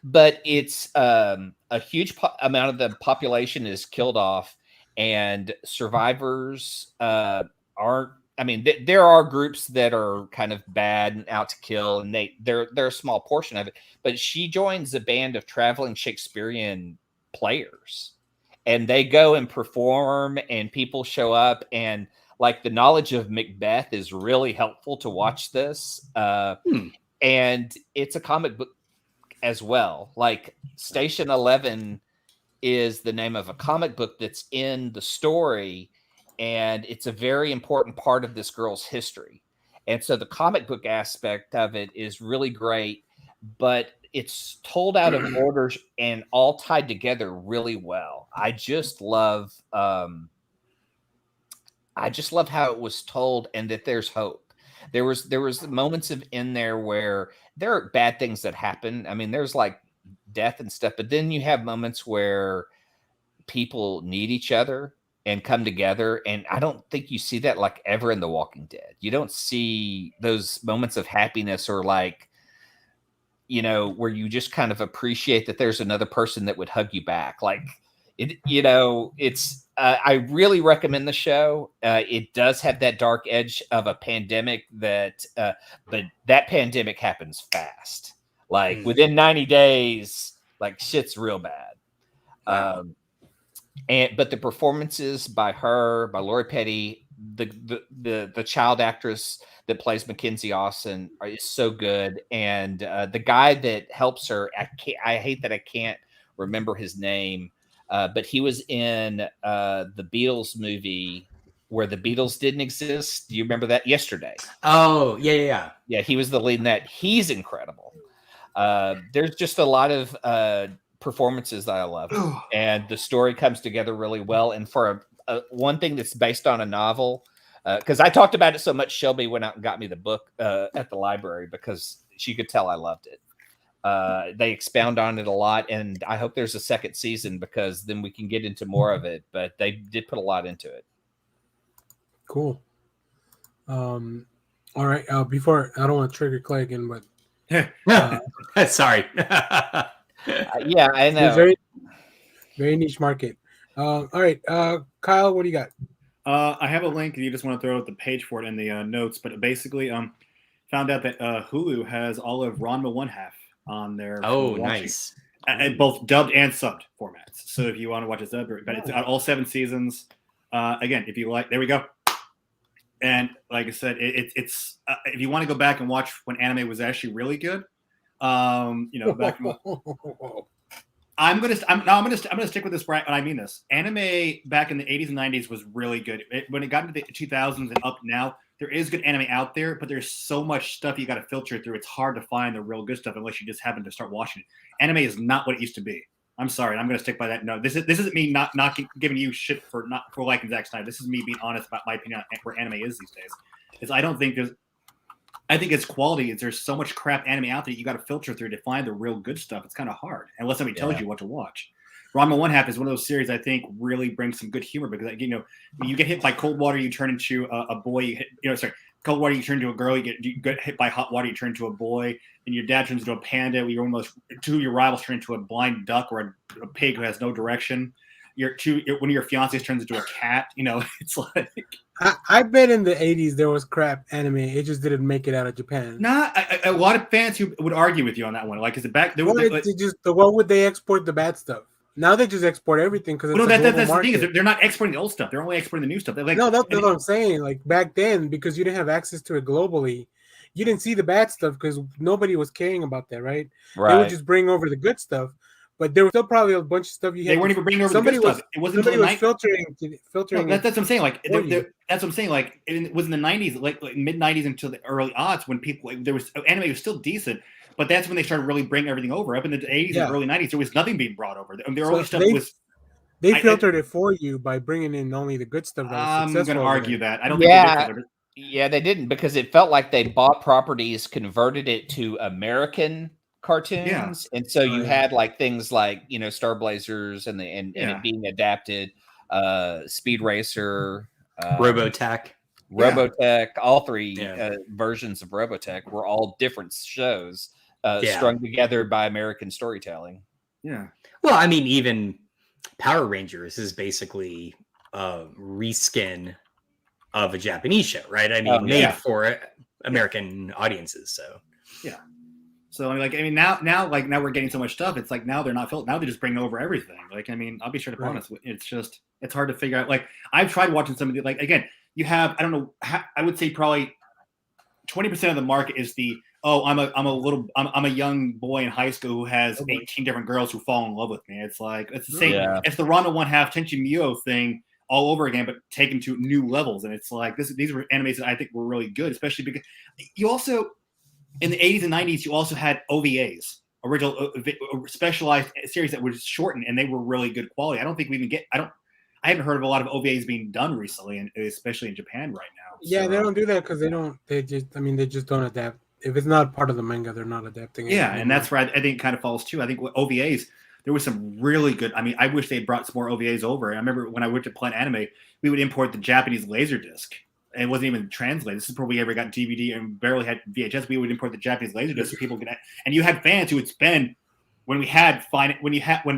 but it's a huge amount of the population is killed off, and survivors aren't. I mean, there are groups that are kind of bad and out to kill, and they're a small portion of it. But she joins a band of traveling Shakespearean players, and they go and perform, and people show up, and like the knowledge of Macbeth is really helpful to watch this. And it's a comic book as well. Like Station 11 is the name of a comic book that's in the story, and it's a very important part of this girl's history. And so the comic book aspect of it is really great, but it's told out of order and all tied together really well. I just love how it was told, and that there's hope. There was moments in there where there are bad things that happen. I mean, there's like death and stuff, but then you have moments where people need each other and come together. And I don't think you see that like ever in The Walking Dead. You don't see those moments of happiness or like, where you just kind of appreciate that there's another person that would hug you back. Like it's, I really recommend the show. It does have that dark edge of a pandemic but that pandemic happens fast. Like within 90 days, like shit's real bad. Wow. But the performances by Lori Petty, the child actress that plays Mackenzie Austin is so good. And the guy that helps her, I hate that I can't remember his name. But he was in the Beatles movie where the Beatles didn't exist. Do you remember that? Yesterday. Oh, yeah. Yeah, he was the lead in that. He's incredible. There's just a lot of performances that I love. And the story comes together really well. And for one thing that's based on a novel, because I talked about it so much, Shelby went out and got me the book at the library because she could tell I loved it. They expound on it a lot, and I hope there's a second season because then we can get into more of it. But they did put a lot into it. Cool. All right. Before, I don't want to trigger Clay again, but sorry. Yeah, I know. Very, very niche market. All right, Kyle, what do you got? I have a link if you just want to throw out the page for it in the notes. But basically, found out that Hulu has all of Ranma One Half on their nice, and both dubbed and subbed formats. So if you want to watch it subbed, but it's all 7 seasons. Again, if you like, there we go. And like I said, it's if you want to go back and watch when anime was actually really good, back. I'm gonna stick with this, Brian, and I mean this. Anime back in the 80s and 90s was really good. When it got into the 2000s and up now, there is good anime out there, but there's so much stuff you got to filter through. It's hard to find the real good stuff unless you just happen to start watching it. Anime is not what it used to be. I'm sorry. I'm going to stick by that. No, this isn't me not giving you shit for liking Zack Snyder. This is me being honest about my opinion on where anime is these days. I think it's quality. There's so much crap anime out there you got to filter through to find the real good stuff. It's kind of hard unless somebody tells you what to watch. Ranma 1/2 is one of those series I think really brings some good humor because when you get hit by cold water, you turn into a boy. Cold water, you turn into a girl. You get hit by hot water, you turn into a boy. And your dad turns into a panda. Two of your rivals turn into a blind duck or a pig who has no direction. One of your fiancés turns into a cat. It's like I bet in the 80s there was crap anime. It just didn't make it out of Japan. A lot of fans who would argue with you on that one. Like, is it back? Why would they export the bad stuff? Now they just export everything because that's the thing is they're not exporting the old stuff. They're only exporting the new stuff. That's what I'm saying. Like back then, because you didn't have access to it globally, you didn't see the bad stuff because nobody was caring about that, right? Right. They would just bring over the good stuff, but there was still probably a bunch of stuff you had. They weren't even bringing over the good stuff. It wasn't until the filtering. That's what I'm saying. Like that's what I'm saying. Like it was in the 90s, like mid 90s until the early aughts when anime was still decent. But that's when they started really bringing everything over. Up in the 80s and early 90s, there was nothing being brought over. Their only stuff was... They filtered it for you by bringing in only the good stuff. I'm going to argue that. I don't think they filtered it. Yeah, they didn't because it felt like they bought properties, converted it to American cartoons. And so you had like things like, Star Blazers and it being adapted, Speed Racer, Robotech. All three versions of Robotech were all different shows. Strung together by American storytelling. Yeah. Well, I mean, even Power Rangers is basically a reskin of a Japanese show, right? I mean, made for American audiences. So yeah. So now we're getting so much stuff. It's like now they're not filled. Now they just bring over everything. Like, I mean, I'll be straight up honest. It's hard to figure out. Like, I've tried watching some of the again. You have I would say probably 20% of the market is I'm a young boy in high school who has 18 different girls who fall in love with me. It's like it's the same. Yeah. It's the Ranma 1/2 Tenchi Muyo thing all over again, but taken to new levels. And it's like these were animes that I think were really good, especially because you also in the 80s and 90s you also had OVAs, original specialized series that were just shortened, and they were really good quality. I don't think we even I haven't heard of a lot of OVAs being done recently, and especially in Japan right now. Yeah, they don't do that because they just don't adapt. If it's not part of the manga, they're not adapting it. Yeah, and that's where I think it kind of falls too. I think with OVAs, there was some really good. I mean, I wish they brought some more OVAs over. I remember when I worked at Planet Anime, we would import the Japanese Laserdisc. And it wasn't even translated. This is before we ever got DVD and barely had VHS. We would import the Japanese Laserdisc so people could. And you had fans who would spend when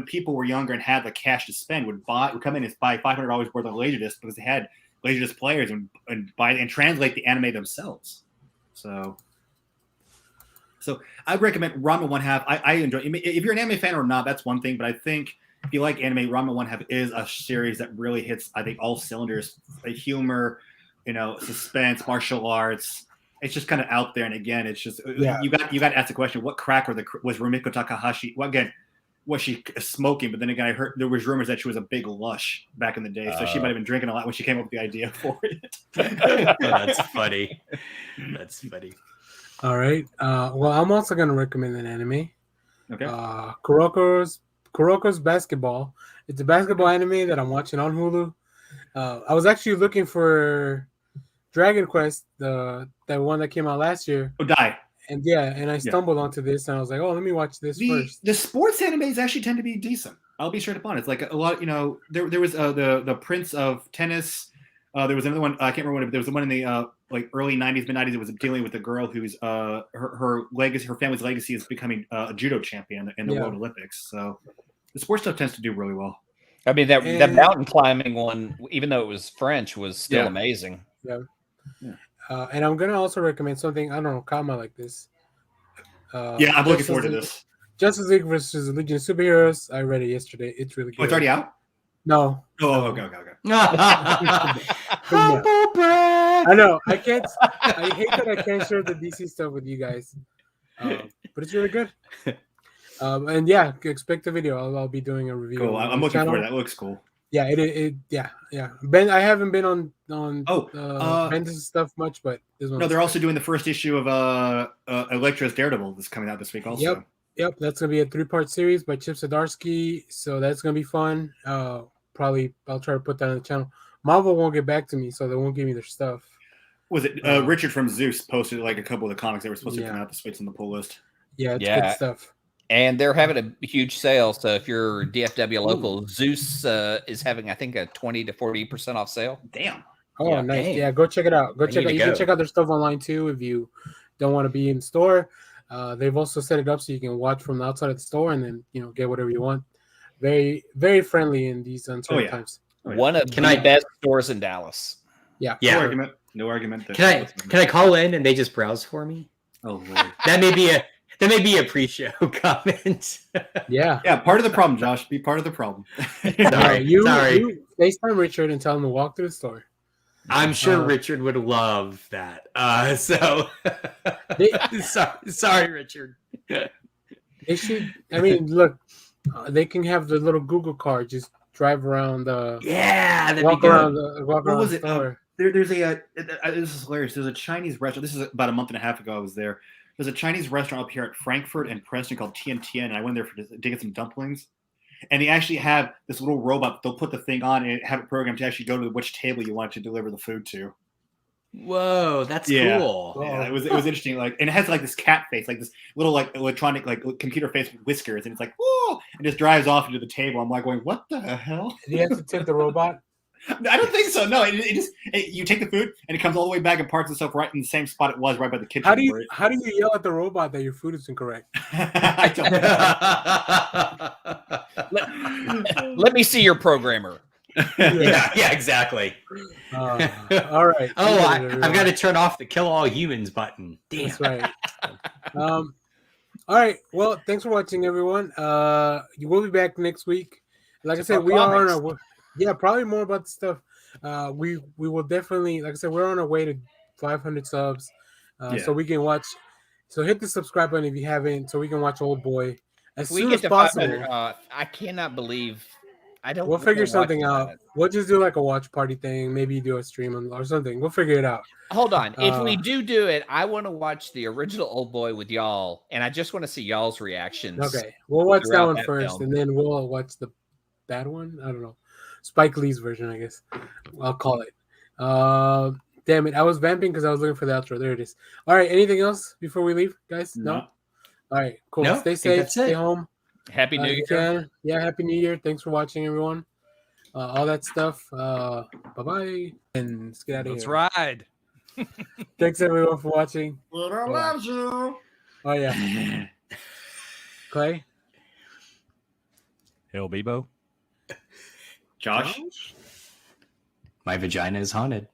people were younger and had the cash to spend would come in and buy $500 worth of Laserdisc because they had Laserdisc players and buy and translate the anime themselves. So I recommend Ranma 1/2. I enjoy. If you're an anime fan or not, that's one thing. But I think if you like anime, Ranma 1/2 is a series that really hits, I think, all cylinders. Humor, suspense, martial arts. It's just kind of out there. And again, it's just you got to ask the question: what crack was Rumiko Takahashi? Well, again, was she smoking? But then again, I heard there was rumors that she was a big lush back in the day, so she might have been drinking a lot when she came up with the idea for it. That's funny. That's funny. All right. Well, I'm also going to recommend an anime. Okay. Kuroko's Basketball. It's a basketball anime that I'm watching on Hulu. I was actually looking for Dragon Quest, that one that came out last year. And I stumbled onto this, and I was like, oh, let me watch this first. The sports animes actually tend to be decent. I'll be straight up honest. Like a lot, there was the Prince of Tennis. There was another one. I can't remember what. There was the one in the early 90s, mid 90s. It was dealing with a girl who's her family's legacy is becoming a judo champion in the World Olympics. So the sports stuff tends to do really well. I mean that mountain climbing one, even though it was French, was still amazing. Yeah. And I'm gonna also recommend something. I don't know, Kama like this. I'm looking forward to this. Justice League versus Legion of Superheroes. I read it yesterday. It's really good. Oh, it's already out? No. Oh, okay. I know. I hate that I can't share the DC stuff with you guys. But it's really good. And expect the video. I'll be doing a review. Cool. I'm looking forward to that. It looks cool. Yeah, yeah. Ben, I haven't been on Bendis stuff much, but this one. No, they're also doing the first issue of Elektra's Daredevil that's coming out this week also. Yep, that's gonna be a 3-part series by Chip Zdarsky. So that's gonna be fun. Probably I'll try to put that on the channel. Marvel won't get back to me, so they won't give me their stuff. Was it Richard from Zeus posted like a couple of the comics that were supposed to come out this week's on the pull list? Yeah, it's good stuff. And they're having a huge sale. So if you're DFW local, Zeus is having, I think, a 20 to 40% off sale. Damn. Oh, yeah, nice. Dang. Yeah, go check it out. You can check out their stuff online too if you don't want to be in store. They've also set it up so you can watch from the outside of the store and then get whatever you want. Very, very friendly in these uncertain times. One of the best stores in Dallas. Yeah. No argument. Can I call in and they just browse for me? Oh Lord. That may be a pre-show comment. Yeah. Yeah, part of the problem, Josh. Be part of the problem. Sorry. You FaceTime Richard and tell him to walk through the store. I'm sure Richard would love that. Sorry, Richard. They should. I mean, look, they can have the little Google card. Just drive around the. Yeah, walk around. What was it? There's a. This is hilarious. There's a Chinese restaurant. This is about a month and a half ago. I was there. There's a Chinese restaurant up here at Frankfurt and Preston called TNTN, and I went there to get some dumplings. And they actually have this little robot. They'll put the thing on and have it programmed to actually go to which table you want to deliver the food to. Whoa, that's cool. Yeah, it was interesting. Like, and it has like this cat face, like this little like electronic like computer face with whiskers, and it's like whoa, and just drives off into the table. I'm like going, what the hell? Do you have to tip the robot? I don't think so. No, you take the food and it comes all the way back and parks itself right in the same spot it was, right by the kitchen. How do you yell at the robot that your food is incorrect? I don't. Let me see your programmer. Yeah, exactly. All right. I've got to turn off the kill all humans button. Damn. That's right. All right. Well, thanks for watching, everyone. You will be back next week. Like I said, we are on our. Yeah, probably more about the stuff. We will definitely, like I said, we're on our way to 500 subs, so we can watch. So hit the subscribe button if you haven't, so we can watch Old Boy as soon as possible. I cannot believe I don't. We'll figure something out. We'll just do like a watch party thing. Maybe do a stream or something. We'll figure it out. Hold on. If we do it, I want to watch the original Old Boy with y'all, and I just want to see y'all's reactions. Okay, we'll watch that one first, and then we'll watch the bad one. I don't know. Spike Lee's version, I guess. I'll call it. Damn it. I was vamping because I was looking for the outro. There it is. All right. Anything else before we leave, guys? No? All right. Cool. No, stay safe. Stay home. Happy New Year. Yeah, Happy New Year. Thanks for watching, everyone. All that stuff. Bye-bye. And let's get out of here. Let's ride. Thanks, everyone, for watching. Little loves you. Oh, yeah. Clay? Hell, Bebo. Josh? My vagina is haunted.